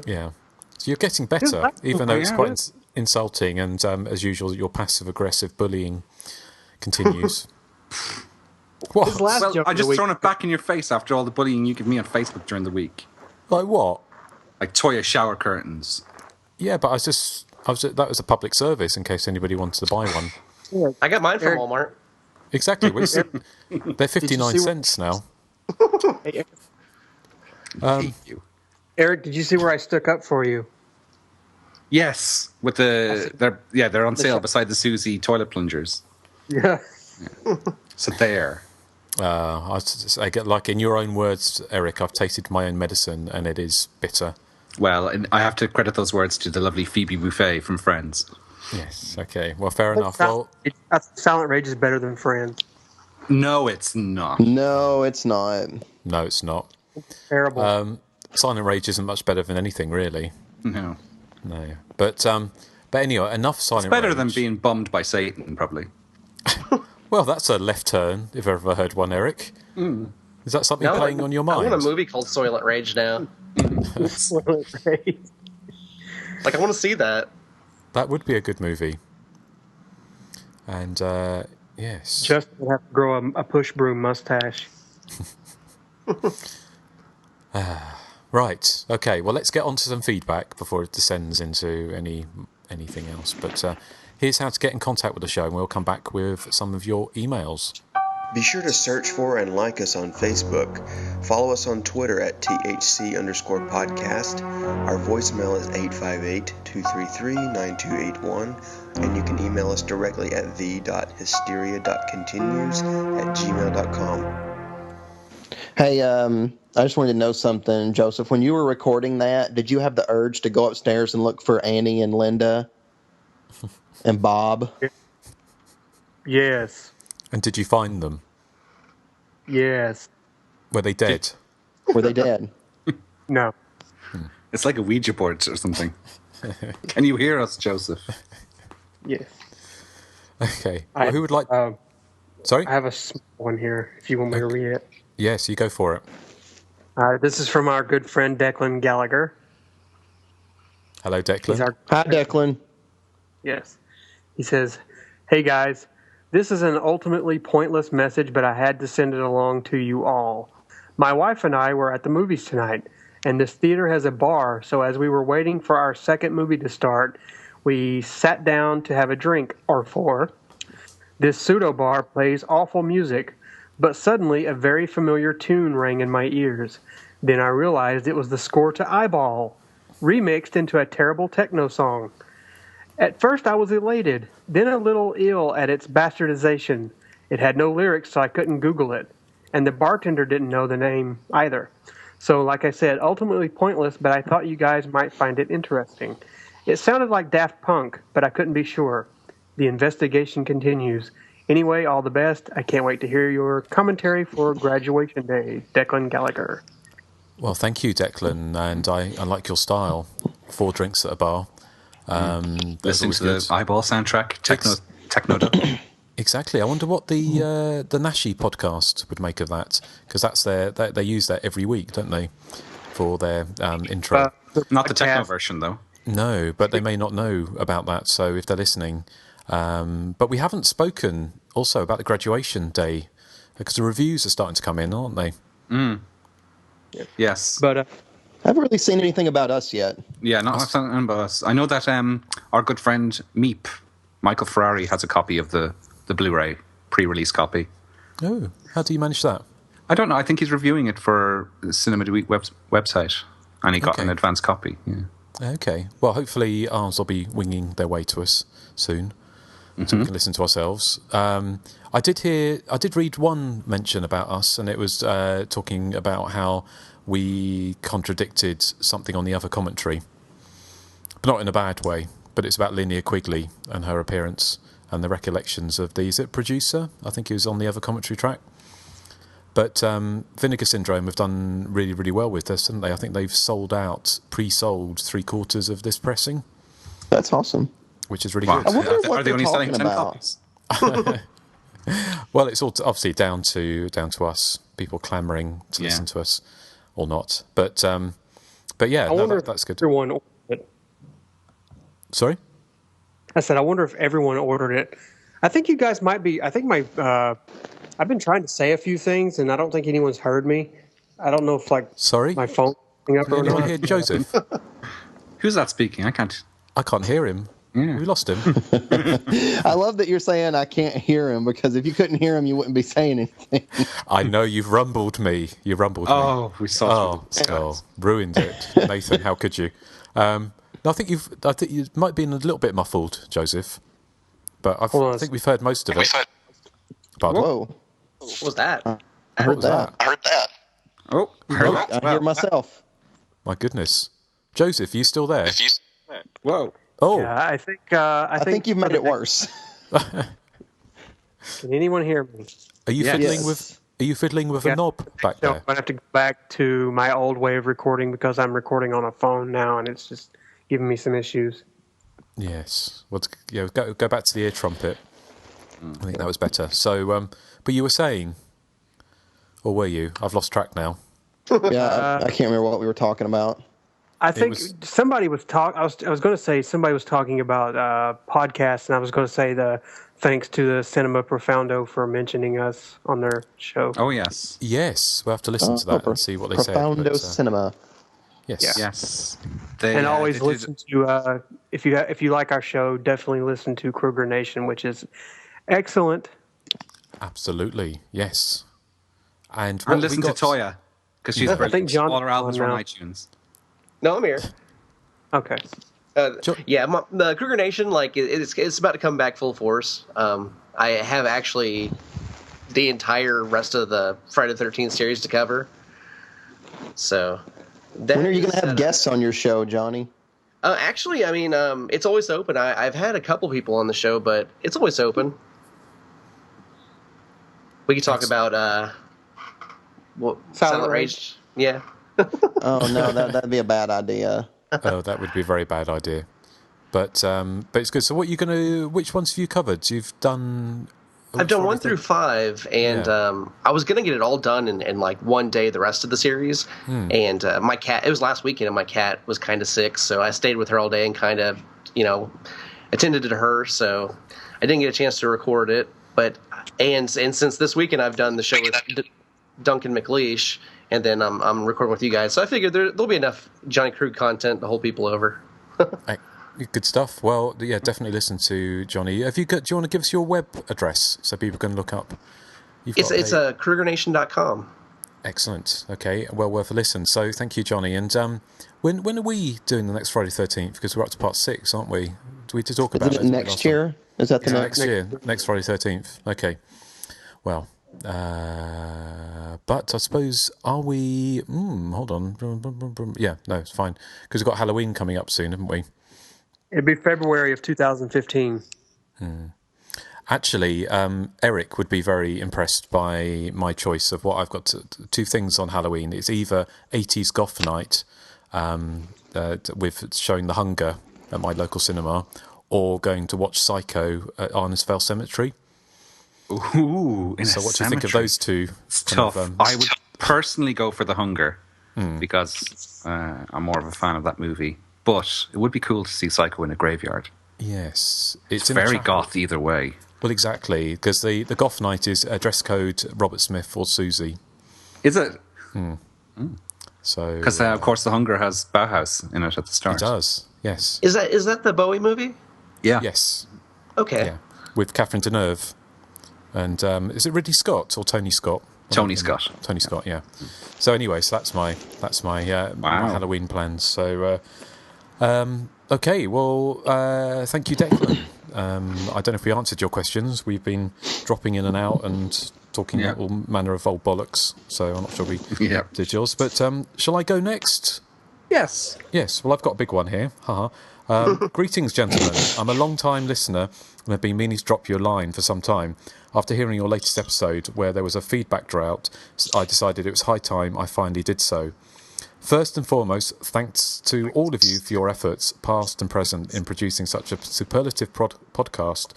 Speaker 6: Yeah. So you're getting better, even though it's quite insulting, and as usual, your passive-aggressive bullying continues. What?
Speaker 9: Well, I just thrown it back in your face after all the bullying you give me on Facebook during the week.
Speaker 6: Like what?
Speaker 9: Like Toya shower curtains.
Speaker 6: Yeah, but that was a public service in case anybody wanted to buy one.
Speaker 7: I got mine from Walmart.
Speaker 6: Exactly. Well, they're 59 cents now.
Speaker 1: Erik, did you see where I stuck up for you?
Speaker 9: Yes, with they're on sale beside the Susie toilet plungers.
Speaker 1: Yeah.
Speaker 9: So there.
Speaker 6: I get, like in your own words, Erik, I've tasted my own medicine and it is bitter.
Speaker 9: Well, and I have to credit those words to the lovely Phoebe Buffet from Friends.
Speaker 6: Yes. Okay. Well, fair enough. Well,
Speaker 1: Silent Rage is better than Friends.
Speaker 9: No, it's not.
Speaker 8: No, it's not.
Speaker 6: No, it's not.
Speaker 1: It's terrible.
Speaker 6: Silent Rage isn't much better than anything, really.
Speaker 9: No.
Speaker 6: But anyway, enough Silent Rage.
Speaker 9: It's better than being bummed by Satan, probably.
Speaker 6: Well, that's a left turn, if I've ever heard one, Erik. Is that something playing on your mind?
Speaker 7: I want a movie called Soylent Rage now.
Speaker 1: Silent Rage.
Speaker 7: Like, I want to see that.
Speaker 6: That would be a good movie. And, yes.
Speaker 1: Justin would have to grow a push broom mustache.
Speaker 6: Right. Okay, well, let's get on to some feedback before it descends into anything else. But here's how to get in contact with the show, and we'll come back with some of your emails.
Speaker 10: Be sure to search for and like us on Facebook. Follow us on Twitter at THC_podcast. Our voicemail is 858-233-9281. And you can email us directly at the.hysteria.continues@gmail.com.
Speaker 8: Hey, I just wanted to know something, Joseph. When you were recording that, did you have the urge to go upstairs and look for Annie and Linda and Bob?
Speaker 1: Yes.
Speaker 6: And did you find them?
Speaker 1: Yes.
Speaker 6: Were they dead?
Speaker 8: Were they dead?
Speaker 1: No.
Speaker 9: It's like a Ouija board or something. Can you hear us, Joseph?
Speaker 1: Yes.
Speaker 6: Okay. Well, who would like... Sorry?
Speaker 1: I have a small one here, if you want me to read it.
Speaker 6: Yes, you go for it.
Speaker 1: This is from our good friend Declan Gallagher.
Speaker 6: Hello, Declan.
Speaker 8: Hi, Declan.
Speaker 1: Yes. He says, "Hey, guys. This is an ultimately pointless message, but I had to send it along to you all. My wife and I were at the movies tonight, and this theater has a bar, so as we were waiting for our second movie to start, we sat down to have a drink or four. This pseudo-bar plays awful music, but suddenly a very familiar tune rang in my ears. Then I realized it was the score to Eyeball, remixed into a terrible techno song. At first I was elated, then a little ill at its bastardization. It had no lyrics, so I couldn't Google it. And the bartender didn't know the name either. So, like I said, ultimately pointless, but I thought you guys might find it interesting. It sounded like Daft Punk, but I couldn't be sure. The investigation continues. Anyway, all the best. I can't wait to hear your commentary for graduation day. Declan Gallagher."
Speaker 6: Well, thank you, Declan, and I like your style. 4 drinks at a bar.
Speaker 9: Listening to the Eyeball soundtrack, techno.
Speaker 6: Exactly. I wonder what the Nashi podcast would make of that, because that's they use that every week, don't they, for their intro?
Speaker 9: Not the techno version, though.
Speaker 6: No, but they may not know about that. So if they're listening, but we haven't spoken also about the graduation day, because the reviews are starting to come in, aren't they?
Speaker 9: Yes,
Speaker 1: but.
Speaker 8: I haven't really seen anything about us yet.
Speaker 9: Yeah, not something about us. I know that our good friend Meep, Michael Ferrari, has a copy of the Blu-ray pre-release copy.
Speaker 6: Oh, how do you manage that?
Speaker 9: I don't know. I think he's reviewing it for the Cinema de Week website, and he got an advance copy. Yeah.
Speaker 6: Okay. Well, hopefully ours will be winging their way to us soon, so we can listen to ourselves. I did read one mention about us, and it was talking about how we contradicted something on the other commentary, but not in a bad way. But it's about Linnea Quigley and her appearance and the recollections of the producer. I think he was on the other commentary track. But Vinegar Syndrome have done really, really well with this, haven't they? I think they've pre-sold 3/4 of this pressing.
Speaker 8: That's awesome.
Speaker 6: Which is really
Speaker 9: good.
Speaker 8: I wonder
Speaker 9: are they only selling 10
Speaker 8: about.
Speaker 9: copies?
Speaker 6: Well, it's all obviously down to us, people clamouring to listen to us, or not. But yeah,
Speaker 1: I wonder if
Speaker 6: that's good.
Speaker 1: everyone ordered it.
Speaker 6: Sorry?
Speaker 1: I said, I wonder if everyone ordered it. I think you guys might be. I think I've been trying to say a few things, and I don't think anyone's heard me. I don't know if
Speaker 6: Sorry?
Speaker 1: my phone up
Speaker 6: Can
Speaker 1: or
Speaker 6: anyone
Speaker 1: not.
Speaker 6: hear Joseph?
Speaker 9: Who's that speaking? I can't
Speaker 6: hear him.
Speaker 9: Yeah.
Speaker 6: We lost him.
Speaker 8: I love that you're saying I can't hear him, because if you couldn't hear him, you wouldn't be saying anything.
Speaker 6: I know you've rumbled me. You rumbled me.
Speaker 9: Oh, we saw
Speaker 6: Ruined it. Nathan, how could you? No, I think you might be a little bit muffled, Joseph. But I think we've heard most of it. Pardon?
Speaker 8: Whoa.
Speaker 7: What was that?
Speaker 8: I heard that.
Speaker 9: Oh,
Speaker 8: I hear myself.
Speaker 6: My goodness. Joseph, are you still there?
Speaker 9: Whoa.
Speaker 6: Oh.
Speaker 1: Yeah, I think
Speaker 8: you've made it worse.
Speaker 1: Can anyone hear me?
Speaker 6: Are you fiddling with? Are you fiddling with a knob back
Speaker 1: So
Speaker 6: there?
Speaker 1: I have to go back to my old way of recording because I'm recording on a phone now, and it's just giving me some issues.
Speaker 6: Yes. Well, go back to the ear trumpet. I think that was better. So, but you were saying, or were you? I've lost track now.
Speaker 8: Yeah, I can't remember what we were talking about.
Speaker 1: I think somebody was talking. I was going to say somebody was talking about podcasts, and I was going to say thanks to the Cinema Profondo for mentioning us on their show.
Speaker 9: Oh yes,
Speaker 6: yes. We'll have to listen to that and see what they say.
Speaker 8: Profondo Cinema.
Speaker 6: Yes,
Speaker 9: yes.
Speaker 1: And always listen to if you like our show, definitely listen to Kruger Nation, which is excellent.
Speaker 6: Absolutely, yes. And
Speaker 9: listen to Toya because she's
Speaker 1: I think John
Speaker 9: all her albums are on iTunes.
Speaker 7: No, I'm here.
Speaker 1: Okay.
Speaker 7: The Kruger Nation, it's about to come back full force. I have actually the entire rest of the Friday the 13th series to cover. So,
Speaker 8: when are you going to have guests on your show, Johnny?
Speaker 7: Actually, I mean, it's always open. I've had a couple people on the show, but it's always open. We could talk about Silent Rage. Yeah.
Speaker 8: Oh no, that'd be a bad idea.
Speaker 6: Oh, that would be a very bad idea. But it's good. So, which ones have you covered? You've done.
Speaker 7: I've done 1 through 5, and I was gonna get it all done in like one day, the rest of the series. And my cat, it was last weekend, and my cat was kind of sick, so I stayed with her all day and kind of, attended to her. So I didn't get a chance to record it. But and since this weekend, I've done the show with Duncan McLeish. And then I'm recording with you guys. So I figured there'll be enough Johnny Krug content to hold people over.
Speaker 6: Good stuff. Well, yeah, definitely listen to Johnny. Do you want to give us your web address so people can look up?
Speaker 7: It's KrugerNation.com.
Speaker 6: Excellent. Okay, well worth a listen. So thank you, Johnny. And when are we doing the next Friday 13th? Because we're up to part 6, aren't we? Do we talk about it
Speaker 8: next year? Is that the
Speaker 6: next year? Next Friday 13th. Okay. Well. But I suppose, are we... hold on. Yeah, no, it's fine. Because we've got Halloween coming up soon, haven't we?
Speaker 1: It'd be February of 2015.
Speaker 6: Actually, Erik would be very impressed by my choice of what I've got. Two things on Halloween. It's either 80s Goth Night with showing The Hunger at my local cinema, or going to watch Psycho at Arnisfell Cemetery.
Speaker 9: Ooh,
Speaker 6: so what do you think of those two?
Speaker 9: It's tough. I would personally go for The Hunger because I'm more of a fan of that movie. But it would be cool to see Psycho in a graveyard.
Speaker 6: Yes.
Speaker 9: It's very goth either way.
Speaker 6: Well, exactly, because the Goth Night is dress code Robert Smith or Susie.
Speaker 9: Is it?
Speaker 6: So
Speaker 9: because of course The Hunger has Bauhaus in it at the start.
Speaker 6: It does, yes.
Speaker 7: Is that the Bowie movie?
Speaker 9: Yeah.
Speaker 6: Yes.
Speaker 7: Okay.
Speaker 6: Yeah. With Catherine Deneuve. And is it Ridley Scott or Tony Scott?
Speaker 9: Tony Scott.
Speaker 6: Tony Scott, yeah. So anyway, so that's my my Halloween plans. So okay, well, thank you, Declan. I don't know if we answered your questions. We've been dropping in and out and talking all manner of old bollocks. So I'm not sure we did yours. But shall I go next?
Speaker 9: Yes.
Speaker 6: Yes. Well, I've got a big one here. Greetings, gentlemen. I'm a long-time listener and have been meaning to drop you a line for some time. After hearing your latest episode, where there was a feedback drought, I decided it was high time I finally did so. First and foremost, thanks to all of you for your efforts, past and present, in producing such a superlative podcast.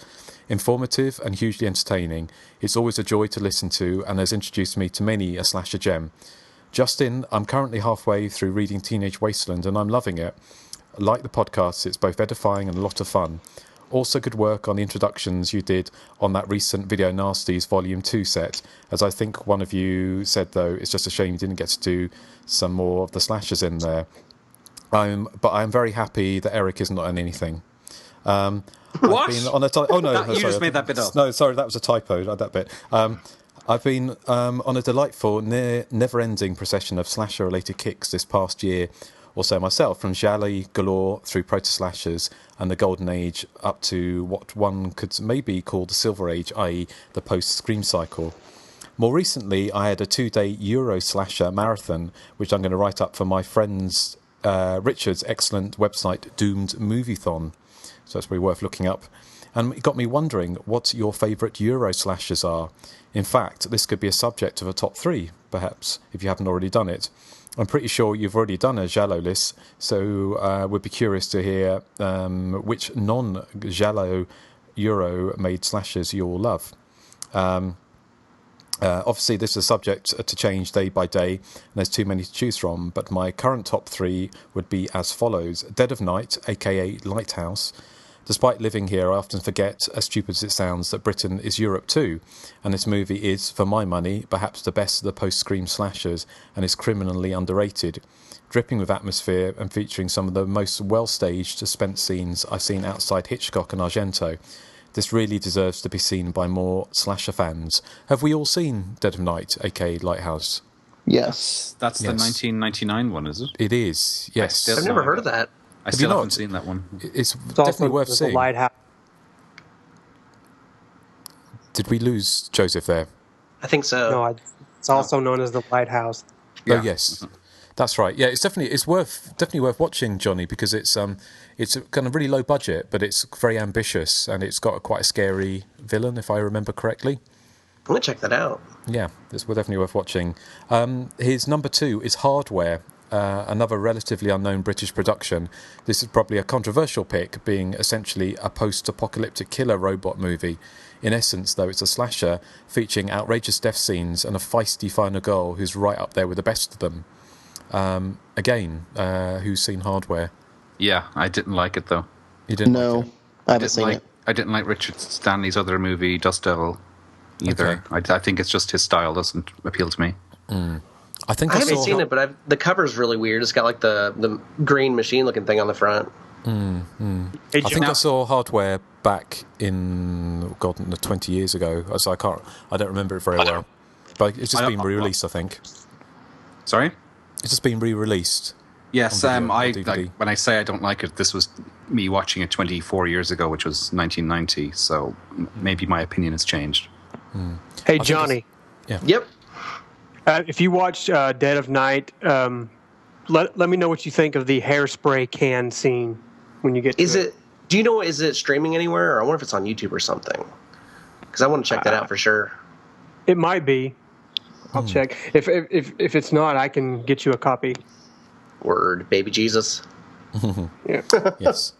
Speaker 6: Informative and hugely entertaining. It's always a joy to listen to and has introduced me to many a slasher gem. Justin, I'm currently halfway through reading Teenage Wasteland and I'm loving it. Like the podcast, it's both edifying and a lot of fun. Also good work on the introductions you did on that recent Video Nasties Volume 2 set. As I think one of you said, though, it's just a shame you didn't get to do some more of the slashers in there. But I'm very happy that Erik isn't on anything.
Speaker 9: What?
Speaker 6: Oh, no.
Speaker 9: You just made that bit up.
Speaker 6: No, sorry, that was a typo, that bit. I've been on a delightful, never-ending procession of slasher-related kicks this past year or so myself, from Gialli galore through proto-slashers and the Golden Age up to what one could maybe call the Silver Age, i.e. the post-Scream cycle. More recently, I had a 2-day Euro slasher marathon, which I'm going to write up for my friend's Richard's excellent website, Doomed Moviethon. So it's probably worth looking up. And it got me wondering what your favourite Euro slashers are. In fact, this could be a subject of a top 3, perhaps, if you haven't already done it. I'm pretty sure you've already done a Giallo list, so would be curious to hear which non-Giallo Euro-made slashers you all love. Obviously, this is a subject to change day by day, and there's too many to choose from, but my current top 3 would be as follows. Dead of Night, aka Lighthouse. Despite living here, I often forget, as stupid as it sounds, that Britain is Europe too, and this movie is, for my money, perhaps the best of the post-Scream slashers, and is criminally underrated, dripping with atmosphere and featuring some of the most well-staged suspense scenes I've seen outside Hitchcock and Argento. This really deserves to be seen by more slasher fans. Have we all seen Dead of Night, aka Lighthouse?
Speaker 8: Yes.
Speaker 9: That's the 1999 one, is it?
Speaker 6: It is, yes.
Speaker 7: I've never heard of that.
Speaker 9: I still haven't seen that one.
Speaker 6: It's definitely worth seeing.
Speaker 1: Lighthouse.
Speaker 6: Did we lose Joseph there?
Speaker 7: I think so.
Speaker 1: No, it's also known as the Lighthouse.
Speaker 6: Yeah. Oh yes, that's right. Yeah, it's definitely worth watching, Johnny, because it's kind of really low budget, but it's very ambitious and it's got quite a scary villain, if I remember correctly.
Speaker 7: I'm gonna check that out.
Speaker 6: Yeah, it's definitely worth watching. His number 2 is Hardware. Another relatively unknown British production. This is probably a controversial pick, being essentially a post-apocalyptic killer robot movie. In essence, though, it's a slasher featuring outrageous death scenes and a feisty final girl who's right up there with the best of them. Who's seen Hardware?
Speaker 9: Yeah, I didn't like it, though.
Speaker 6: You didn't?
Speaker 8: No,
Speaker 6: like it?
Speaker 8: I haven't seen it.
Speaker 9: I didn't like Richard Stanley's other movie, Dust Devil, either. Okay. I think it's just his style doesn't appeal to me.
Speaker 6: I
Speaker 7: haven't seen it, but the cover's really weird. It's got like the green machine looking thing on the front.
Speaker 6: I think I saw Hardware back in 20 years ago. So I don't remember it very well. But it's just been re-released, I think.
Speaker 9: Sorry?
Speaker 6: It's just been re-released.
Speaker 9: Yes, when I say I don't like it, this was me watching it 24 years ago, which was 1990. So maybe my opinion has changed.
Speaker 1: Hey, Johnny.
Speaker 6: Yeah.
Speaker 7: Yep.
Speaker 1: If you watch Dead of Night, let me know what you think of the hairspray can scene when you get to it.
Speaker 7: Do you know, is it streaming anywhere? Or I wonder if it's on YouTube or something. Because I want to check that out for sure.
Speaker 1: It might be. I'll check. If it's not, I can get you a copy.
Speaker 7: Word, baby Jesus.
Speaker 1: Yeah.
Speaker 6: Yes.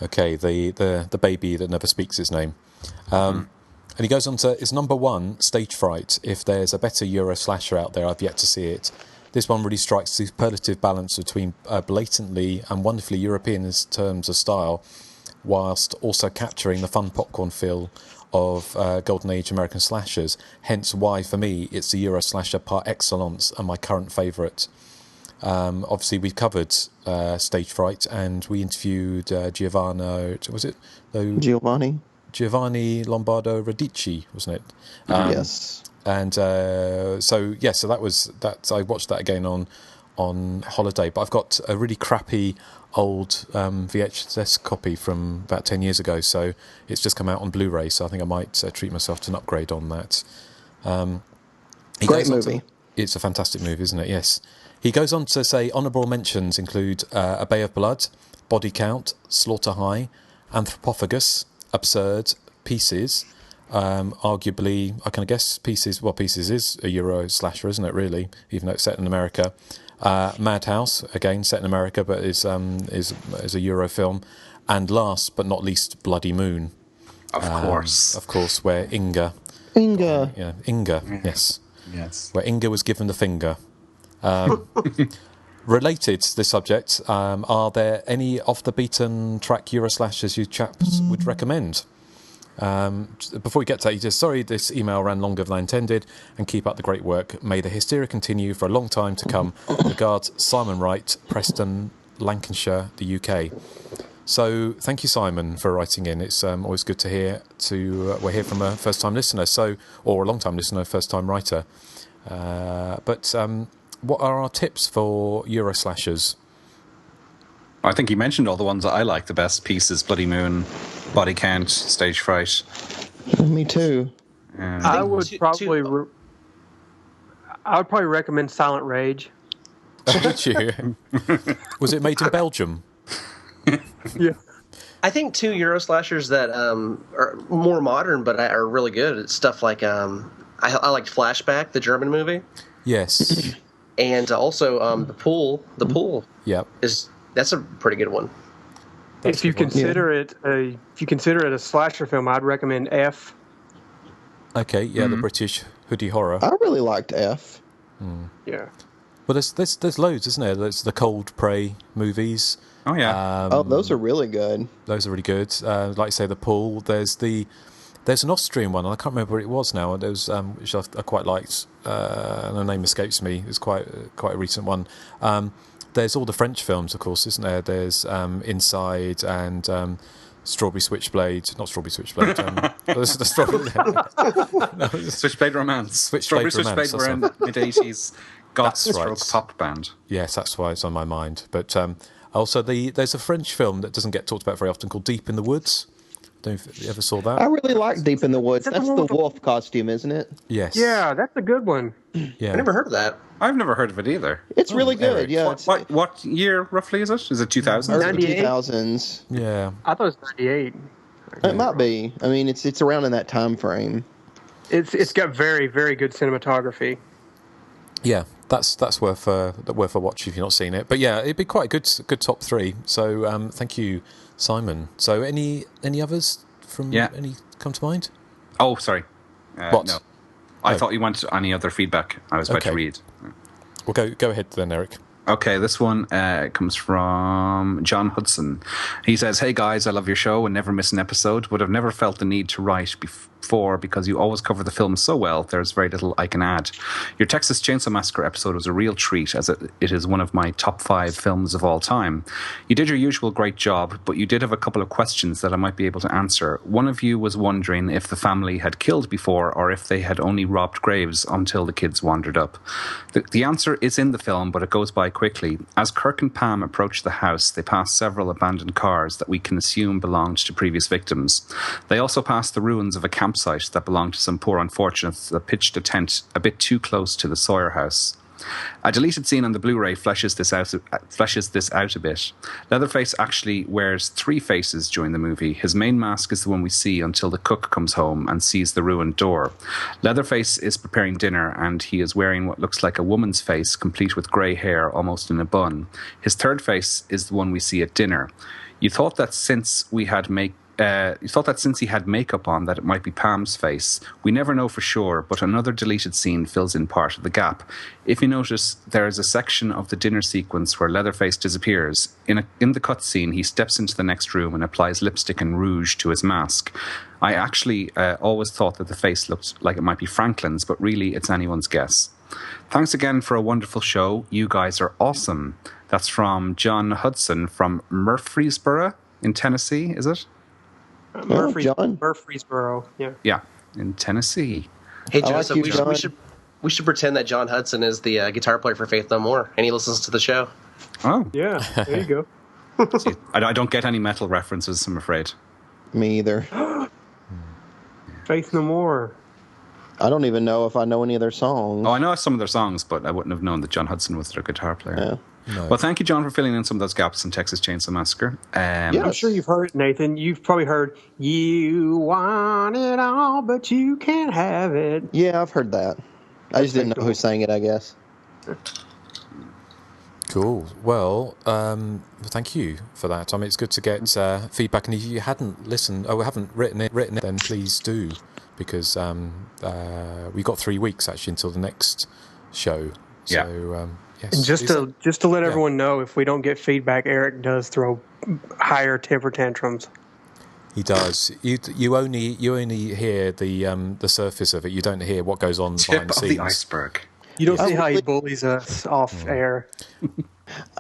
Speaker 6: Okay, the baby that never speaks his name. And he goes on to, it's number 1, Stage Fright. If there's a better Euro slasher out there, I've yet to see it. This one really strikes the superlative balance between blatantly and wonderfully European in terms of style, whilst also capturing the fun popcorn feel of Golden Age American slashers. Hence why, for me, it's the Euro slasher par excellence and my current favourite. Obviously, we've covered Stage Fright, and we interviewed Giovanni Lombardo Radici, wasn't it?
Speaker 8: Yes.
Speaker 6: And so that was that. I watched that again on holiday, but I've got a really crappy old VHS copy from about 10 years ago, so it's just come out on Blu-ray, so I think I might treat myself to an upgrade on that.
Speaker 8: Great movie.
Speaker 6: It's a fantastic movie, isn't it? Yes. He goes on to say honourable mentions include A Bay of Blood, Body Count, Slaughter High, Anthropophagus, Absurd, Pieces. Arguably, I can guess Pieces is a Euro slasher, isn't it, really, even though it's set in America. Madhouse, again, set in America, but is a Euro film. And last but not least, Bloody Moon.
Speaker 9: Of course,
Speaker 6: where Inga. Yes. Where Inga was given the finger. Related to this subject, are there any off-the-beaten-track Euroslashers you chaps would recommend? Before we get to that, he says, sorry, this email ran longer than I intended, and keep up the great work. May the hysteria continue for a long time to come. Regards, Simon Wright, Preston, Lancashire, the UK. So thank you, Simon, for writing in. It's always good to hear. We're here from a first-time listener, or a long-time listener, first-time writer. But what are our tips for Euroslashers?
Speaker 9: I think he mentioned all the ones that I like the best. Pieces, Bloody Moon, Body Count, Stage Fright.
Speaker 8: Me too.
Speaker 1: I would probably recommend Silent Rage.
Speaker 6: Would you? Was it made in Belgium?
Speaker 1: Yeah.
Speaker 7: I think two Euroslashers that are more modern but are really good. It's stuff like I liked Flashback, the German movie.
Speaker 6: Yes.
Speaker 7: And also The Pool. The Pool.
Speaker 6: Yep.
Speaker 7: That's a pretty good one.
Speaker 1: If you consider it a slasher film, I'd recommend F.
Speaker 6: Okay, yeah, the British hoodie horror.
Speaker 8: I really liked F.
Speaker 1: Yeah.
Speaker 6: Well, there's loads, isn't there? There's the Cold Prey movies.
Speaker 9: Oh yeah.
Speaker 8: Those are really good.
Speaker 6: Those are really good. Like you say, The Pool. There's an Austrian one, and I can't remember what it was now. There was which I quite liked, and the name escapes me. It's quite a recent one. There's all the French films, of course, isn't there? There's Inside and Strawberry Switchblade. Not Strawberry Switchblade. There's the
Speaker 9: Switchblade Romance.
Speaker 6: Strawberry
Speaker 9: Switchblade were in the mid-80s goth stroke pop band.
Speaker 6: Yes, that's why it's on my mind. But also, there's a French film that doesn't get talked about very often called Deep in the Woods. Don't know if you ever saw that.
Speaker 8: I really like Deep in the Woods. That's the wolf costume, isn't it?
Speaker 6: Yes.
Speaker 1: Yeah, that's a good one.
Speaker 6: Yeah.
Speaker 7: I never heard of that.
Speaker 9: I've never heard of it either.
Speaker 8: It's really good.
Speaker 6: Erik.
Speaker 8: Yeah.
Speaker 9: What year roughly is it? Is it 2000?
Speaker 8: Early
Speaker 1: 98?
Speaker 8: 2000s.
Speaker 6: Yeah.
Speaker 1: I thought it was 98.
Speaker 8: It might be. I mean, it's around in that time frame.
Speaker 1: It's got very, very good cinematography.
Speaker 6: Yeah, that's worth a watch if you've not seen it. But yeah, it'd be quite a good top three. So thank you, Simon. So any others from any come to mind?
Speaker 9: Oh, sorry.
Speaker 6: What?
Speaker 9: No. I thought you wanted any other feedback. I was about to read.
Speaker 6: Well, go ahead then, Erik.
Speaker 9: Okay, this one comes from John Hudson. He says, hey guys, I love your show and never miss an episode, but I've never felt the need to write before because you always cover the film so well, there's very little I can add. Your Texas Chainsaw Massacre episode was a real treat as it is one of my top 5 films of all time. You did your usual great job, but you did have a couple of questions that I might be able to answer. One of you was wondering if the family had killed before or if they had only robbed graves until the kids wandered up. The answer is in the film, but it goes by quickly. As Kirk and Pam approach the house, they pass several abandoned cars that we can assume belonged to previous victims. They also pass the ruins of a campsite that belonged to some poor unfortunates that pitched a tent a bit too close to the Sawyer house. A deleted scene on the Blu-ray fleshes this out a bit. Leatherface actually wears 3 faces during the movie. His main mask is the one we see until the cook comes home and sees the ruined door. Leatherface is preparing dinner and he is wearing what looks like a woman's face, complete with grey hair, almost in a bun. His third face is the one we see at dinner. You thought that since he had makeup on that it might be Pam's face. We never know for sure, but another deleted scene fills in part of the gap. If you notice, there is a section of the dinner sequence where Leatherface disappears. In the cut scene, he steps into the next room and applies lipstick and rouge to his mask. I actually always thought that the face looked like it might be Franklin's, but really it's anyone's guess. Thanks again for a wonderful show. You guys are awesome. That's from John Hudson from Murfreesboro in Tennessee, is it?
Speaker 1: Murfreesboro, yeah.
Speaker 9: Yeah, in Tennessee.
Speaker 7: Hey, Joseph, we should pretend that John Hudson is the guitar player for Faith No More, and he listens to the show.
Speaker 9: Oh.
Speaker 1: Yeah, there you go.
Speaker 9: See, I don't get any metal references, I'm afraid.
Speaker 8: Me either.
Speaker 1: Faith No More.
Speaker 8: I don't even know if I know any of their songs.
Speaker 9: Oh, I know some of their songs, but I wouldn't have known that John Hudson was their guitar player.
Speaker 8: Yeah.
Speaker 6: No.
Speaker 9: Well, thank you, John, for filling in some of those gaps in Texas Chainsaw Massacre.
Speaker 1: I'm sure you've heard it, Nathan. You've probably heard, you want it all, but you can't have it.
Speaker 8: Yeah, I've heard that. I just didn't know who sang it, I guess.
Speaker 6: Cool. Well, thank you for that. I mean, it's good to get feedback. And if you hadn't listened, haven't written it, then please do, because we got 3 weeks actually until the next show. So yes.
Speaker 1: And just to let everyone know, if we don't get feedback, Erik does throw higher temper tantrums.
Speaker 6: He does. You only hear the surface of it. You don't hear what goes on behind the scenes.
Speaker 9: Tip of the iceberg.
Speaker 1: You don't see how he bullies us off air.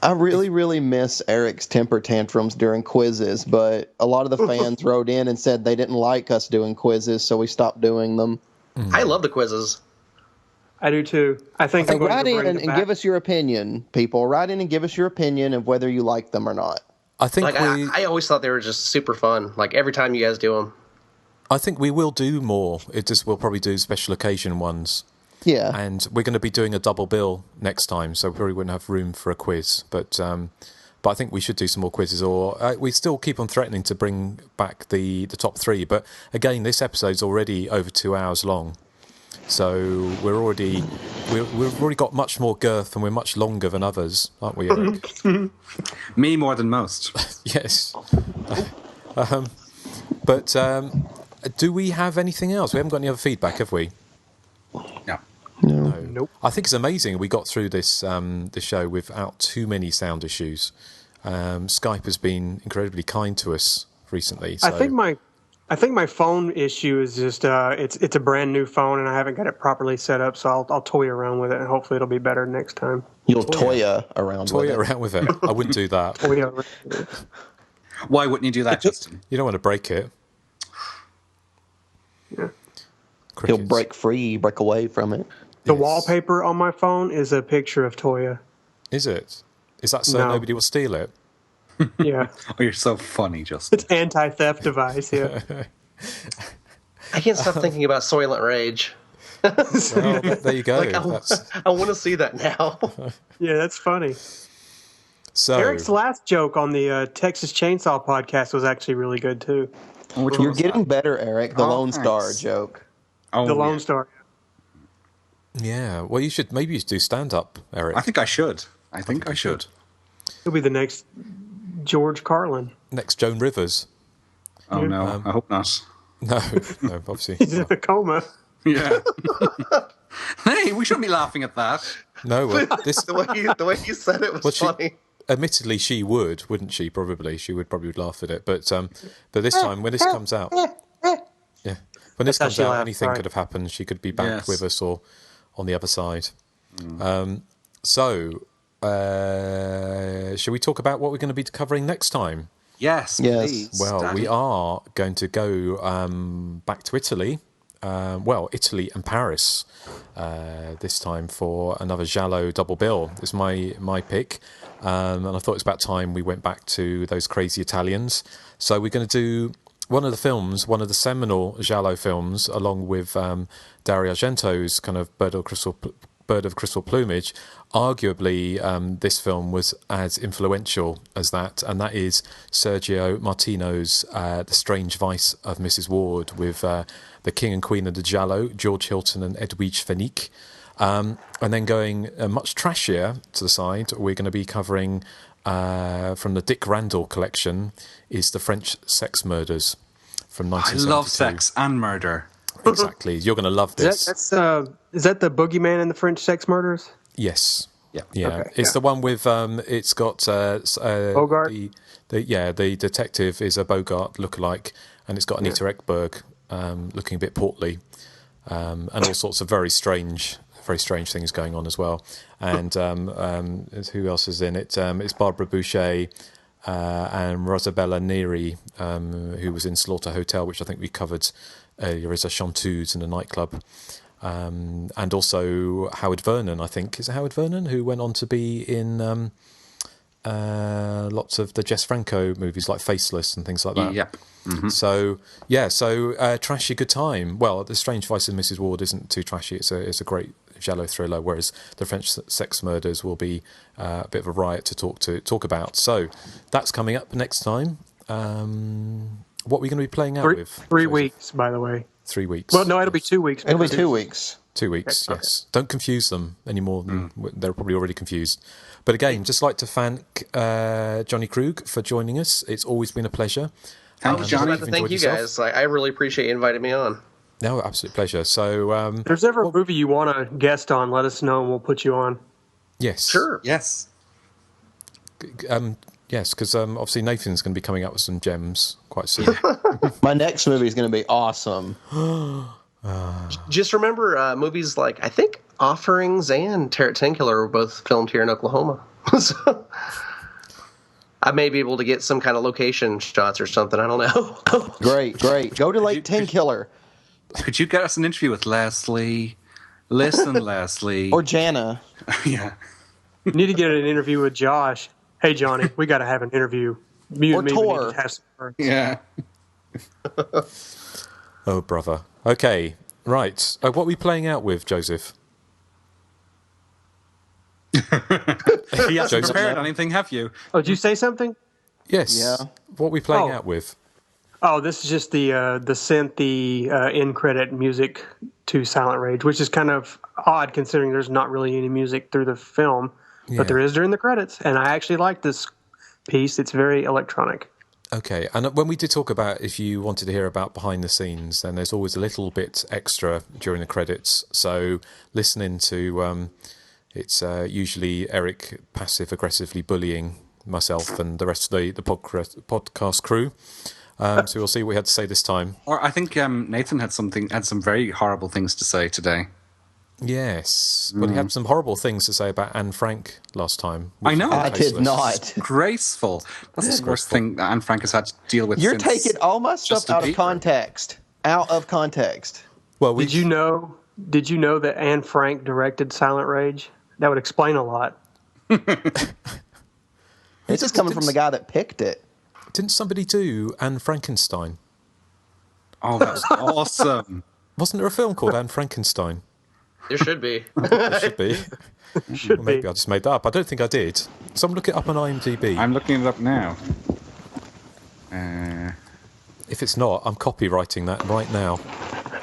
Speaker 8: I really, really miss Erik's temper tantrums during quizzes, but a lot of the fans wrote in and said they didn't like us doing quizzes, so we stopped doing them.
Speaker 7: I love the quizzes.
Speaker 1: I do too. I think
Speaker 8: write in and give us your opinion, people. Write in and give us your opinion of whether you like them or not.
Speaker 6: I think
Speaker 7: I always thought they were just super fun. Like every time you guys do them.
Speaker 6: I think we will do more. We'll probably do special occasion ones.
Speaker 8: Yeah.
Speaker 6: And we're going to be doing a double bill next time, so we probably wouldn't have room for a quiz. But I think we should do some more quizzes, or we still keep on threatening to bring back the top 3. But again, this episode's already over 2 hours long, so we've already got much more girth, and we're much longer than others, aren't we, Erik?
Speaker 9: Me more than most.
Speaker 6: Yes. But do we have anything else? We haven't got any other feedback, have we?
Speaker 9: No.
Speaker 8: No.
Speaker 1: Nope.
Speaker 6: I think it's amazing we got through this show without too many sound issues. Skype has been incredibly kind to us recently. So.
Speaker 1: I think my phone issue is just it's a brand new phone and I haven't got it properly set up, so I'll toy around with it and hopefully it'll be better next time.
Speaker 8: You'll toy around
Speaker 6: with it. I wouldn't do that.
Speaker 9: Why wouldn't you do that, Justin?
Speaker 6: You don't want to break it.
Speaker 1: Yeah.
Speaker 8: He'll break free, break away from it.
Speaker 1: The wallpaper on my phone is a picture of Toya.
Speaker 6: Is it? Is that so nobody will steal it?
Speaker 1: Yeah.
Speaker 9: Oh, you're so funny, Justin.
Speaker 1: It's anti-theft device, yeah.
Speaker 7: I can't stop thinking about Soylent Rage.
Speaker 6: Well, there you go.
Speaker 7: I want to see that now.
Speaker 1: Yeah, that's funny.
Speaker 6: So
Speaker 1: Erik's last joke on the Texas Chainsaw podcast was actually really good, too.
Speaker 8: You're getting better, Erik. The Lone Star joke.
Speaker 9: Oh,
Speaker 1: the Lone Star.
Speaker 6: Yeah. Well, maybe you should do stand-up, Erik.
Speaker 9: I think I should. I think I should.
Speaker 1: He'll be the next George Carlin.
Speaker 6: Next Joan Rivers.
Speaker 9: Oh, no. I hope not.
Speaker 6: No, obviously.
Speaker 1: He's in a coma.
Speaker 9: Yeah. Hey, we shouldn't be laughing at that.
Speaker 6: No,
Speaker 7: the way you said it was funny.
Speaker 6: Admittedly, she wouldn't she? Probably, she would probably laugh at it. But this time, when this comes out, yeah, when this comes out, anything could have happened. She could be back with us or on the other side.
Speaker 9: Mm.
Speaker 6: Shall we talk about what we're going to be covering next time?
Speaker 9: Yes, please.
Speaker 6: Well,
Speaker 9: Daddy.
Speaker 6: we are going to go back to Italy. Italy and Paris this time for another Giallo double bill. It's my pick, and I thought it's about time we went back to those crazy Italians. So we're going to do one of the seminal Giallo films, along with Dario Argento's kind of Bird of Crystal Plumage. Arguably, this film was as influential as that, and that is Sergio Martino's The Strange Vice of Mrs. Ward, with the King and Queen of the Giallo, George Hilton and Edwige Fenech. And then going much trashier to the side, we're going to be covering from the Dick Randall collection is The French Sex Murders from 1972.
Speaker 9: I love sex and murder.
Speaker 6: Exactly. You're going to love this.
Speaker 1: Is that the boogeyman in the French Sex Murders?
Speaker 6: Yes.
Speaker 9: Yeah.
Speaker 1: Okay,
Speaker 6: it's the one with it's got
Speaker 1: Bogart.
Speaker 6: The detective is a Bogart lookalike, and it's got Anita Ekberg looking a bit portly, and all sorts of very strange things going on as well. And who else is in it? It's Barbara Boucher and Rosabella Neri, who was in Slaughter Hotel, which I think we covered earlier as a chanteuse in a nightclub. And also Howard Vernon, I think. Is it Howard Vernon who went on to be in lots of the Jess Franco movies like Faceless and things like that?
Speaker 9: Yep. Mm-hmm.
Speaker 6: So trashy good time. Well, The Strange Vice of Mrs. Ward isn't too trashy. It's a great Giallo thriller, whereas The French Sex Murders will be a bit of a riot to talk about. So that's coming up next time. What are we going to be playing out with?
Speaker 1: 3 weeks, by the way.
Speaker 6: 3 weeks.
Speaker 1: Well, no, it'll be 2 weeks.
Speaker 8: It'll be 2 weeks.
Speaker 6: 2 weeks, yes. Don't confuse them any more than they're probably already confused. But again, just like to thank Johnny Krug for joining us. It's always been a pleasure.
Speaker 7: I was just about to thank you guys. I really appreciate you inviting me on.
Speaker 6: No, absolute pleasure. So,
Speaker 1: if there's ever a movie you want to guest on, let us know and we'll put you on.
Speaker 6: Yes.
Speaker 7: Sure.
Speaker 9: Yes.
Speaker 6: Yes, because obviously Nathan's going to be coming up with some gems quite soon.
Speaker 8: My next movie is going to be awesome.
Speaker 7: Just remember, movies like, I think, Offerings and Terror 10 Killer were both filmed here in Oklahoma. So I may be able to get some kind of location shots or something. I don't know.
Speaker 8: Great. Go to Lake 10 Killer.
Speaker 9: Could you get us an interview with Leslie? Listen, Leslie.
Speaker 8: Or Jana.
Speaker 9: Yeah.
Speaker 1: You need to get an interview with Josh. Hey, Johnny, we got to have an interview. You
Speaker 8: Or
Speaker 1: and me, we need
Speaker 8: Tor.
Speaker 1: to have some words.
Speaker 9: Yeah.
Speaker 6: Oh, brother. Okay, right. What are we playing out with, Joseph?
Speaker 9: He hasn't prepared anything, have you?
Speaker 1: Oh, did you say something?
Speaker 6: Yes.
Speaker 8: Yeah.
Speaker 6: What are we playing out with?
Speaker 1: Oh, this is just the end credit music to Silent Rage, which is kind of odd considering there's not really any music through the film, but there is during the credits, and I actually like this piece. It's very electronic.
Speaker 6: Okay, and when we did talk about if you wanted to hear about behind the scenes, then there's always a little bit extra during the credits. So listening to it's usually Erik passive-aggressively bullying myself and the rest of the podcast crew. So we'll see what we had to say this time.
Speaker 9: Or I think Nathan had some very horrible things to say today.
Speaker 6: Yes, but he had some horrible things to say about Anne Frank last time.
Speaker 9: I know.
Speaker 8: I did not.
Speaker 9: Graceful. That's the worst thing that Anne Frank has had to deal with.
Speaker 8: You're
Speaker 9: since
Speaker 8: taking all my stuff
Speaker 9: Justin
Speaker 8: out of
Speaker 9: Bieber.
Speaker 8: context. Out of context.
Speaker 6: Well,
Speaker 1: Did you know that Anne Frank directed Silent Rage? That would explain a lot.
Speaker 8: It's just coming from the guy that picked it.
Speaker 6: Didn't somebody do Anne Frankenstein?
Speaker 9: Oh, that was awesome.
Speaker 6: Wasn't there a film called Anne Frankenstein?
Speaker 7: There should be.
Speaker 6: There should be. Well, maybe I just made that up. I don't think I did. Someone look it up on IMDb.
Speaker 9: I'm looking it up now.
Speaker 6: If it's not, I'm copywriting that right now.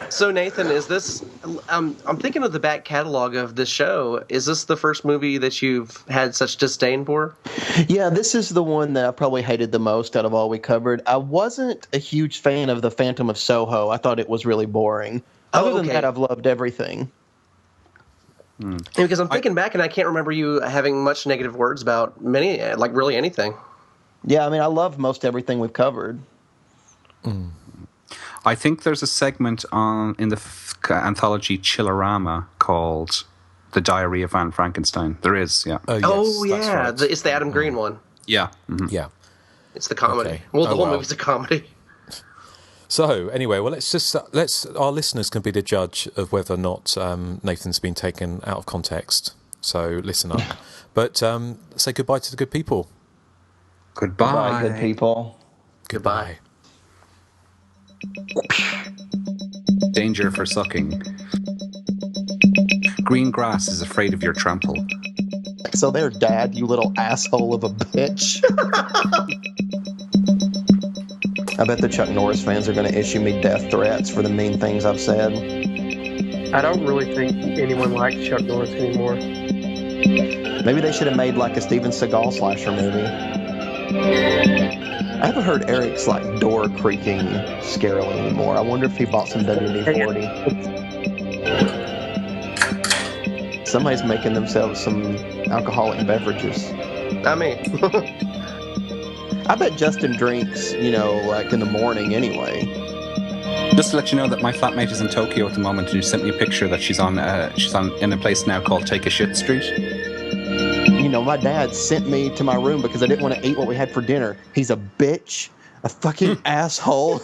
Speaker 7: So, Nathan, is this... I'm thinking of the back catalog of this show. Is this the first movie that you've had such disdain for?
Speaker 8: Yeah, this is the one that I probably hated the most out of all we covered. I wasn't a huge fan of The Phantom of Soho. I thought it was really boring. Other than that, I've loved everything.
Speaker 7: Because I'm thinking back, and I can't remember you having much negative words about really anything.
Speaker 8: Yeah, I mean, I love most everything we've covered.
Speaker 9: I think there's a segment in the anthology Chillerama called The Diary of Anne Frankenstein. There is, yeah.
Speaker 7: Oh,
Speaker 6: yes,
Speaker 7: yeah.
Speaker 6: that's right.
Speaker 7: It's the Adam Green one.
Speaker 9: Yeah.
Speaker 6: Yeah.
Speaker 7: It's the comedy.
Speaker 6: Okay.
Speaker 7: Well, the whole movie's a comedy.
Speaker 6: So anyway, well, our listeners can be the judge of whether or not Nathan's been taken out of context. So listen up, but say goodbye to the good people.
Speaker 9: Goodbye,
Speaker 8: good people.
Speaker 6: Goodbye.
Speaker 9: Danger for sucking. Green grass is afraid of your trample.
Speaker 8: So there, Dad, you little asshole of a bitch. I bet the Chuck Norris fans are going to issue me death threats for the mean things I've said.
Speaker 1: I don't really think anyone likes Chuck Norris anymore.
Speaker 8: Maybe they should have made like a Steven Seagal slasher movie. I haven't heard Eric's like door creaking scarily anymore. I wonder if he bought some WD-40. Somebody's making themselves some alcoholic beverages.
Speaker 7: Not me.
Speaker 8: I bet Justin drinks, like in the morning anyway.
Speaker 9: Just to let you know that my flatmate is in Tokyo at the moment, and she sent me a picture that she's in a place now called Take a Shit Street.
Speaker 8: My dad sent me to my room because I didn't want to eat what we had for dinner. He's a bitch, a fucking asshole.